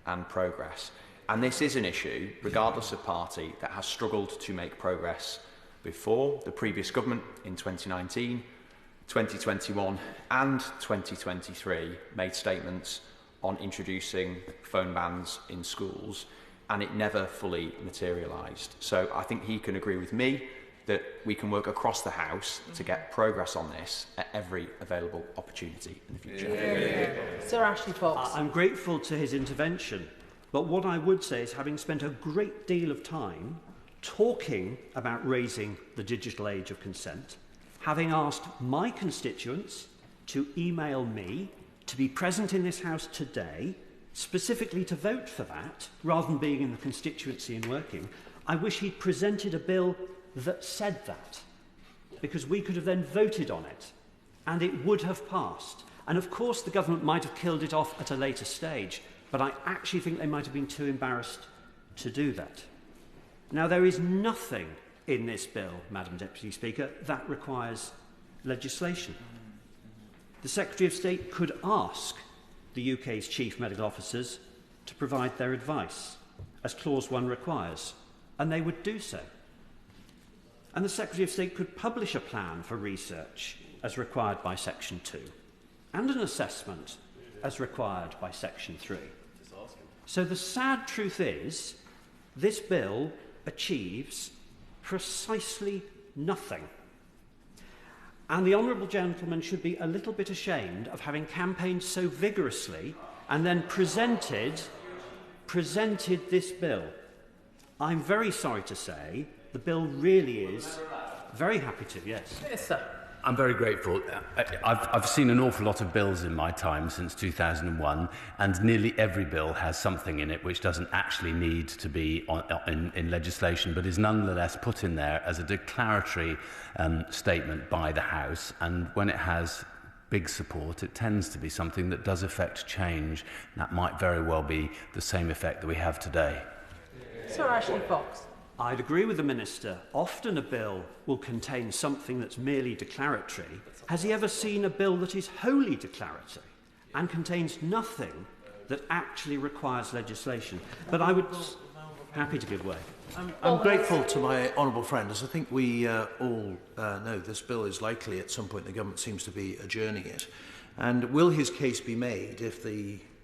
and progress. And this is an issue, regardless of party, that has struggled to make progress before. The previous government in 2019, 2021 and 2023 made statements on introducing phone bans in schools, and it never fully materialised. So I think he can agree with me that we can work across the House to get progress on this at every available opportunity in the future. Sir Ashley Fox. I'm grateful to his intervention, but what I would say is, having spent a great deal of time talking about raising the digital age of consent, having asked my constituents to email me to be present in this House today, specifically to vote for that, rather than being in the constituency and working, I wish he'd presented a bill that said that, because we could have then voted on it, and it would have passed. And of course the government might have killed it off at a later stage, but I actually think they might have been too embarrassed to do that. Now, there is nothing in this bill, Madam Deputy Speaker, that requires legislation. The Secretary of State could ask the UK's chief medical officers to provide their advice, as Clause 1 requires, and they would do so. And the Secretary of State could publish a plan for research as required by Section 2 and an assessment as required by Section 3. So the sad truth is, this bill achieves precisely nothing. And the honourable gentleman should be a little bit ashamed of having campaigned so vigorously and then presented this bill. I'm very sorry to say the bill really is very happy to, yes. Yes, sir. I'm very grateful. I've seen an awful lot of bills in my time since 2001, and nearly every bill has something in it which doesn't actually need to be in legislation, but is nonetheless put in there as a declaratory statement by the House. And when it has big support, it tends to be something that does affect change. That might very well be the same effect that we have today. Sir Ashley Fox. I'd agree with the Minister. Often a bill will contain something that's merely declaratory. Has he ever seen a bill that is wholly declaratory and contains nothing that actually requires legislation? But I would happy to give way. I'm grateful to my honourable friend, as I think we all know this bill is likely at some point the government seems to be adjourning it. And will his case be made if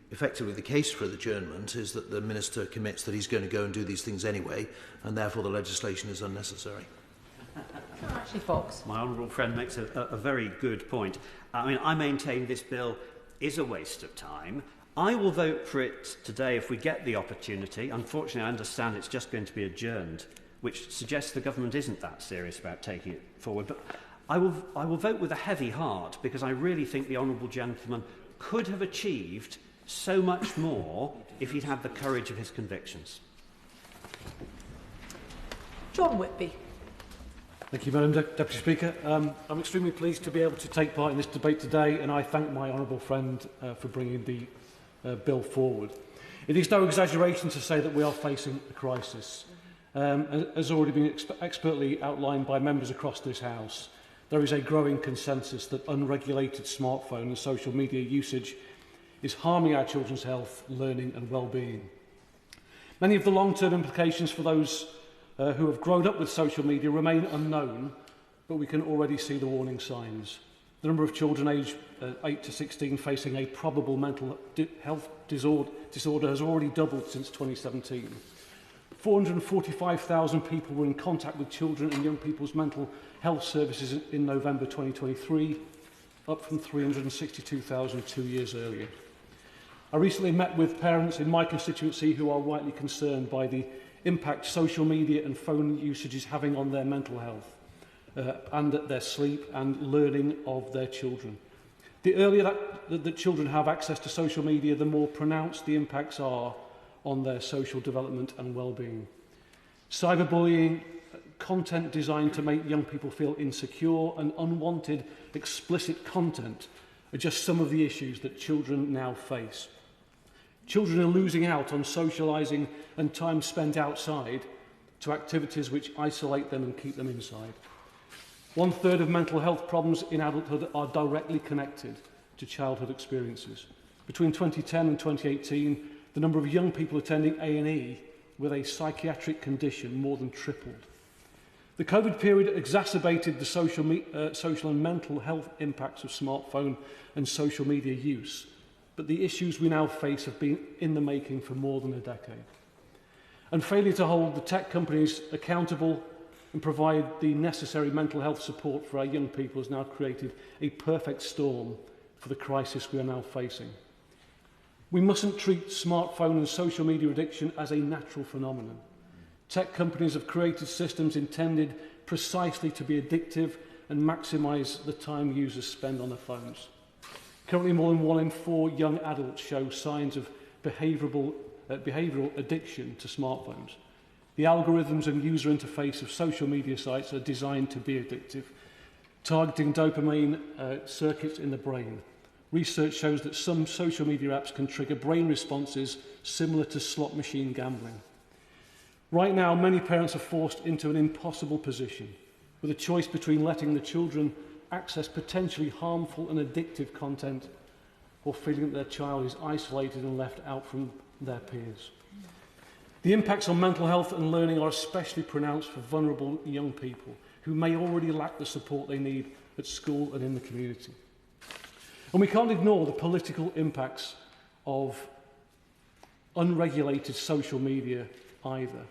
effectively the case for the adjournment is that the Minister commits that he's going to go and do these things anyway, and therefore the legislation is unnecessary? Ashley Fox. My honourable friend makes a very good point. I mean, I maintain this bill is a waste of time. I will vote for it today if we get the opportunity. Unfortunately, I understand it's just going to be adjourned, which suggests the government isn't that serious about taking it forward. But I will vote with a heavy heart, because I really think the honourable gentleman could have achieved so much more if he'd had the courage of his convictions. John Whitby. Thank you, Madam Deputy Speaker. I'm extremely pleased to be able to take part in this debate today, and I thank my honourable friend for bringing the bill forward. It is no exaggeration to say that we are facing a crisis. As already been expertly outlined by members across this House, there is a growing consensus that unregulated smartphone and social media usage is harming our children's health, learning and well-being. Many of the long-term implications for those who have grown up with social media remain unknown, but we can already see the warning signs. The number of children aged 8 to 16 facing a probable mental health disorder has already doubled since 2017. 445,000 people were in contact with children and young people's mental health services in November 2023, up from 362,000 2 years earlier. I recently met with parents in my constituency who are rightly concerned by the impact social media and phone usage is having on their mental health and their sleep and learning of their children. The earlier that children have access to social media, the more pronounced the impacts are on their social development and well-being. Cyberbullying, content designed to make young people feel insecure, and unwanted explicit content are just some of the issues that children now face. Children are losing out on socialising and time spent outside to activities which isolate them and keep them inside. 1/3 of mental health problems in adulthood are directly connected to childhood experiences. Between 2010 and 2018, the number of young people attending A&E with a psychiatric condition more than tripled. The COVID period exacerbated the social and mental health impacts of smartphone and social media use, but the issues we now face have been in the making for more than a decade. And failure to hold the tech companies accountable and provide the necessary mental health support for our young people has now created a perfect storm for the crisis we are now facing. We mustn't treat smartphone and social media addiction as a natural phenomenon. Tech companies have created systems intended precisely to be addictive and maximise the time users spend on their phones. Currently, more than 1 in 4 young adults show signs of behavioural addiction to smartphones. The algorithms and user interface of social media sites are designed to be addictive, targeting dopamine circuits in the brain. Research shows that some social media apps can trigger brain responses similar to slot machine gambling. Right now, many parents are forced into an impossible position, with a choice between letting the children access potentially harmful and addictive content or feeling that their child is isolated and left out from their peers. The impacts on mental health and learning are especially pronounced for vulnerable young people who may already lack the support they need at school and in the community. And we can't ignore the political impacts of unregulated social media either.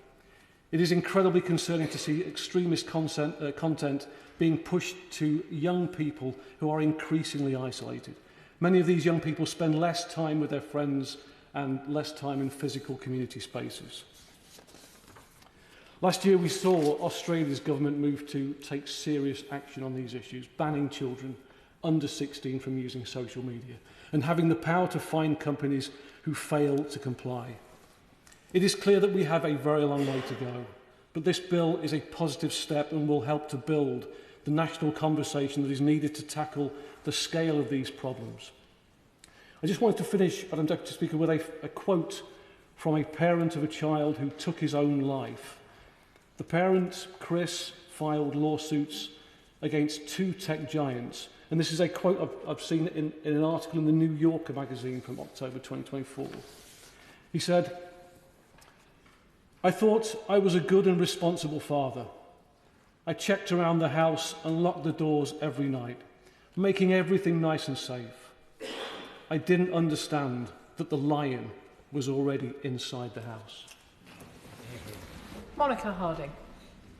It is incredibly concerning to see extremist content being pushed to young people who are increasingly isolated. Many of these young people spend less time with their friends and less time in physical community spaces. Last year we saw Australia's government move to take serious action on these issues, banning children under 16 from using social media and having the power to fine companies who fail to comply. It is clear that we have a very long way to go, but this bill is a positive step and will help to build the national conversation that is needed to tackle the scale of these problems. I just wanted to finish, Madam Deputy Speaker, with a quote from a parent of a child who took his own life. The parent, Chris, filed lawsuits against 2 tech giants, and this is a quote I've seen in an article in the New Yorker magazine from October 2024. He said, "I thought I was a good and responsible father. I checked around the house and locked the doors every night, making everything nice and safe. I didn't understand that the lion was already inside the house." Monica Harding.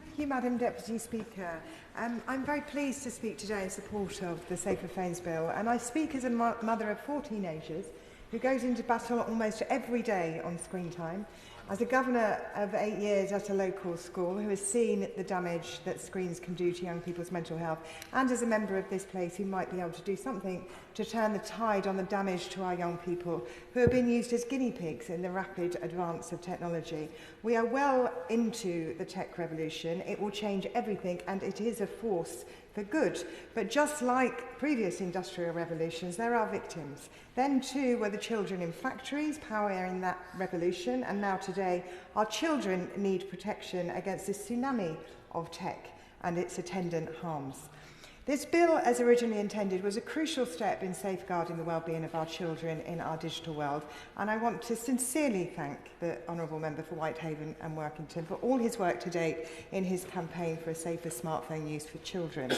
Thank you, Madam Deputy Speaker. I'm very pleased to speak today in support of the Safer Phones Bill, and I speak as a mother of 4 teenagers who goes into battle almost every day on screen time, as a governor of 8 years at a local school who has seen the damage that screens can do to young people's mental health, and as a member of this place who might be able to do something to turn the tide on the damage to our young people who are being used as guinea pigs in the rapid advance of technology. We are well into the tech revolution. It will change everything, and it is a force for good. But just like previous industrial revolutions, there are victims. Then too were the children in factories powering that revolution, and now today our children need protection against this tsunami of tech and its attendant harms. This bill, as originally intended, was a crucial step in safeguarding the well-being of our children in our digital world, and I want to sincerely thank the Honourable Member for Whitehaven and Workington for all his work to date in his campaign for a safer smartphone use for children.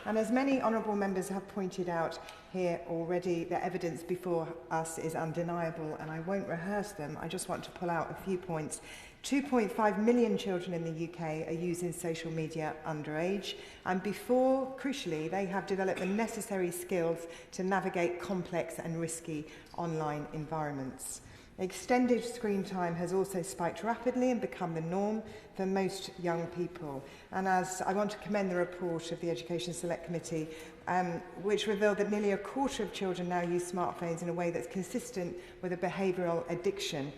And as many Honourable Members have pointed out here already, the evidence before us is undeniable, and I won't rehearse them. I just want to pull out a few points. 2.5 million children in the UK are using social media underage, and before, crucially, they have developed the necessary skills to navigate complex and risky online environments. Extended screen time has also spiked rapidly and become the norm for most young people. And as I want to commend the report of the Education Select Committee, which revealed that nearly a quarter of children now use smartphones in a way that's consistent with a behavioural addiction.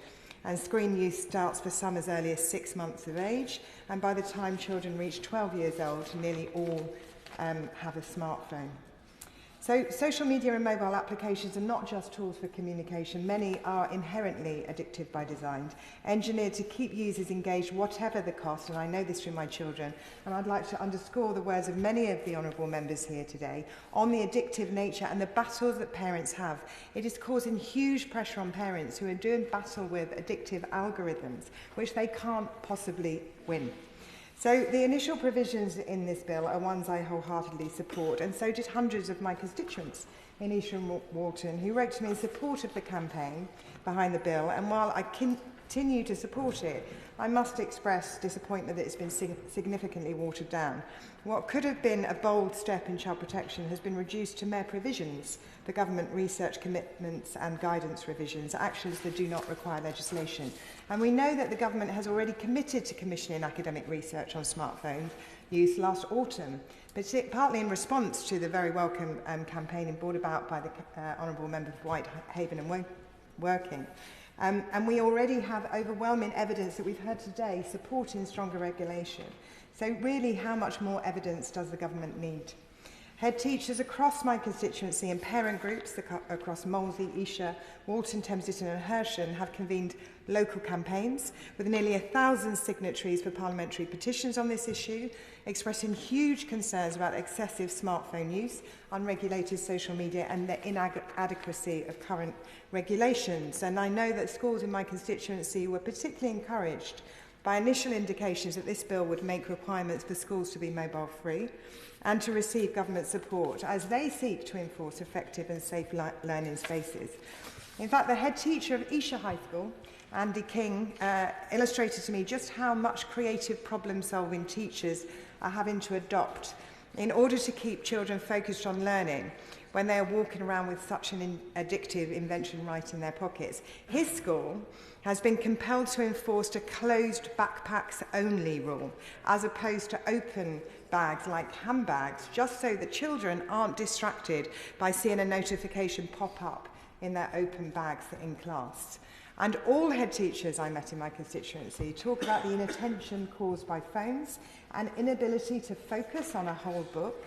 And screen use starts for some as early as 6 months of age, and by the time children reach 12 years old, nearly all have a smartphone. So social media and mobile applications are not just tools for communication. Many are inherently addictive by design, engineered to keep users engaged whatever the cost, and I know this through my children, and I'd like to underscore the words of many of the honourable members here today on the addictive nature and the battles that parents have. It is causing huge pressure on parents who are doing battle with addictive algorithms, which they can't possibly win. So the initial provisions in this bill are ones I wholeheartedly support, and so did hundreds of my constituents in Esher and Walton who wrote to me in support of the campaign behind the bill, and while I continue to support it, I must express disappointment that it's been significantly watered down. What could have been a bold step in child protection has been reduced to mere provisions for government research commitments and guidance revisions, actions that do not require legislation. And we know that the government has already committed to commissioning academic research on smartphone use last autumn, but partly in response to the very welcome campaign brought about by the Honourable Member for Whitehaven and Working. And we already have overwhelming evidence that we've heard today supporting stronger regulation. So really, how much more evidence does the government need? Head teachers across my constituency and parent groups across Molesey, Esher, Walton, Thameston and Hampshire have convened local campaigns with nearly 1,000 signatories for parliamentary petitions on this issue, expressing huge concerns about excessive smartphone use, unregulated social media and the inadequacy of current regulations. And I know that schools in my constituency were particularly encouraged by initial indications that this bill would make requirements for schools to be mobile free and to receive government support as they seek to enforce effective and safe learning spaces. In fact, the head teacher of Esher High School, Andy King, illustrated to me just how much creative problem-solving teachers are having to adopt in order to keep children focused on learning when they are walking around with such an addictive invention right in their pockets. His school has been compelled to enforce a closed backpacks only rule as opposed to open bags like handbags, just so the children aren't distracted by seeing a notification pop up in their open bags in class. And all head teachers I met in my constituency talk about the inattention caused by phones and inability to focus on a whole book.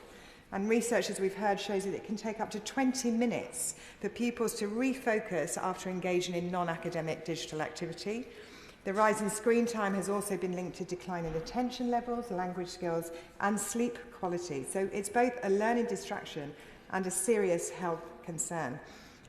And research, as we've heard, shows that it can take up to 20 minutes for pupils to refocus after engaging in non-academic digital activity. The rise in screen time has also been linked to decline in attention levels, language skills, and sleep quality. So it's both a learning distraction and a serious health concern.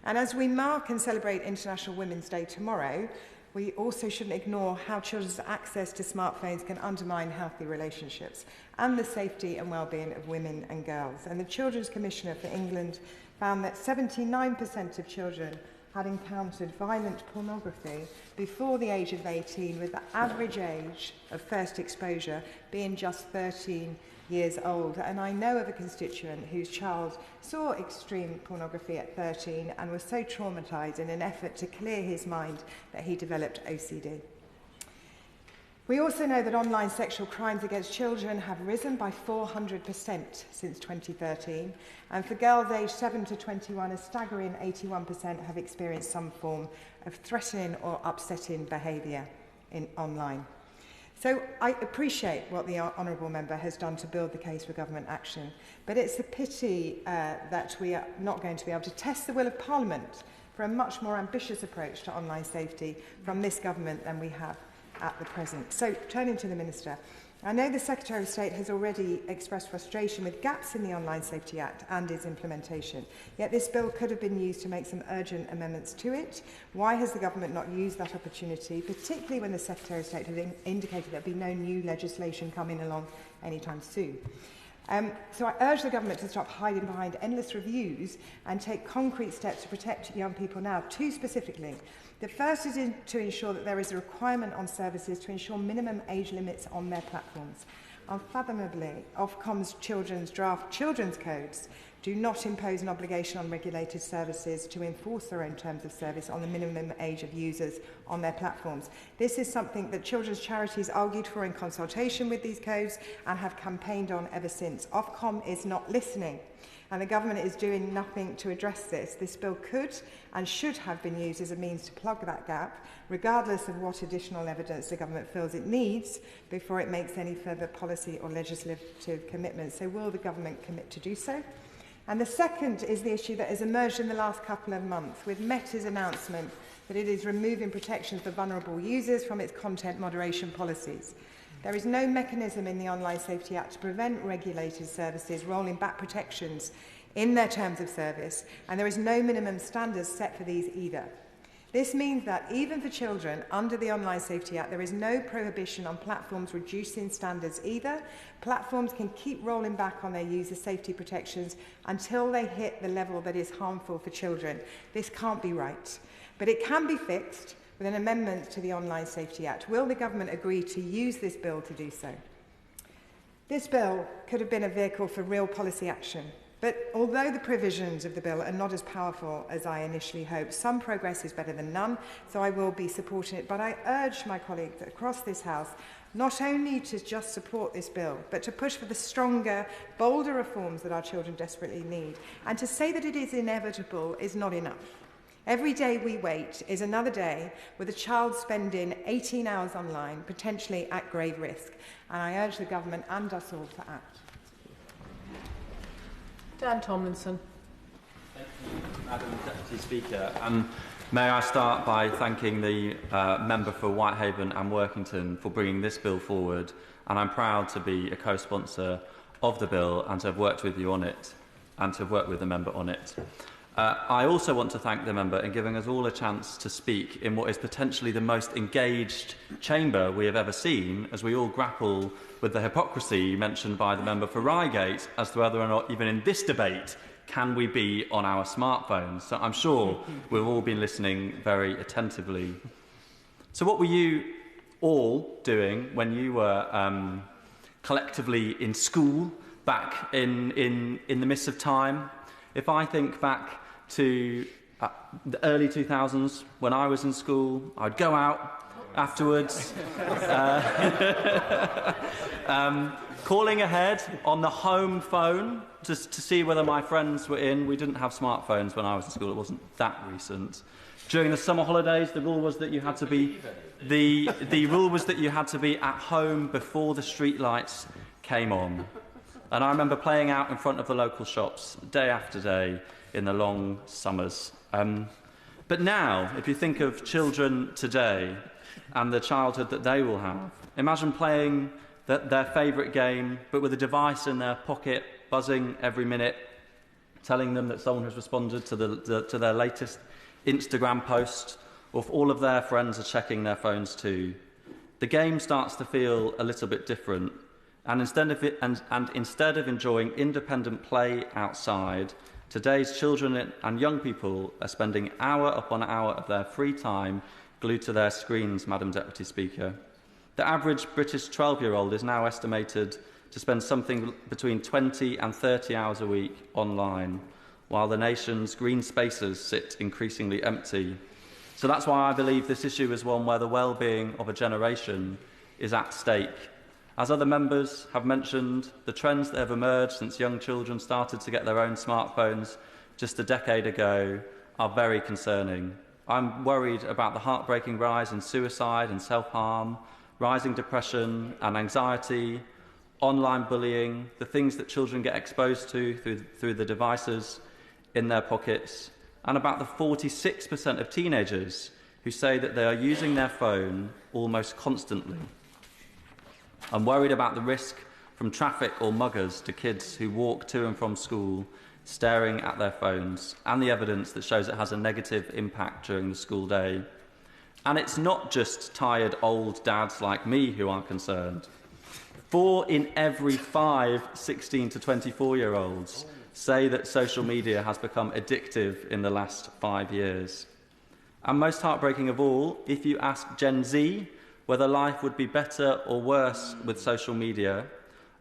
And as we mark and celebrate International Women's Day tomorrow, we also shouldn't ignore how children's access to smartphones can undermine healthy relationships and the safety and well-being of women and girls. And the Children's Commissioner for England found that 79% of children had encountered violent pornography before the age of 18, with the average age of first exposure being just 13 years old. And I know of a constituent whose child saw extreme pornography at 13 and was so traumatised in an effort to clear his mind that he developed OCD. We also know that online sexual crimes against children have risen by 400% since 2013, and for girls aged 7 to 21, a staggering 81% have experienced some form of threatening or upsetting behaviour online. So I appreciate what the Honourable Member has done to build the case for government action, but it's a pity that we are not going to be able to test the will of Parliament for a much more ambitious approach to online safety from this government than we have at the present. So, turning to the Minister, I know the Secretary of State has already expressed frustration with gaps in the Online Safety Act and its implementation, yet this bill could have been used to make some urgent amendments to it. Why has the government not used that opportunity, particularly when the Secretary of State has indicated there will be no new legislation coming along anytime soon? So I urge the government to stop hiding behind endless reviews and take concrete steps to protect young people now. Two specifically. The first is to ensure that there is a requirement on services to ensure minimum age limits on their platforms. Unfathomably, Ofcom's draft children's codes do not impose an obligation on regulated services to enforce their own terms of service on the minimum age of users on their platforms. This is something that children's charities argued for in consultation with these codes and have campaigned on ever since. Ofcom is not listening, and the government is doing nothing to address this. This bill could and should have been used as a means to plug that gap, regardless of what additional evidence the government feels it needs before it makes any further policy or legislative commitments. So will the government commit to do so? And the second is the issue that has emerged in the last couple of months with Meta's announcement that it is removing protections for vulnerable users from its content moderation policies. There is no mechanism in the Online Safety Act to prevent regulated services rolling back protections in their terms of service, and there is no minimum standards set for these either. This means that even for children under the Online Safety Act, there is no prohibition on platforms reducing standards either. Platforms can keep rolling back on their user safety protections until they hit the level that is harmful for children. This can't be right, but it can be fixed with an amendment to the Online Safety Act. Will the government agree to use this bill to do so? This bill could have been a vehicle for real policy action. But although the provisions of the bill are not as powerful as I initially hoped, some progress is better than none, so I will be supporting it. But I urge my colleagues across this House not only to just support this bill, but to push for the stronger, bolder reforms that our children desperately need. And to say that it is inevitable is not enough. Every day we wait is another day with a child spending 18 hours online, potentially at grave risk. And I urge the government and us all to act. Dan Tomlinson. Thank you, Madam Deputy Speaker. May I start by thanking the member for Whitehaven and Workington for bringing this bill forward, and I'm proud to be a co-sponsor of the bill and to have worked with you on it and to have worked with the member on it. I also want to thank the member in giving us all a chance to speak in what is potentially the most engaged chamber we have ever seen, as we all grapple with the hypocrisy mentioned by the member for Reigate as to whether or not, even in this debate, can we be on our smartphones. So I'm sure we've all been listening very attentively. So what were you all doing when you were collectively in school back in the midst of time? If I think back to the early 2000s, when I was in school, I'd go out afterwards, calling ahead on the home phone just to see whether my friends were in. We didn't have smartphones when I was in school. It wasn't that recent. During the summer holidays, the rule was that you had to be the rule was that you had to be at home before the street lights came on. And I remember playing out in front of the local shops day after day in the long summers. But now, if you think of children today and the childhood that they will have, imagine playing their favourite game, but with a device in their pocket, buzzing every minute, telling them that someone has responded to their latest Instagram post, or if all of their friends are checking their phones too. The game starts to feel a little bit different. And instead of enjoying independent play outside, today's children and young people are spending hour upon hour of their free time glued to their screens, Madam Deputy Speaker. The average British 12-year-old is now estimated to spend something between 20 and 30 hours a week online, while the nation's green spaces sit increasingly empty. So that's why I believe this issue is one where the well-being of a generation is at stake. As other members have mentioned, the trends that have emerged since young children started to get their own smartphones just a decade ago are very concerning. I'm worried about the heartbreaking rise in suicide and self-harm, rising depression and anxiety, online bullying, the things that children get exposed to through the devices in their pockets, and about the 46% of teenagers who say that they are using their phone almost constantly. I'm worried about the risk from traffic or muggers to kids who walk to and from school staring at their phones, and the evidence that shows it has a negative impact during the school day. And it's not just tired old dads like me who are concerned. 4 in every 5 16 to 24-year-olds say that social media has become addictive in the last 5 years. And most heartbreaking of all, if you ask Gen Z whether life would be better or worse with social media,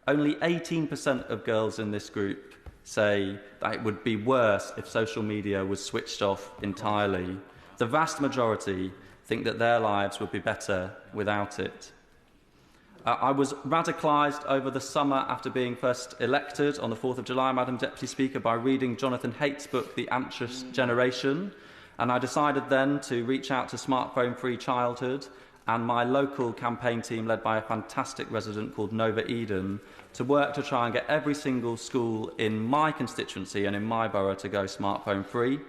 only 18% of girls in this group say that it would be worse if social media was switched off entirely. The vast majority think that their lives would be better without it. I was radicalised over the summer after being first elected on the 4th of July, Madam Deputy Speaker, by reading Jonathan Haidt's book, The Anxious Generation, and I decided then to reach out to Smartphone-Free Childhood and my local campaign team, led by a fantastic resident called Nova Eden, to work to try and get every single school in my constituency and in my borough to go smartphone free.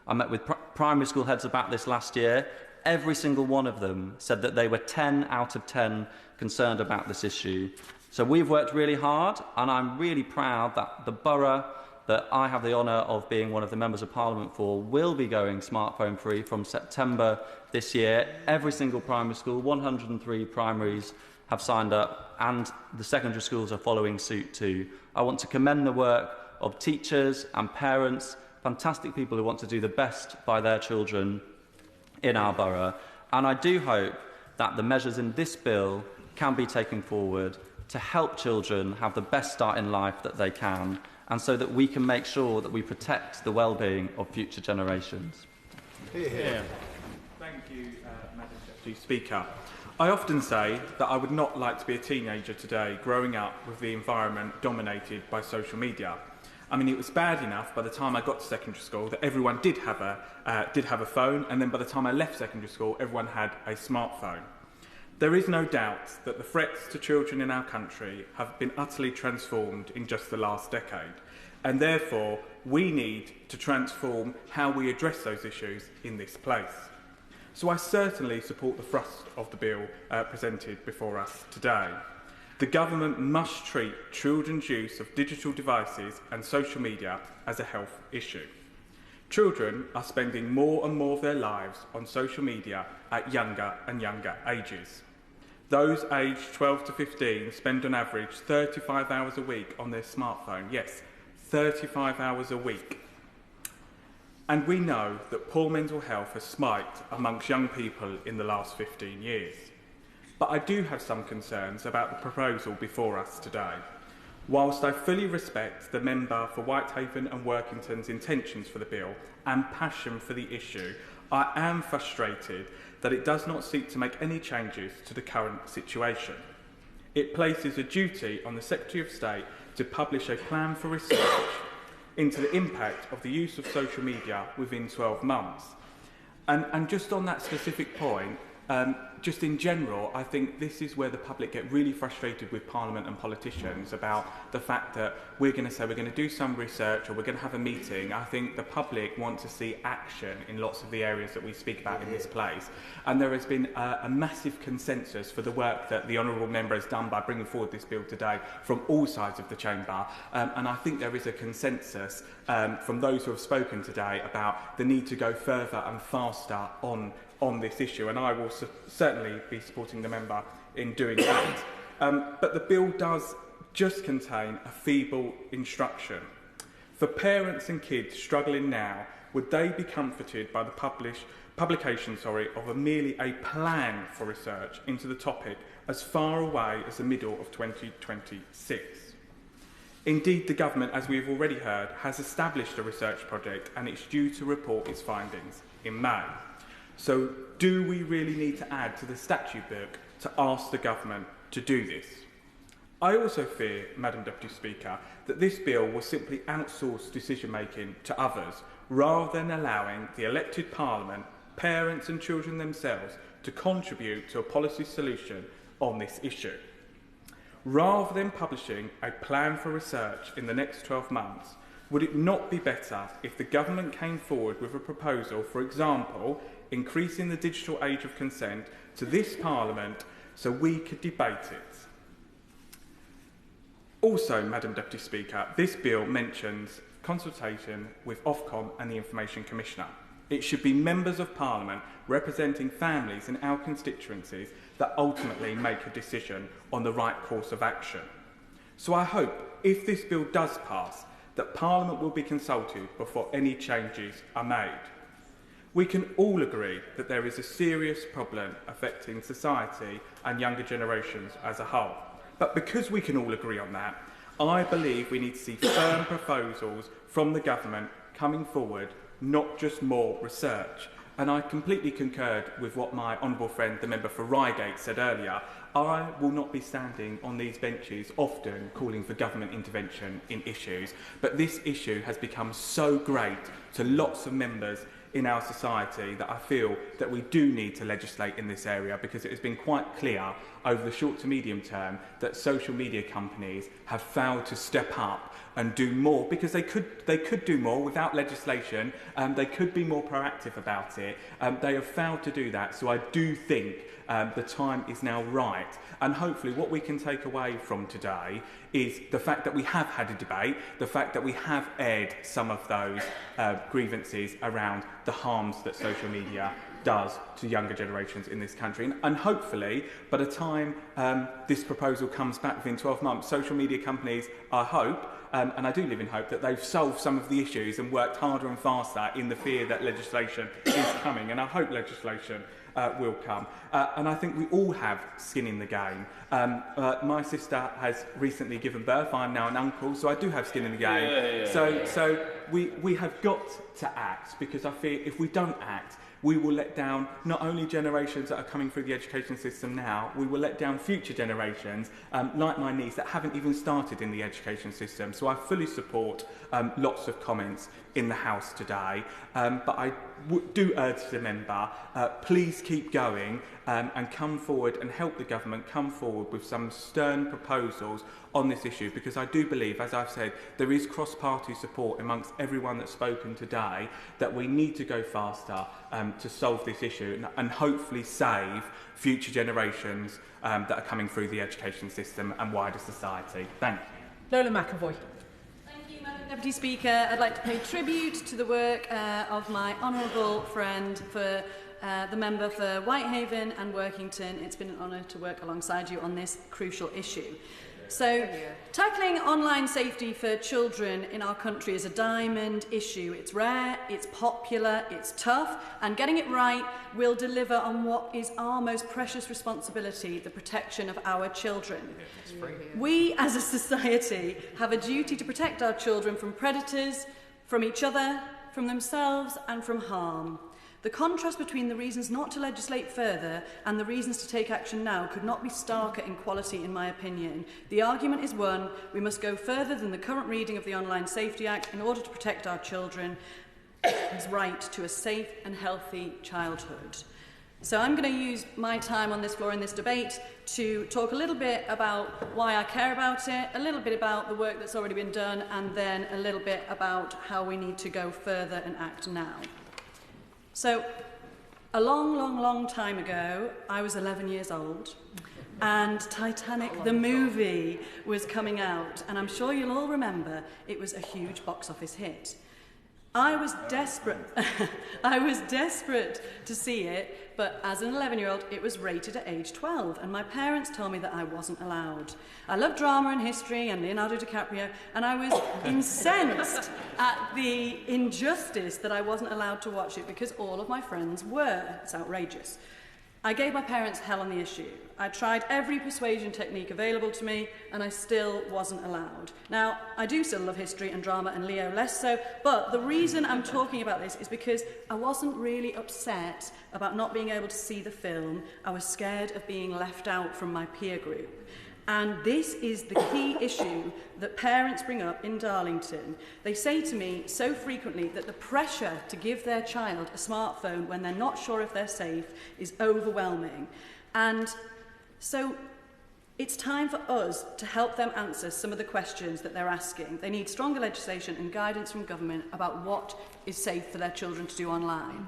I met with primary school heads about this last year. Every single one of them said that they were 10 out of 10 concerned about this issue. So we've worked really hard, and I'm really proud that the borough that I have the honour of being one of the Members of Parliament for will be going smartphone free from September this year. Every single primary school, 103 primaries, have signed up, and the secondary schools are following suit too. I want to commend the work of teachers and parents, fantastic people who want to do the best by their children in our borough, and I do hope that the measures in this bill can be taken forward to help children have the best start in life that they can, and so that we can make sure that we protect the well-being of future generations. Yeah. Thank you, Madam Deputy Speaker. I often say that I would not like to be a teenager today growing up with the environment dominated by social media. I mean, it was bad enough by the time I got to secondary school that everyone did have a phone, and then by the time I left secondary school, everyone had a smartphone. There is no doubt that the threats to children in our country have been utterly transformed in just the last decade, and therefore we need to transform how we address those issues in this place. So I certainly support the thrust of the bill presented before us today. The government must treat children's use of digital devices and social media as a health issue. Children are spending more and more of their lives on social media at younger and younger ages. Those aged 12 to 15 spend on average 35 hours a week on their smartphone. Yes, 35 hours a week. And we know that poor mental health has spiked amongst young people in the last 15 years. But I do have some concerns about the proposal before us today. Whilst I fully respect the member for Whitehaven and Workington's intentions for the bill and passion for the issue, I am frustrated that it does not seek to make any changes to the current situation. It places a duty on the Secretary of State to publish a plan for research into the impact of the use of social media within 12 months. And just on that specific point, just in general, I think this is where the public get really frustrated with Parliament and politicians about the fact that we're going to say we're going to do some research or we're going to have a meeting. I think the public want to see action in lots of the areas that we speak about in this place. And there has been a massive consensus for the work that the Honourable Member has done by bringing forward this bill today from all sides of the Chamber. And I think there is a consensus from those who have spoken today about the need to go further and faster on this issue, and I will certainly be supporting the member in doing that. But the bill does just contain a feeble instruction. For parents and kids struggling now, would they be comforted by the publication of merely a plan for research into the topic as far away as the middle of 2026? Indeed, the government, as we have already heard, has established a research project and it's due to report its findings in May. So do we really need to add to the statute book to ask the government to do this? I also fear, Madam Deputy Speaker, that this bill will simply outsource decision-making to others rather than allowing the elected Parliament, parents and children themselves to contribute to a policy solution on this issue. Rather than publishing a plan for research in the next 12 months, would it not be better if the government came forward with a proposal, for example, increasing the digital age of consent to this Parliament so we could debate it? Also, Madam Deputy Speaker, this bill mentions consultation with Ofcom and the Information Commissioner. It should be members of Parliament representing families in our constituencies that ultimately make a decision on the right course of action. So I hope, if this bill does pass, that Parliament will be consulted before any changes are made. We can all agree that there is a serious problem affecting society and younger generations as a whole. But because we can all agree on that, I believe we need to see firm proposals from the government coming forward, not just more research. And I completely concurred with what my honourable friend, the member for Reigate, said earlier. I will not be standing on these benches often calling for government intervention in issues, but this issue has become so great to lots of members in our society that I feel that we do need to legislate in this area, because it has been quite clear over the short to medium term that social media companies have failed to step up and do more, because they could do more without legislation. They could be more proactive about it. They have failed to do that. So I do think the time is now right. And hopefully what we can take away from today is the fact that we have had a debate, the fact that we have aired some of those grievances around the harms that social media does to younger generations in this country. And hopefully, by the time this proposal comes back within 12 months, social media companies, I hope, and I do live in hope, that they've solved some of the issues and worked harder and faster in the fear that legislation is coming. And I hope legislation will come. And I think we all have skin in the game. My sister has recently given birth. I'm now an uncle, so I do have skin in the game. So we have got to act, because I fear if we don't act, we will let down not only generations that are coming through the education system now, we will let down future generations, like my niece, that haven't even started in the education system. So I fully support lots of comments in the House today. But I do urge the member, please keep going and come forward and help the government come forward with some stern proposals on this issue, because I do believe, as I've said, there is cross-party support amongst everyone that's spoken today that we need to go faster to solve this issue and hopefully save future generations that are coming through the education system and wider society. Thank you. Lola McAvoy. Thank you, Madam Deputy Speaker, I'd like to pay tribute to the work of my honourable friend for the member for Whitehaven and Workington. It's been an honour to work alongside you on this crucial issue. So, tackling online safety for children in our country is a diamond issue. It's rare, it's popular, it's tough, and getting it right will deliver on what is our most precious responsibility, the protection of our children. We, as a society, have a duty to protect our children from predators, from each other, from themselves, and from harm. The contrast between the reasons not to legislate further and the reasons to take action now could not be starker in quality, in my opinion. The argument is one: we must go further than the current reading of the Online Safety Act in order to protect our children's right to a safe and healthy childhood. So I'm going to use my time on this floor in this debate to talk a little bit about why I care about it, a little bit about the work that's already been done, and then a little bit about how we need to go further and act now. So, a long time ago, I was 11 years old, and Titanic, the movie, was coming out, and I'm sure you'll all remember it was a huge box office hit. I was desperate to see it, but as an 11-year-old, it was rated at age 12, and my parents told me that I wasn't allowed. I love drama and history and Leonardo DiCaprio, and I was incensed at the injustice that I wasn't allowed to watch it because all of my friends were. It's outrageous. I gave my parents hell on the issue. I tried every persuasion technique available to me, and I still wasn't allowed. Now, I do still love history and drama, and Leo less so, but the reason I'm talking about this is because I wasn't really upset about not being able to see the film. I was scared of being left out from my peer group. And this is the key issue that parents bring up in Darlington. They say to me so frequently that the pressure to give their child a smartphone when they're not sure if they're safe is overwhelming. And so it's time for us to help them answer some of the questions that they're asking. They need stronger legislation and guidance from government about what is safe for their children to do online.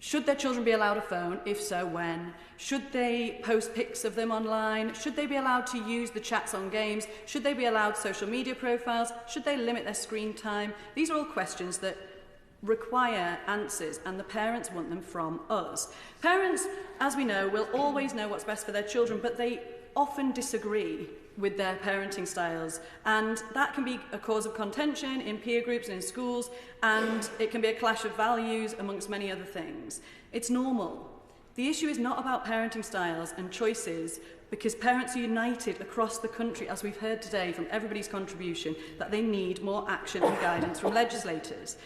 Should their children be allowed a phone? If so, when? Should they post pics of them online? Should they be allowed to use the chats on games? Should they be allowed social media profiles? Should they limit their screen time? These are all questions that require answers, and the parents want them from us. Parents, as we know, will always know what's best for their children, but they often disagree with their parenting styles, and that can be a cause of contention in peer groups and in schools, and it can be a clash of values amongst many other things. It's normal. The issue is not about parenting styles and choices, because parents are united across the country, as we've heard today from everybody's contribution, that they need more action and guidance from legislators.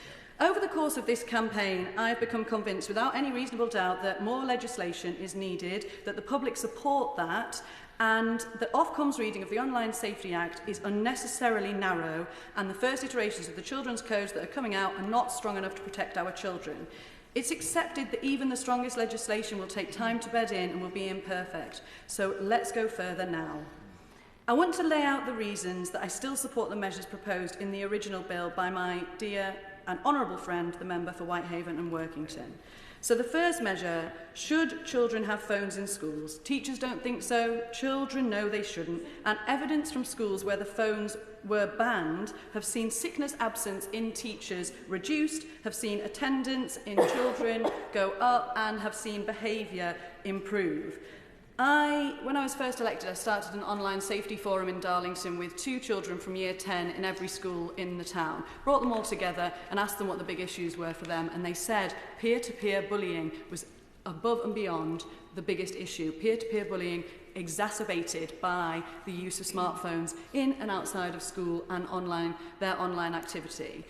Over the course of this campaign, I've become convinced without any reasonable doubt that more legislation is needed, that the public support that, and that Ofcom's reading of the Online Safety Act is unnecessarily narrow, and the first iterations of the children's codes that are coming out are not strong enough to protect our children. It's accepted that even the strongest legislation will take time to bed in and will be imperfect. So let's go further now. I want to lay out the reasons that I still support the measures proposed in the original bill by my dear and honourable friend, the member for Whitehaven and Workington. So the first measure: should children have phones in schools? Teachers don't think so, children know they shouldn't, and evidence from schools where the phones were banned have seen sickness absence in teachers reduced, have seen attendance in children go up, and have seen behaviour improve. When I was first elected, I started an online safety forum in Darlington with 2 children from year 10 in every school in the town. Brought them all together and asked them what the big issues were for them, and they said peer-to-peer bullying was above and beyond the biggest issue. Peer-to-peer bullying exacerbated by the use of smartphones in and outside of school and their online activity.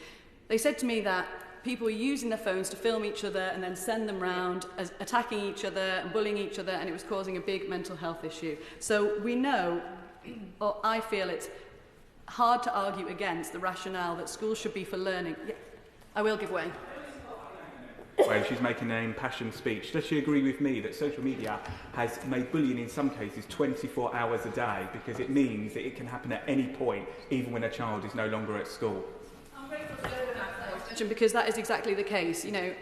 They said to me that people were using their phones to film each other and then send them round, attacking each other and bullying each other, and it was causing a big mental health issue. So we know, or I feel it's hard to argue against the rationale that schools should be for learning. Yeah, I will give way. Where she's making an impassioned speech. Does she agree with me that social media has made bullying in some cases 24 hours a day, because it means that it can happen at any point, even when a child is no longer at school? I'm grateful for that, because that is exactly the case. You know,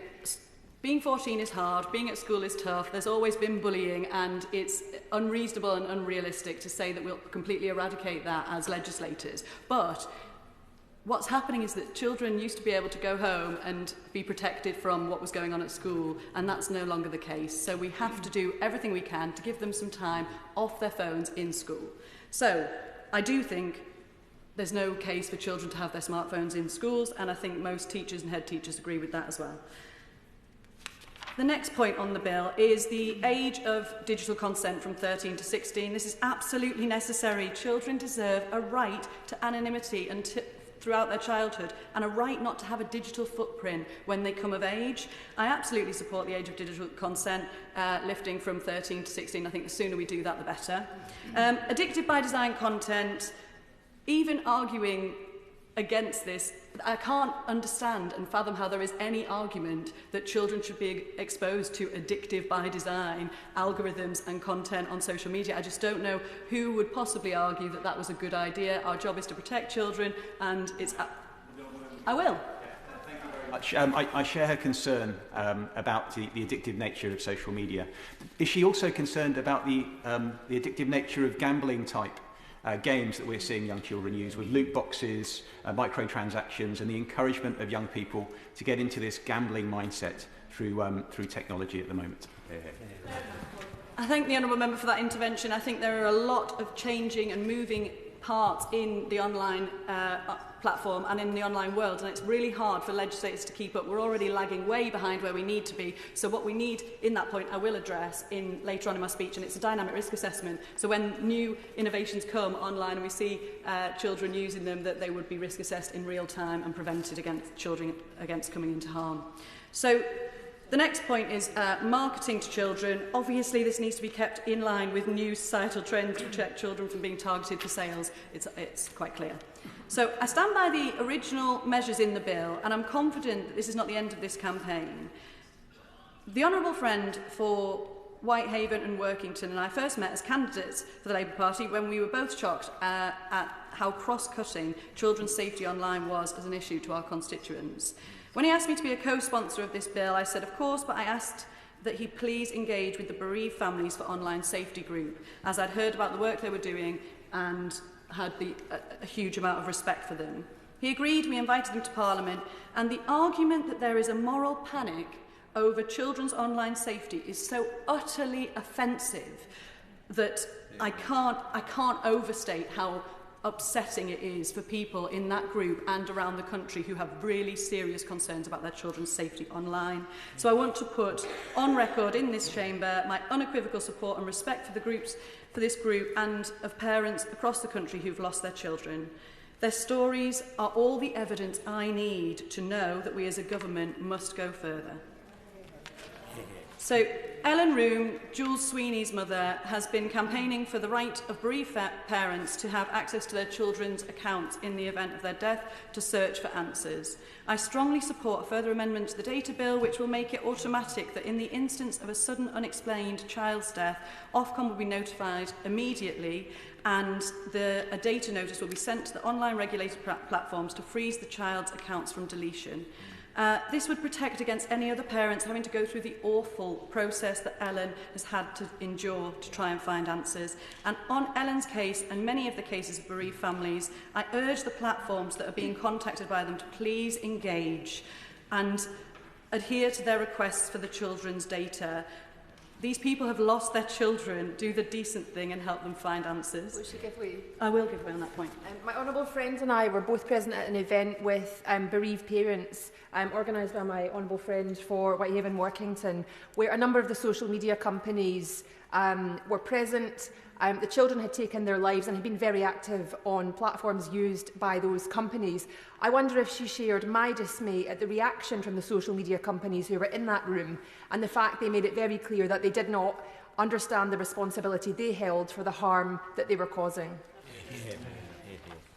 being 14 is hard, being at school is tough, there's always been bullying, and it's unreasonable and unrealistic to say that we'll completely eradicate that as legislators. But what's happening is that children used to be able to go home and be protected from what was going on at school, and that's no longer the case. So we have to do everything we can to give them some time off their phones in school. So I do think there's no case for children to have their smartphones in schools, and I think most teachers and head teachers agree with that as well. The next point on the bill is the age of digital consent from 13 to 16. This is absolutely necessary. Children deserve a right to anonymity throughout their childhood, and a right not to have a digital footprint when they come of age. I absolutely support the age of digital consent lifting from 13 to 16. I think the sooner we do that, the better. Addicted by design content, even arguing against this, I can't understand and fathom how there is any argument that children should be exposed to addictive by design algorithms and content on social media. I just don't know who would possibly argue that that was a good idea. Our job is to protect children, and it's... I will. I share her concern about the addictive nature of social media. Is she also concerned about the addictive nature of gambling type games that we're seeing young children use, with loot boxes, microtransactions, and the encouragement of young people to get into this gambling mindset through technology at the moment? I thank the Honourable Member for that intervention. I think there are a lot of changing and moving parts in the online platform and in the online world, and it's really hard for legislators to keep up. We're already lagging way behind where we need to be. So what we need in that point I will address later on in my speech, and it's a dynamic risk assessment. So when new innovations come online and we see children using them, that they would be risk assessed in real time and prevented against children against coming into harm. So the next point is marketing to children. Obviously, this needs to be kept in line with new societal trends to protect children from being targeted for sales. It's quite clear. So I stand by the original measures in the bill, and I'm confident that this is not the end of this campaign. The Honourable Friend for Whitehaven and Workington and I first met as candidates for the Labour Party when we were both shocked at how cross-cutting children's safety online was as an issue to our constituents. When he asked me to be a co-sponsor of this bill, I said, of course, but I asked that he please engage with the Bereaved Families for Online Safety Group, as I'd heard about the work they were doing and had a huge amount of respect for them. He agreed, we invited him to Parliament, and the argument that there is a moral panic over children's online safety is so utterly offensive that I can't overstate how upsetting it is for people in that group and around the country who have really serious concerns about their children's safety online. So I want to put on record in this chamber my unequivocal support and respect for this group and of parents across the country who've lost their children. Their stories are all the evidence I need to know that we as a government must go further. So Ellen Room, Jules Sweeney's mother, has been campaigning for the right of bereaved parents to have access to their children's accounts in the event of their death to search for answers. I strongly support a further amendment to the data bill which will make it automatic that in the instance of a sudden unexplained child's death, Ofcom will be notified immediately and a data notice will be sent to the online regulated platforms to freeze the child's accounts from deletion. This would protect against any other parents having to go through the awful process that Ellen has had to endure to try and find answers. And on Ellen's case and many of the cases of bereaved families, I urge the platforms that are being contacted by them to please engage and adhere to their requests for the children's data. These people have lost their children. Do the decent thing and help them find answers. Will she give way? I will give way on that point. My honourable friend and I were both present at an event with bereaved parents organised by my honourable friend for Whitehaven Workington, where a number of the social media companies were present. The children had taken their lives and had been very active on platforms used by those companies. I wonder if she shared my dismay at the reaction from the social media companies who were in that room and the fact they made it very clear that they did not understand the responsibility they held for the harm that they were causing.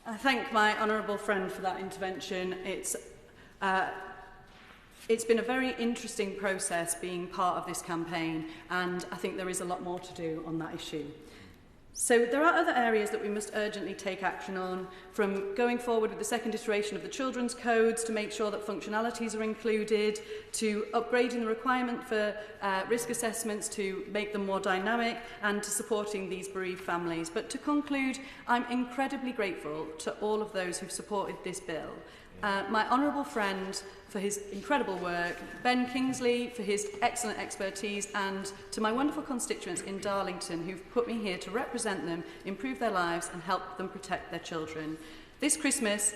I thank my honourable friend for that intervention. It's been a very interesting process being part of this campaign, and I think there is a lot more to do on that issue. So there are other areas that we must urgently take action on, from going forward with the second iteration of the children's codes to make sure that functionalities are included, to upgrading the requirement for risk assessments to make them more dynamic, and to supporting these bereaved families. But to conclude, I'm incredibly grateful to all of those who've supported this bill. My honourable friend for his incredible work, Ben Kingsley for his excellent expertise, and to my wonderful constituents in Darlington who've put me here to represent them, improve their lives and help them protect their children. This Christmas,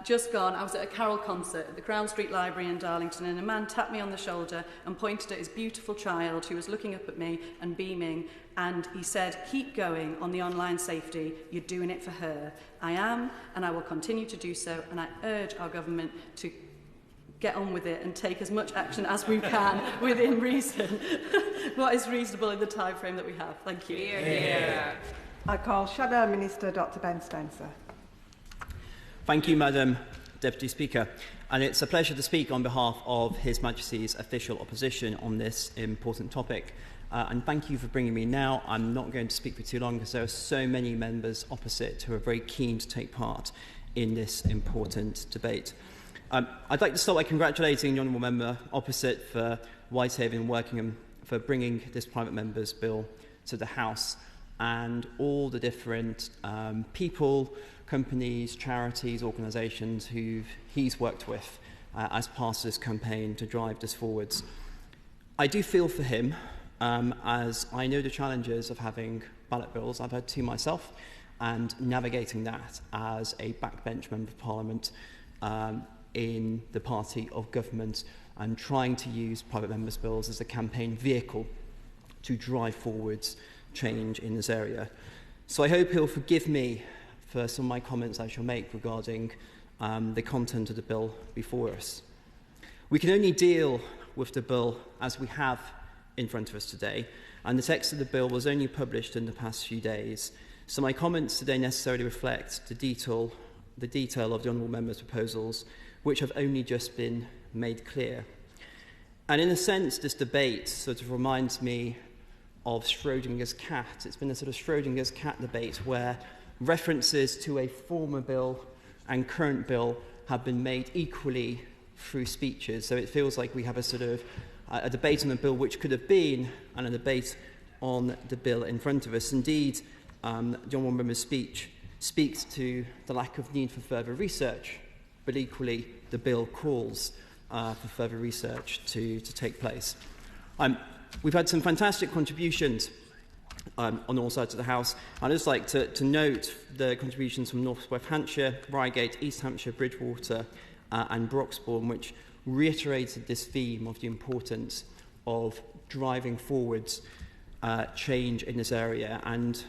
just gone, I was at a carol concert at the Crown Street Library in Darlington, and a man tapped me on the shoulder and pointed at his beautiful child who was looking up at me and beaming, and he said, "Keep going on the online safety, you're doing it for her." I am, and I will continue to do so, and I urge our government to get on with it and take as much action as we can within reason. What is reasonable in the time frame that we have. Thank you. Yeah. I call Shadow Minister Dr Ben Spencer. Thank you, Madam Deputy Speaker. And it's a pleasure to speak on behalf of His Majesty's official opposition on this important topic. And thank you for bringing me now. I'm not going to speak for too long because there are so many members opposite who are very keen to take part in this important debate. I'd like to start by congratulating the Honourable Member opposite for Whitehaven and Workingham for bringing this private member's bill to the House, and all the different people, companies, charities, organisations who he's worked with as part of this campaign to drive this forwards. I do feel for him, as I know the challenges of having ballot bills. I've had two myself, and navigating that as a backbench Member of Parliament in the party of government, and trying to use private members' bills as a campaign vehicle to drive forwards change in this area. So I hope he'll forgive me for some of my comments I shall make regarding the content of the bill before us. We can only deal with the bill as we have in front of us today, and the text of the bill was only published in the past few days, so my comments today necessarily reflect the detail of the Honourable Member's proposals, which have only just been made clear. And in a sense, this debate sort of reminds me of Schrodinger's cat. It's been a sort of Schrodinger's cat debate where references to a former bill and current bill have been made equally through speeches. So it feels like we have a sort of a debate on a bill which could have been, and a debate on the bill in front of us. Indeed, the Honourable Member's speech speaks to the lack of need for further research, but equally the bill calls for further research to take place. We've had some fantastic contributions on all sides of the House. I'd just like to note the contributions from North West Hampshire, Reigate, East Hampshire, Bridgwater and Broxbourne, which reiterated this theme of the importance of driving forwards change in this area, and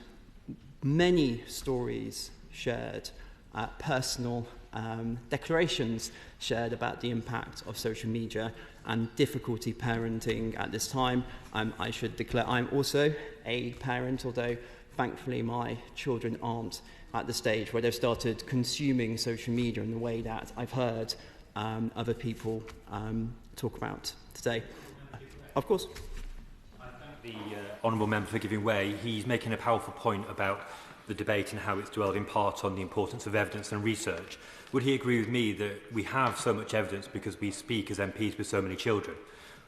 many stories shared, personal declarations shared about the impact of social media and difficulty parenting at this time. I should declare I'm also a parent, although thankfully my children aren't at the stage where they've started consuming social media in the way that I've heard other people talk about today. Of course. I thank the Honourable Member for giving way. He's making a powerful point about the debate and how it's dwelled in part on the importance of evidence and research. Would he agree with me that we have so much evidence because we speak as MPs with so many children?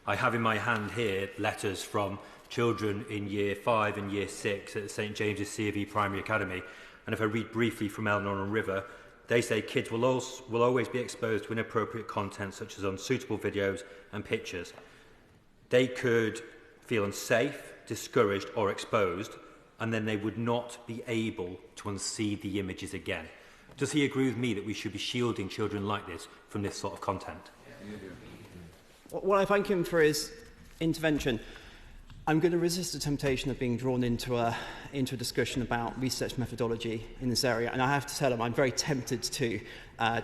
I have in my hand here letters from children in Year 5 and Year 6 at St James's C.V. Primary Academy, and if I read briefly from Eleanor and River, they say kids will always be exposed to inappropriate content such as unsuitable videos and pictures. They could feel unsafe, discouraged or exposed, and then they would not be able to unsee the images again. Does he agree with me that we should be shielding children like this from this sort of content? Well, I thank him for his intervention. I'm going to resist the temptation of being drawn into a discussion about research methodology in this area, and I have to tell him I'm very tempted to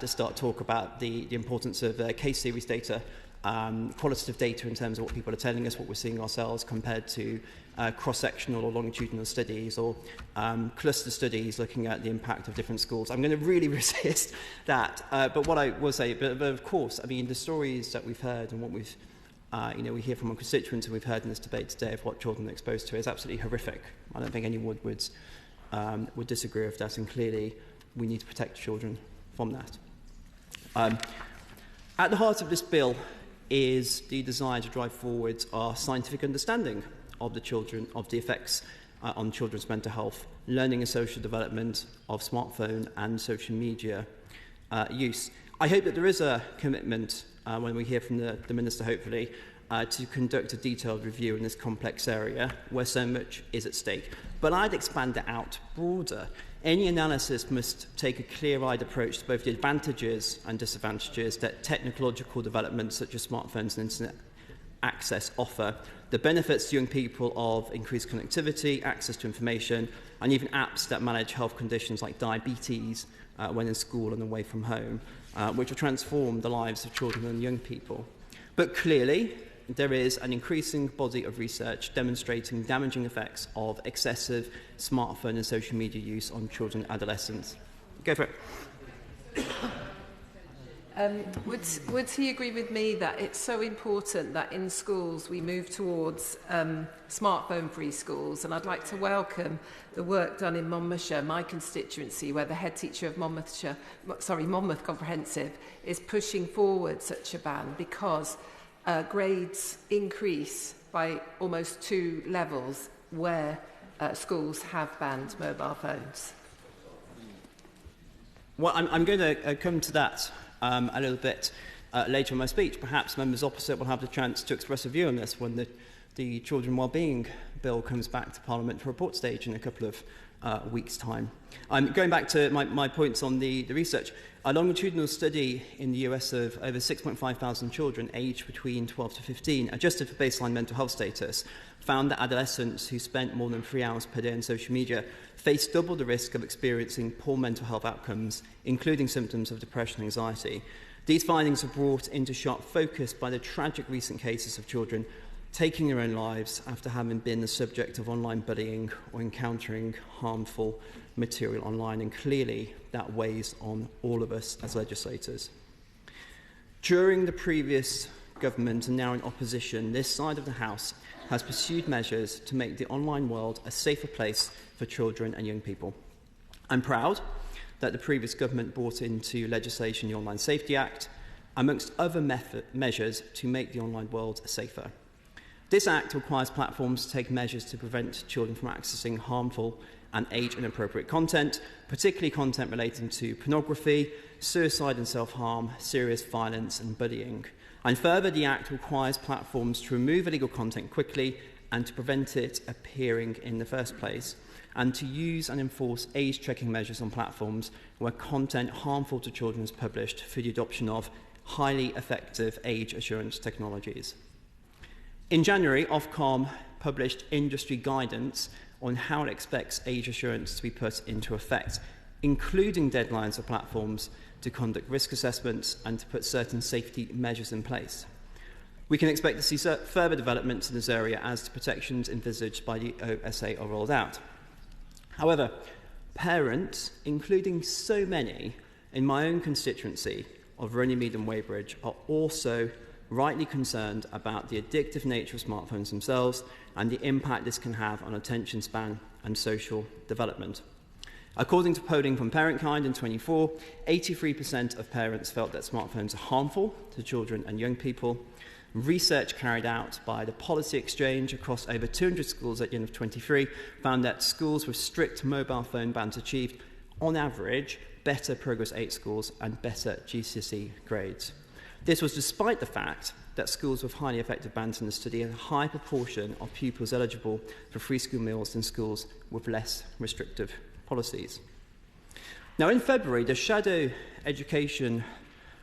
start talk about the importance of case series data, qualitative data in terms of what people are telling us, what we're seeing ourselves, compared to cross-sectional or longitudinal studies or cluster studies looking at the impact of different schools. I'm going to really resist that. But what I will say, but of course, I mean, the stories that we've heard and what we've We hear from our constituents, and we've heard in this debate today of what children are exposed to. It's absolutely horrific. I don't think anyone would disagree with that, and clearly we need to protect children from that. At the heart of this bill is the desire to drive forward our scientific understanding of the effects on children's mental health, learning and social development of smartphone and social media use. I hope that there is a commitment when we hear from the Minister, hopefully, to conduct a detailed review in this complex area where so much is at stake. But I'd expand it out broader. Any analysis must take a clear-eyed approach to both the advantages and disadvantages that technological developments such as smartphones and internet access offer, the benefits to young people of increased connectivity, access to information, and even apps that manage health conditions like diabetes when in school and away from home, which will transform the lives of children and young people. But clearly, there is an increasing body of research demonstrating damaging effects of excessive smartphone and social media use on children and adolescents. Go for it. Would he agree with me that it's so important that in schools we move towards smartphone-free schools? And I'd like to welcome the work done in Monmouthshire, my constituency, where the head teacher of Monmouth Comprehensive is pushing forward such a ban because grades increase by almost 2 levels where schools have banned mobile phones. Well, I'm going to come to that a little bit later in my speech. Perhaps members opposite will have the chance to express a view on this when the Children Wellbeing Bill comes back to Parliament for report stage in a couple of weeks' time. Going back to my points on the research, a longitudinal study in the US of over 6.5 thousand children aged between 12 to 15, adjusted for baseline mental health status, found that adolescents who spent more than 3 hours per day on social media faced double the risk of experiencing poor mental health outcomes, including symptoms of depression and anxiety. These findings were brought into sharp focus by the tragic recent cases of children taking their own lives after having been the subject of online bullying or encountering harmful material online, and clearly that weighs on all of us as legislators. During the previous government and now in opposition, this side of the House has pursued measures to make the online world a safer place for children and young people. I'm proud that the previous government brought into legislation the Online Safety Act, amongst other measures to make the online world safer. This Act requires platforms to take measures to prevent children from accessing harmful and age-inappropriate content, particularly content relating to pornography, suicide and self-harm, serious violence and bullying. And further, the Act requires platforms to remove illegal content quickly and to prevent it appearing in the first place, and to use and enforce age-checking measures on platforms where content harmful to children is published through the adoption of highly effective age assurance technologies. In January, Ofcom published industry guidance on how it expects age assurance to be put into effect, including deadlines for platforms to conduct risk assessments and to put certain safety measures in place. We can expect to see further developments in this area as the protections envisaged by the OSA are rolled out. However, parents, including so many in my own constituency of Runnymede and Weybridge, are also rightly concerned about the addictive nature of smartphones themselves and the impact this can have on attention span and social development. According to polling from Parentkind in 2024, 83% of parents felt that smartphones are harmful to children and young people. Research carried out by the Policy Exchange across over 200 schools at the end of 23 found that schools with strict mobile phone bans achieved, on average, better Progress 8 scores and better GCSE grades. This was despite the fact that schools with highly effective bans in the study had a high proportion of pupils eligible for free school meals than schools with less restrictive policies. Now, in February, the Shadow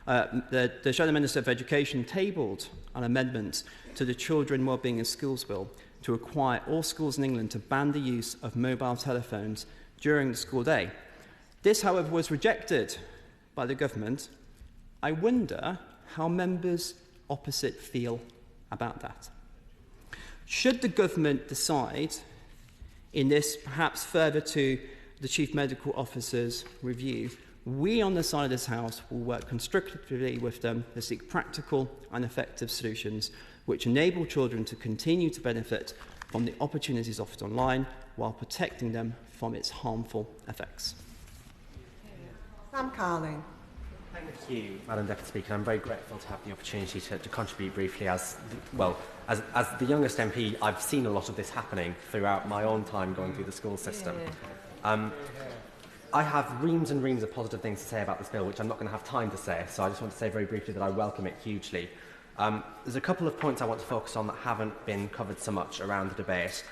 Minister of Education tabled an amendment to the Children Wellbeing in Schools Bill to require all schools in England to ban the use of mobile telephones during the school day. This, however, was rejected by the government. I wonder how members opposite feel about that. Should the government decide in this, perhaps further to the Chief Medical Officer's review, we on the side of this House will work constructively with them to seek practical and effective solutions which enable children to continue to benefit from the opportunities offered online while protecting them from its harmful effects. Sam Carling. Thank you, Madam Deputy Speaker. I'm very grateful to have the opportunity to contribute briefly. As the youngest MP, I've seen a lot of this happening throughout my own time going through the school system. I have reams and reams of positive things to say about this bill, which I'm not going to have time to say, so I just want to say very briefly that I welcome it hugely. There's a couple of points I want to focus on that haven't been covered so much around the debate.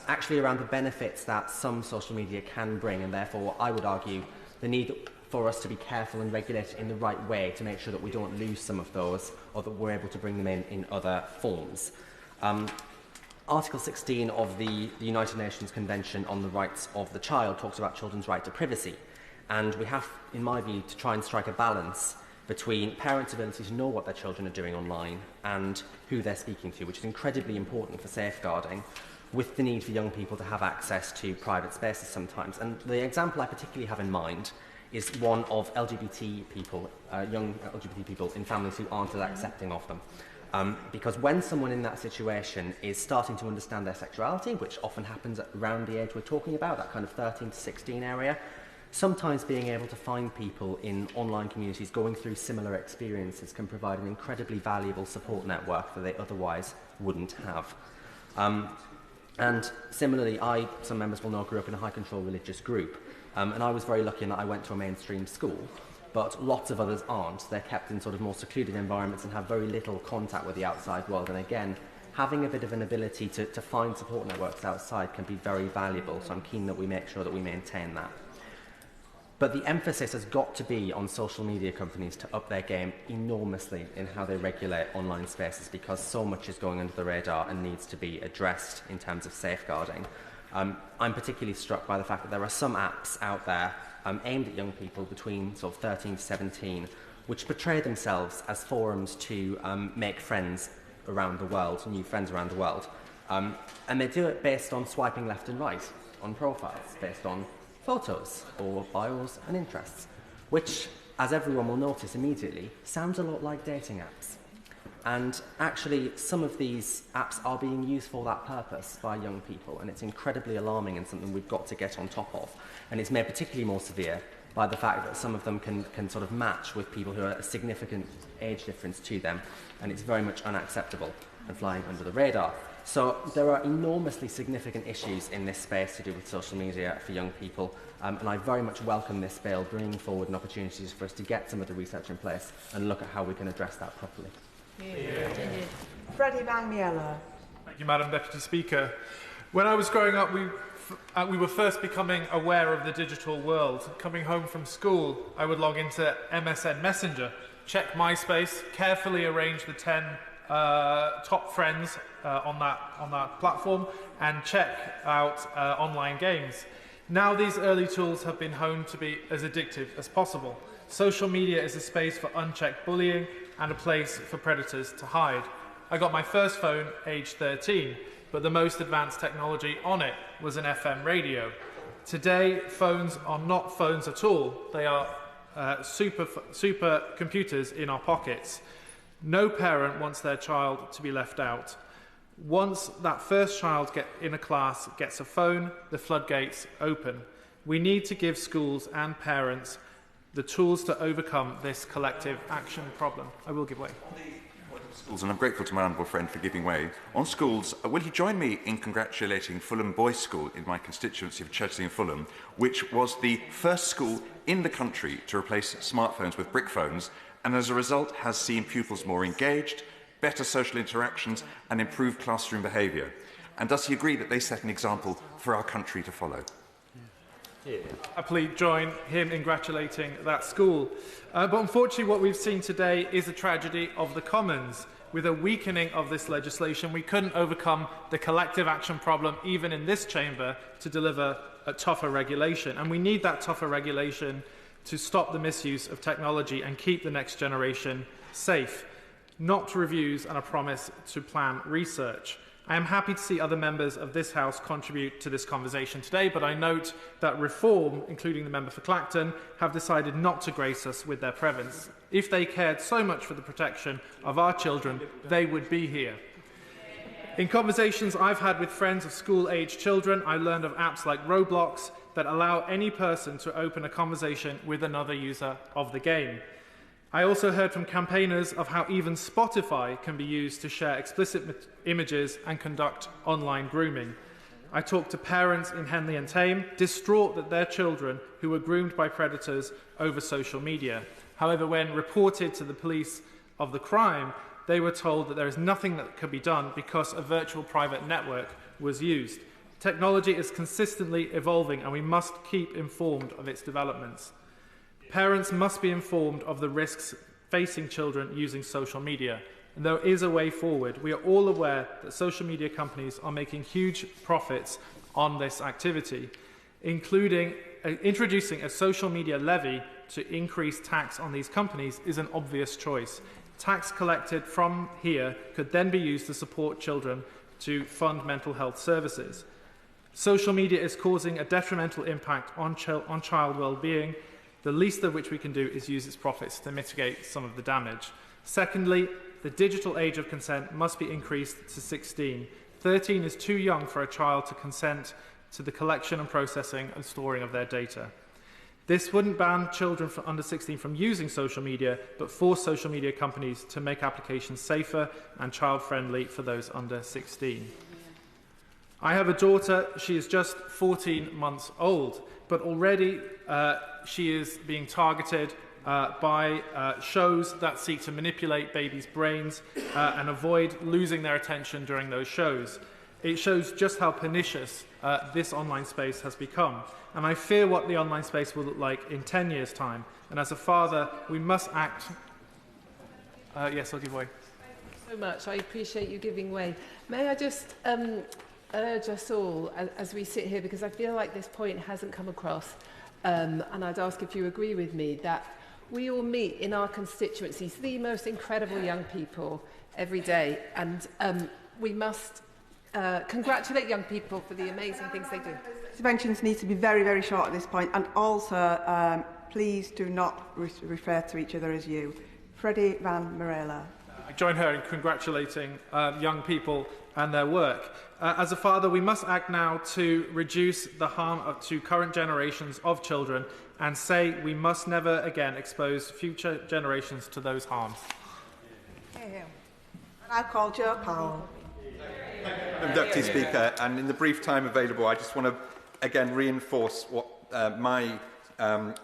Actually around the benefits that some social media can bring, and therefore I would argue the need for us to be careful and regulate in the right way to make sure that we don't lose some of those, or that we're able to bring them in other forms. Article 16 of the United Nations Convention on the Rights of the Child talks about children's right to privacy, and we have, in my view, to try and strike a balance between parents' ability to know what their children are doing online and who they're speaking to, which is incredibly important for safeguarding, with the need for young people to have access to private spaces sometimes. And the example I particularly have in mind is one of LGBT people, young LGBT people in families who aren't as accepting of them. Because when someone in that situation is starting to understand their sexuality, which often happens around the age we're talking about, that kind of 13 to 16 area, sometimes being able to find people in online communities going through similar experiences can provide an incredibly valuable support network that they otherwise wouldn't have. And similarly, some members will know, grew up in a high-control religious group, and I was very lucky in that I went to a mainstream school, but lots of others aren't. They're kept in sort of more secluded environments and have very little contact with the outside world, and again, having a bit of an ability to find support networks outside can be very valuable, so I'm keen that we make sure that we maintain that. But the emphasis has got to be on social media companies to up their game enormously in how they regulate online spaces, because so much is going under the radar and needs to be addressed in terms of safeguarding. I'm particularly struck by the fact that there are some apps out there aimed at young people between sort of 13 to 17, which portray themselves as forums to make friends around the world, new friends around the world. And they do it based on swiping left and right on profiles, based on photos or bios and interests, which, as everyone will notice immediately, sounds a lot like dating apps. And actually, some of these apps are being used for that purpose by young people, and it's incredibly alarming and something we've got to get on top of. And it's made particularly more severe by the fact that some of them can sort of match with people who are a significant age difference to them, and it's very much unacceptable and flying under the radar. So there are enormously significant issues in this space to do with social media for young people, and I very much welcome this bill bringing forward opportunities for us to get some of the research in place and look at how we can address that properly. Freddie Van Miele. Thank you, Madam Deputy Speaker. When I was growing up, we were first becoming aware of the digital world. Coming home from school, I would log into MSN Messenger, check MySpace, carefully arrange the 10 top friends on that platform, and check out online games. Now these early tools have been honed to be as addictive as possible. Social media is a space for unchecked bullying and a place for predators to hide. I got my first phone aged 13, but the most advanced technology on it was an FM radio. Today, phones are not phones at all. They are super computers in our pockets. No parent wants their child to be left out. Once that first child in a class gets a phone, the floodgates open. We need to give schools and parents the tools to overcome this collective action problem. I will give way. Schools, and I'm grateful to my honourable friend for giving way. On schools, will he join me in congratulating Fulham Boys' School in my constituency of Churchley and Fulham, which was the first school in the country to replace smartphones with brick phones, and as a result has seen pupils more engaged, better social interactions and improved classroom behaviour? And does he agree that they set an example for our country to follow? Happily join him in congratulating that school. But unfortunately what we've seen today is a tragedy of the commons. With a weakening of this legislation, we couldn't overcome the collective action problem even in this chamber to deliver a tougher regulation. And we need that tougher regulation to stop the misuse of technology and keep the next generation safe. Not reviews and a promise to plan research. I am happy to see other members of this House contribute to this conversation today, but I note that Reform, including the member for Clacton, have decided not to grace us with their presence. If they cared so much for the protection of our children, they would be here. In conversations I've had with friends of school-aged children, I learned of apps like Roblox that allow any person to open a conversation with another user of the game. I also heard from campaigners of how even Spotify can be used to share explicit images and conduct online grooming. I talked to parents in Henley and Tame, distraught that their children who were groomed by predators over social media. However, when reported to the police of the crime, they were told that there is nothing that could be done because a virtual private network was used. Technology is consistently evolving and we must keep informed of its developments. Parents must be informed of the risks facing children using social media. And there is a way forward. We are all aware that social media companies are making huge profits on this activity, including introducing a social media levy to increase tax on these companies is an obvious choice. Tax collected from here could then be used to support children to fund mental health services. Social media is causing a detrimental impact on child well-being, the least of which we can do is use its profits to mitigate some of the damage. Secondly, the digital age of consent must be increased to 16. 13 is too young for a child to consent to the collection and processing and storing of their data. This wouldn't ban children from under 16 from using social media, but force social media companies to make applications safer and child-friendly for those under 16. I have a daughter, she is just 14 months old, but already she is being targeted by shows that seek to manipulate babies' brains and avoid losing their attention during those shows. It shows just how pernicious this online space has become. And I fear what the online space will look like in 10 years' time. And as a father, we must act... yes, I'll give way. Thank you so much. I appreciate you giving way. May I just urge us all, as we sit here, because I feel like this point hasn't come across, and I'd ask if you agree with me, that we all meet in our constituencies the most incredible young people every day, and we must congratulate young people for the amazing things they do. Interventions need to be very, very short at this point, and also please do not refer to each other as you. Freddie Van Morella. I join her in congratulating young people and their work. As a father, we must act now to reduce the harm to current generations of children and say we must never again expose future generations to those harms. I call Joe Powell. Deputy Speaker, and in the brief time available, I just want to again reinforce what my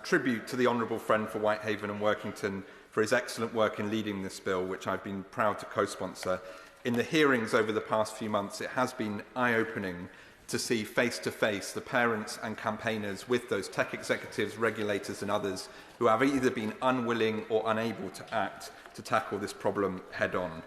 tribute to the honourable friend for Whitehaven and Workington for his excellent work in leading this bill, which I've been proud to co-sponsor. In the hearings over the past few months, it has been eye-opening to see face-to-face the parents and campaigners with those tech executives, regulators and others who have either been unwilling or unable to act to tackle this problem head-on.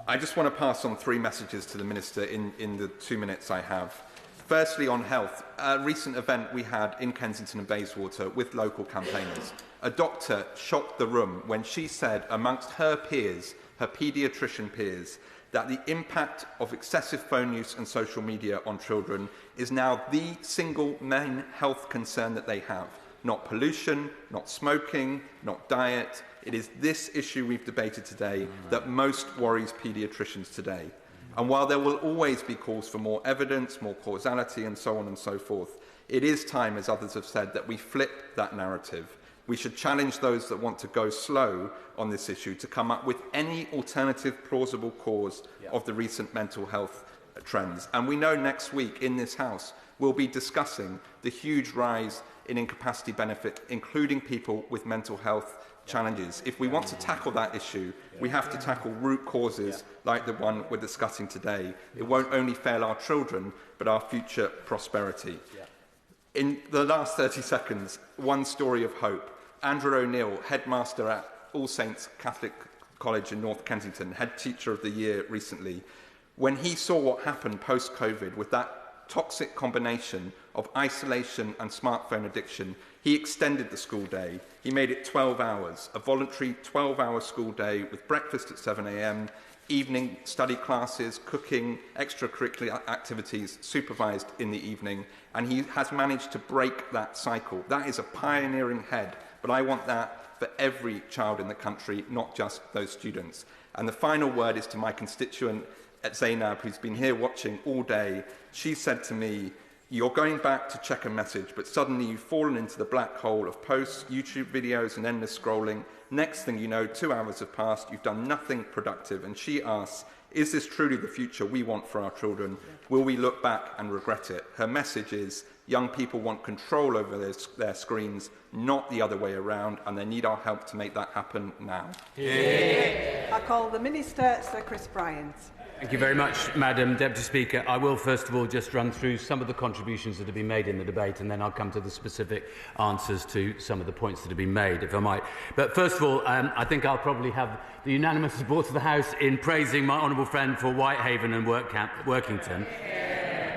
I just want to pass on three messages to the Minister in the 2 minutes I have. Firstly, on health, a recent event we had in Kensington and Bayswater with local campaigners. A doctor shocked the room when she said amongst her peers, her paediatrician peers, that the impact of excessive phone use and social media on children is now the single main health concern that they have. Not pollution, not smoking, not diet. It is this issue we've debated today that most worries paediatricians today. And while there will always be calls for more evidence, more causality and so on and so forth, it is time, as others have said, that we flip that narrative. We should challenge those that want to go slow on this issue to come up with any alternative plausible cause of the recent mental health trends. And we know next week in this House we'll be discussing the huge rise in incapacity benefit, including people with mental health challenges. If we want to tackle that issue, we have to tackle root causes like the one we're discussing today. It won't only fail our children, but our future prosperity. In the last 30 seconds, one story of hope. Andrew O'Neill, headmaster at All Saints Catholic College in North Kensington, head teacher of the year recently, when he saw what happened post-COVID with that toxic combination of isolation and smartphone addiction, he extended the school day. He made it 12 hours, a voluntary 12-hour school day with breakfast at 7 a.m., evening study classes, cooking, extracurricular activities supervised in the evening, and he has managed to break that cycle. That is a pioneering head, but I want that for every child in the country, not just those students. And the final word is to my constituent at Zainab, who's been here watching all day. She said to me, "You're going back to check a message, but suddenly you've fallen into the black hole of posts, YouTube videos and endless scrolling. Next thing you know, 2 hours have passed, you've done nothing productive." And she asks, is this truly the future we want for our children? Will we look back and regret it? Her message is, young people want control over their screens, not the other way around, and they need our help to make that happen now. Yeah. I call the Minister, Sir Chris Bryant. Thank you very much, Madam Deputy Speaker. I will first of all just run through some of the contributions that have been made in the debate, and then I'll come to the specific answers to some of the points that have been made, if I might. But first of all, I think I'll probably have the unanimous support of the House in praising my honourable friend for Whitehaven and Workington.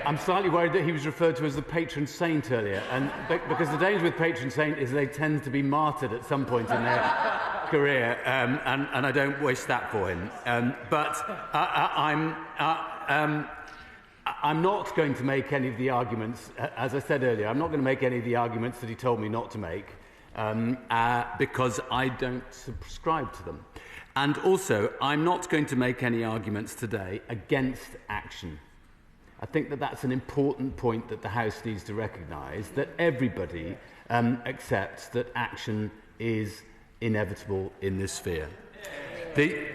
I'm slightly worried that he was referred to as the patron saint earlier, and because the danger with patron saint is they tend to be martyred at some point in their career, and I don't wish that for him. I'm not going to make any of the arguments, as I said earlier, I'm not going to make any of the arguments that he told me not to make, because I don't subscribe to them. And also, I'm not going to make any arguments today against action. I think that that's an important point that the House needs to recognise, that everybody accepts that action is inevitable in this sphere. The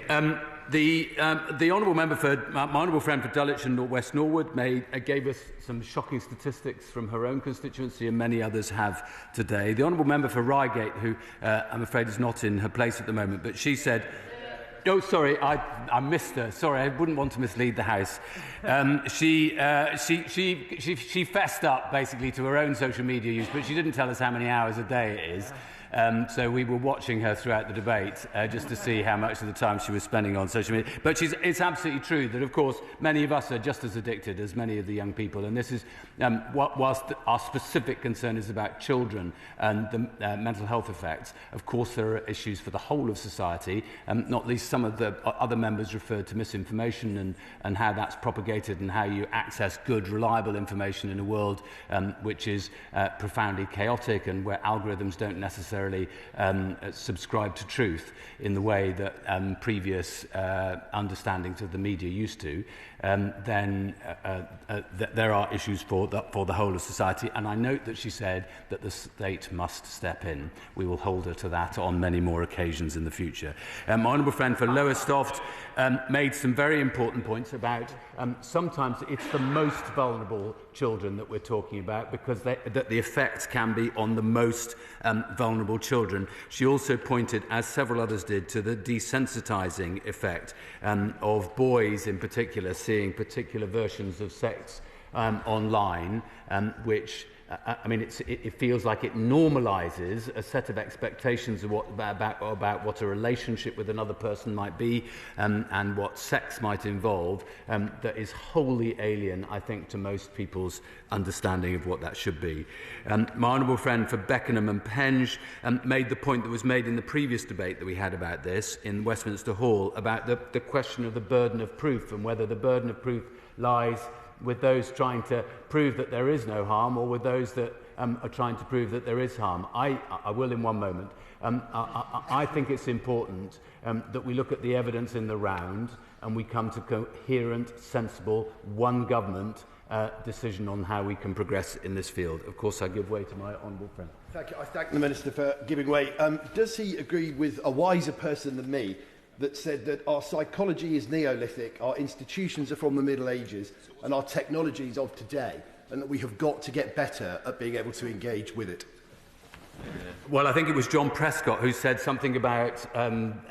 honourable member for my honourable friend for Dulwich and West Norwood gave us some shocking statistics from her own constituency, and many others have today. The honourable member for Reigate, who I'm afraid is not in her place at the moment, but she said, oh, sorry, I missed her. Sorry, I wouldn't want to mislead the House. She fessed up, basically, to her own social media use, but she didn't tell us how many hours a day it is. So we were watching her throughout the debate just to see how much of the time she was spending on social media. But it's absolutely true that, of course, many of us are just as addicted as many of the young people. And this is, whilst our specific concern is about children and the mental health effects, of course there are issues for the whole of society, not least some of the other members referred to misinformation and how that's propagated and how you access good, reliable information in a world which is profoundly chaotic and where algorithms don't necessarily subscribe to truth in the way that previous understandings of the media used to, then there are issues for the whole of society. And I note that she said that the state must step in. We will hold her to that on many more occasions in the future. My honourable friend for Lowestoft made some very important points about sometimes it's the most vulnerable children that we're talking about because that the effect can be on the most vulnerable children. She also pointed, as several others did, to the desensitising effect of boys in particular seeing particular versions of sex online, which I mean, it feels like it normalises a set of expectations of about what a relationship with another person might be and what sex might involve that is wholly alien, I think, to most people's understanding of what that should be. My honourable friend for Beckenham and Penge made the point that was made in the previous debate that we had about this in Westminster Hall about the question of the burden of proof and whether the burden of proof lies with those trying to prove that there is no harm or with those that are trying to prove that there is harm. I will in one moment. I think it's important that we look at the evidence in the round and we come to coherent, sensible, one government decision on how we can progress in this field. Of course, I give way to my honourable friend. Thank you. I thank the Minister for giving way. Does he agree with a wiser person than me that said that our psychology is Neolithic, our institutions are from the Middle Ages, and our technology is of today, and that we have got to get better at being able to engage with it? Well, I think it was John Prescott who said something about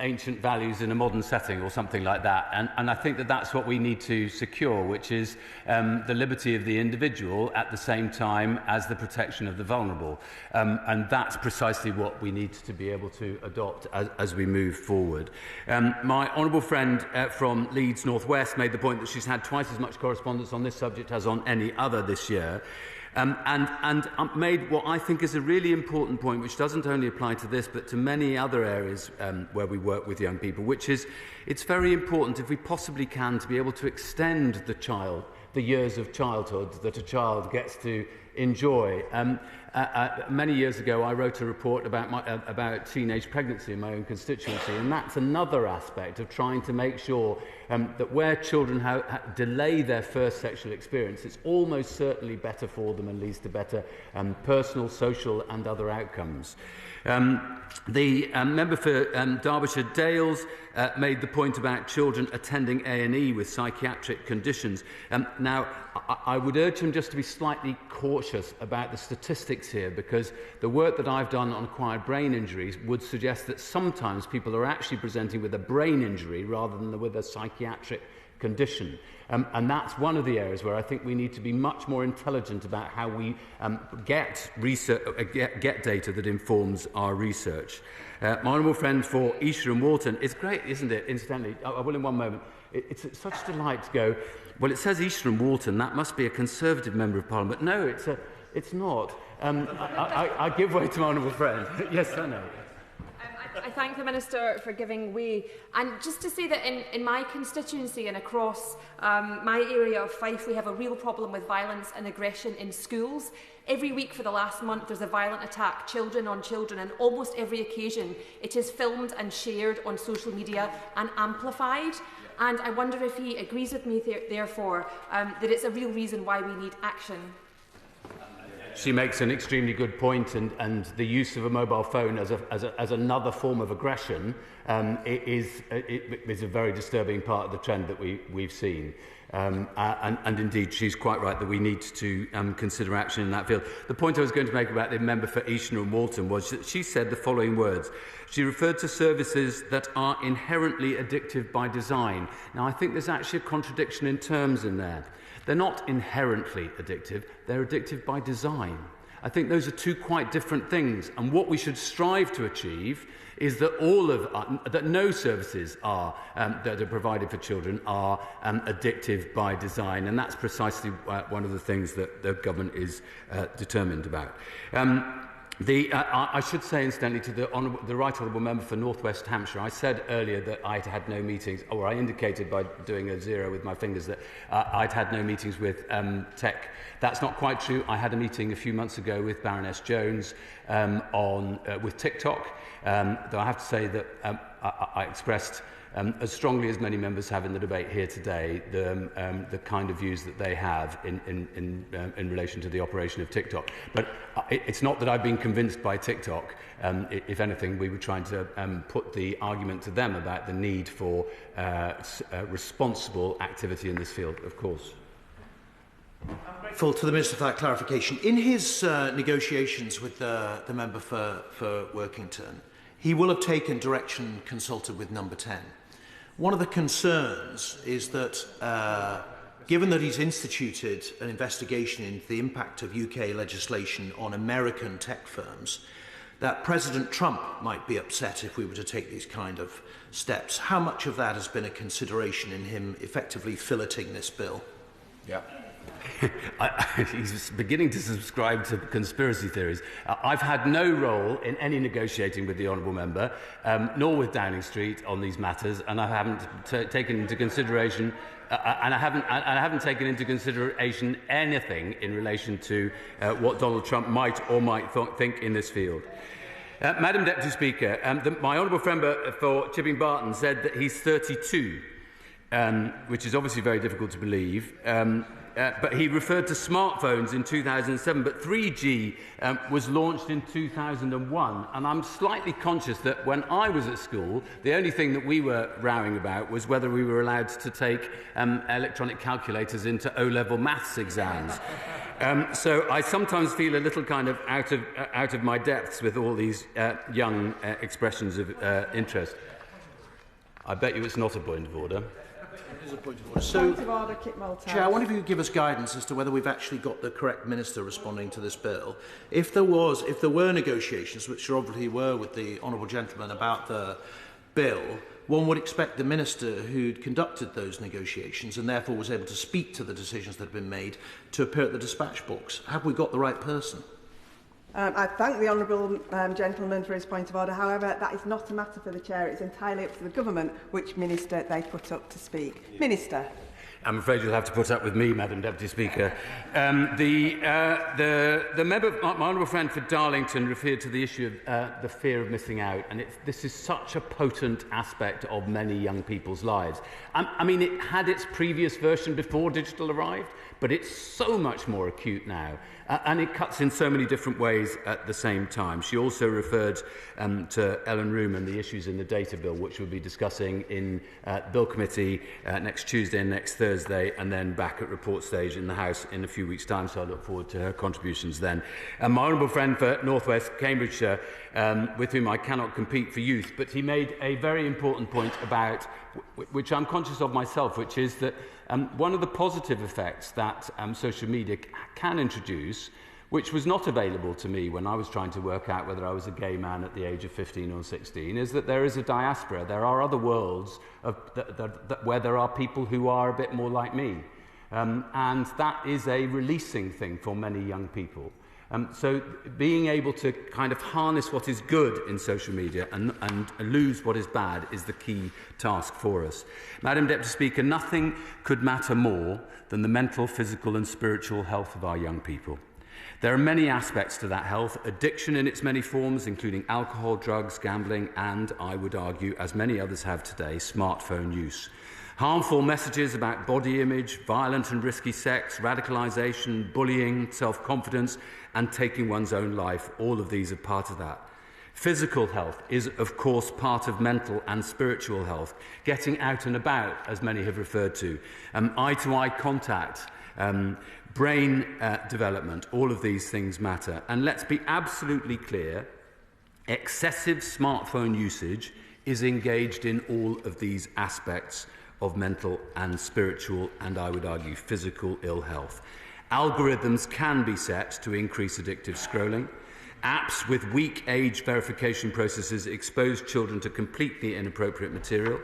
ancient values in a modern setting or something like that. And I think that that's what we need to secure, which is the liberty of the individual at the same time as the protection of the vulnerable. And that's precisely what we need to be able to adopt as we move forward. My honourable friend from Leeds North West made the point that she's had twice as much correspondence on this subject as on any other this year. and made what I think is a really important point, which doesn't only apply to this, but to many other areas where we work with young people, which is it's very important, if we possibly can, to be able to extend the years of childhood that a child gets to enjoy. Many years ago, I wrote a report about teenage pregnancy in my own constituency, and that's another aspect of trying to make sure that where children delay their first sexual experience, it's almost certainly better for them and leads to better personal, social and other outcomes. The member for Derbyshire Dales made the point about children attending A&E with psychiatric conditions. Now, I would urge him just to be slightly cautious about the statistics here, because the work that I've done on acquired brain injuries would suggest that sometimes people are actually presenting with a brain injury rather than with a psychiatric condition. And that's one of the areas where I think we need to be much more intelligent about how we get data that informs our research. My honourable friend for Esher and Walton, it's great, isn't it, incidentally, I will in one moment, it's such a delight to go, well, it says Esher and Walton, that must be a Conservative Member of Parliament. No, it's not. I give way to my honourable friend. Yes, I know. I thank the Minister for giving way. And just to say that in my constituency and across my area of Fife, we have a real problem with violence and aggression in schools. Every week for the last month, there's a violent attack, children on children, and almost every occasion it is filmed and shared on social media and amplified. And I wonder if he agrees with me, therefore, that it's a real reason why we need action. She makes an extremely good point, and the use of a mobile phone as another form of aggression is a very disturbing part of the trend that we've seen. And indeed, she's quite right that we need to consider action in that field. The point I was going to make about the member for Esher and Walton was that she said the following words. She referred to services that are inherently addictive by design. Now, I think there's actually a contradiction in terms in there. They're not inherently addictive, they're addictive by design. I think those are two quite different things, and what we should strive to achieve is that that no services that are provided for children are addictive by design, and that's precisely one of the things that the government is determined about. I should say, incidentally, to the Right Honourable Member for North West Hampshire, I said earlier that I'd had no meetings, or I indicated by doing a zero with my fingers that I'd had no meetings with tech. That's not quite true. I had a meeting a few months ago with Baroness Jones with TikTok, though I have to say that I expressed as strongly as many members have in the debate here today, the kind of views that they have in relation to the operation of TikTok. But it's not that I've been convinced by TikTok. If anything, we were trying to put the argument to them about the need for responsible activity in this field, of course. I'm grateful to the Minister for that clarification. In his negotiations with the member for Workington, he will have taken direction consulted with Number 10. One of the concerns is that, given that he's instituted an investigation into the impact of UK legislation on American tech firms, that President Trump might be upset if we were to take these kind of steps. How much of that has been a consideration in him effectively filleting this bill? Yeah. He's beginning to subscribe to conspiracy theories. I've had no role in any negotiating with the honourable member, nor with Downing Street on these matters, and I haven't taken into consideration. I haven't taken into consideration anything in relation to what Donald Trump might or might think in this field. Madam Deputy Speaker, my honourable friend for Chipping Barton said that he's 32, which is obviously very difficult to believe. But he referred to smartphones in 2007, but 3G was launched in 2001. And I'm slightly conscious that when I was at school, the only thing that we were rowing about was whether we were allowed to take electronic calculators into O-level maths exams. So I sometimes feel a little kind of out of my depths with all these young expressions of interest. I bet you it's not a point of order. It is a point of order. So, point of order, Kit Malthouse. Chair, I wonder if you could give us guidance as to whether we've actually got the correct minister responding to this bill. If there were negotiations, which there obviously were with the honourable gentleman about the bill, one would expect the minister who'd conducted those negotiations and therefore was able to speak to the decisions that have been made to appear at the dispatch box. Have we got the right person? I thank the honourable gentleman for his point of order. However, that is not a matter for the Chair. It's entirely up to the government which minister they put up to speak. Minister. I'm afraid you'll have to put up with me, Madam Deputy Speaker. The member, my honourable friend for Darlington, referred to the issue of the fear of missing out, and this is such a potent aspect of many young people's lives. I mean, it had its previous version before digital arrived, but it's so much more acute now, and it cuts in so many different ways at the same time. She also referred to Ellen Room and the issues in the data bill, which we'll be discussing in Bill Committee next Tuesday and next Thursday, and then back at report stage in the House in a few weeks' time, so I look forward to her contributions then. My honourable friend for North West Cambridgeshire, with whom I cannot compete for youth, but he made a very important point about, which I'm conscious of myself, which is that one of the positive effects that social media can introduce, which was not available to me when I was trying to work out whether I was a gay man at the age of 15 or 16, is that there is a diaspora. There are other worlds where there are people who are a bit more like me. And that is a releasing thing for many young people. So being able to kind of harness what is good in social media and lose what is bad is the key task for us. Madam Deputy Speaker, nothing could matter more than the mental, physical and spiritual health of our young people. There are many aspects to that health: addiction in its many forms, including alcohol, drugs, gambling and, I would argue, as many others have today, smartphone use. Harmful messages about body image, violent and risky sex, radicalisation, bullying, self-confidence and taking one's own life, all of these are part of that. Physical health is, of course, part of mental and spiritual health. Getting out and about, as many have referred to, eye-to-eye contact, brain development, all of these things matter. And let's be absolutely clear, excessive smartphone usage is engaged in all of these aspects of mental and spiritual and, I would argue, physical ill health. Algorithms can be set to increase addictive scrolling. Apps with weak age verification processes expose children to completely inappropriate material.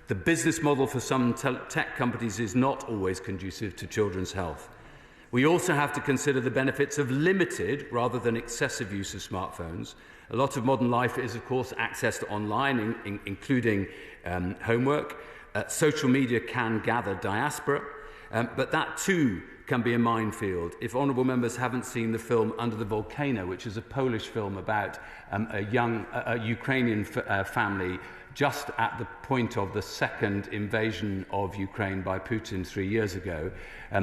The business model for some tech companies is not always conducive to children's health. We also have to consider the benefits of limited rather than excessive use of smartphones. A lot of modern life is, of course, accessed online, including homework. Social media can gather diaspora, but that too can be a minefield. If honourable members haven't seen the film Under the Volcano, which is a Polish film about a young Ukrainian family just at the point of the second invasion of Ukraine by Putin 3 years ago,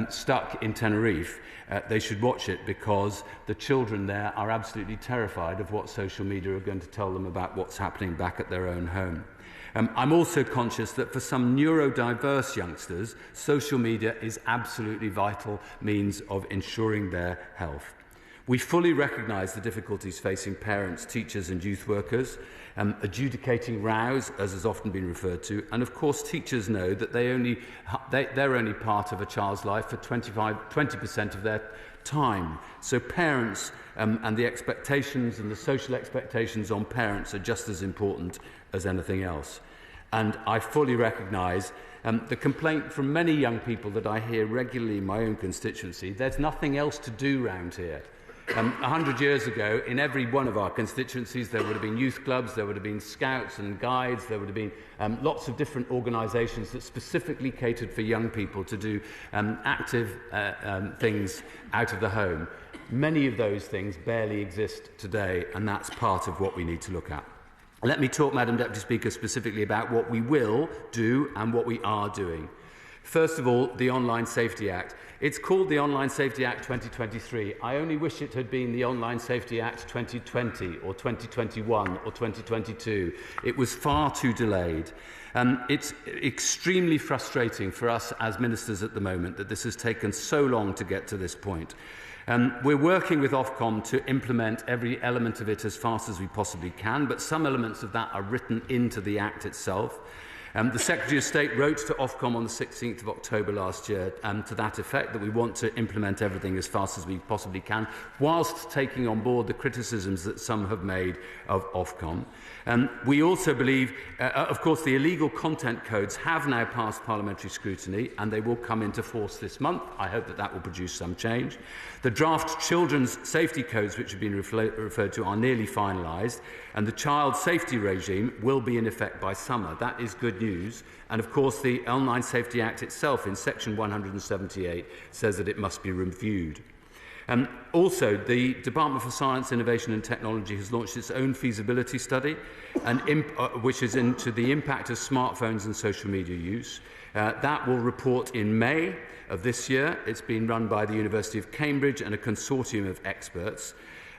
stuck in Tenerife, they should watch it, because the children there are absolutely terrified of what social media are going to tell them about what's happening back at their own home. I'm also conscious that for some neurodiverse youngsters, social media is absolutely vital means of ensuring their health. We fully recognise the difficulties facing parents, teachers and youth workers, adjudicating rows, as has often been referred to, and of course teachers know that they're only part of a child's life for 20% of their time. So parents and the expectations and the social expectations on parents are just as important as anything else. And I fully recognise the complaint from many young people that I hear regularly in my own constituency: there's nothing else to do round here. 100 years ago, in every one of our constituencies, there would have been youth clubs, there would have been scouts and guides, there would have been lots of different organisations that specifically catered for young people to do active things out of the home. Many of those things barely exist today, and that's part of what we need to look at. Let me talk, Madam Deputy Speaker, specifically about what we will do and what we are doing. First of all, the Online Safety Act. It's called the Online Safety Act 2023. I only wish it had been the Online Safety Act 2020 or 2021 or 2022. It was far too delayed. It's extremely frustrating for us as ministers at the moment that this has taken so long to get to this point. We're working with Ofcom to implement every element of it as fast as we possibly can, but some elements of that are written into the Act itself. The Secretary of State wrote to Ofcom on the 16th of October last year to that effect, that we want to implement everything as fast as we possibly can, whilst taking on board the criticisms that some have made of Ofcom. We also believe, of course, the illegal content codes have now passed parliamentary scrutiny and they will come into force this month. I hope that that will produce some change. The draft children's safety codes, which have been referred to, are nearly finalised, and the child safety regime will be in effect by summer. That is good news. And of course, the Online Safety Act itself, in section 178, says that it must be reviewed. Also, the Department for Science, Innovation and Technology has launched its own feasibility study, which is into the impact of smartphones and social media use. That will report in May of this year. It's been run by the University of Cambridge and a consortium of experts.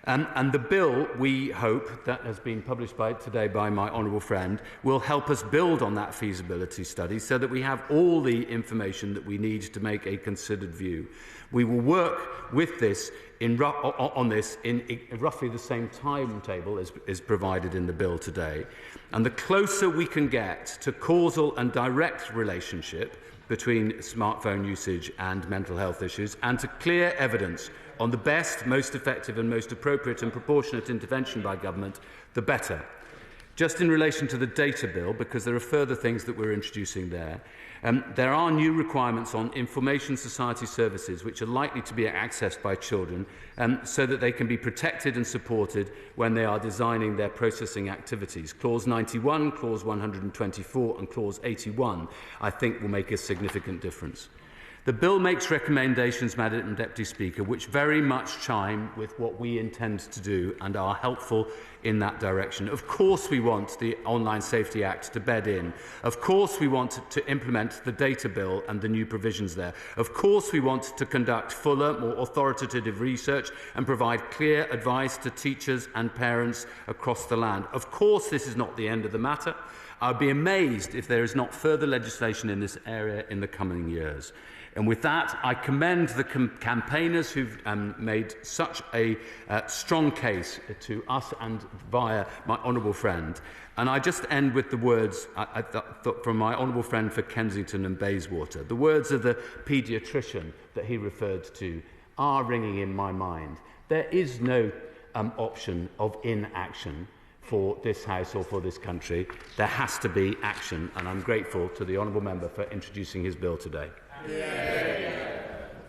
And the bill, we hope, that has been published today by my honourable friend, will help us build on that feasibility study so that we have all the information that we need to make a considered view. We will work with this on this in roughly the same timetable as is provided in the bill today. And the closer we can get to causal and direct relationship between smartphone usage and mental health issues, and to clear evidence on the best, most effective and most appropriate and proportionate intervention by government, the better. Just in relation to the data bill, because there are further things that we're introducing there, there are new requirements on information society services which are likely to be accessed by children so that they can be protected and supported when they are designing their processing activities. Clause 91, Clause 124 and Clause 81, I think, will make a significant difference. The bill makes recommendations, Madam Deputy Speaker, which very much chime with what we intend to do and are helpful in that direction. Of course we want the Online Safety Act to bed in. Of course we want to implement the data bill and the new provisions there. Of course we want to conduct fuller, more authoritative research and provide clear advice to teachers and parents across the land. Of course this is not the end of the matter. I'd be amazed if there is not further legislation in this area in the coming years. And with that, I commend the campaigners who've made such a strong case to us and via my honourable friend. And I just end with the words from my honourable friend for Kensington and Bayswater. The words of the paediatrician that he referred to are ringing in my mind. There is no option of inaction for this House or for this country. There has to be action, and I'm grateful to the honourable member for introducing his bill today.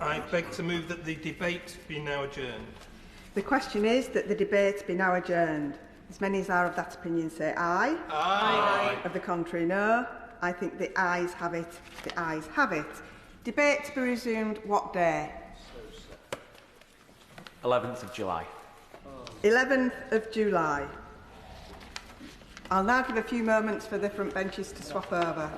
I beg to move that the debate be now adjourned. The question is that the debate be now adjourned. As many as are of that opinion say aye. Aye. Of the contrary, no. I think the ayes have it. The ayes have it. Debate to be resumed what day? 11th of July. 11th of July. I'll now give a few moments for the front benches to swap over.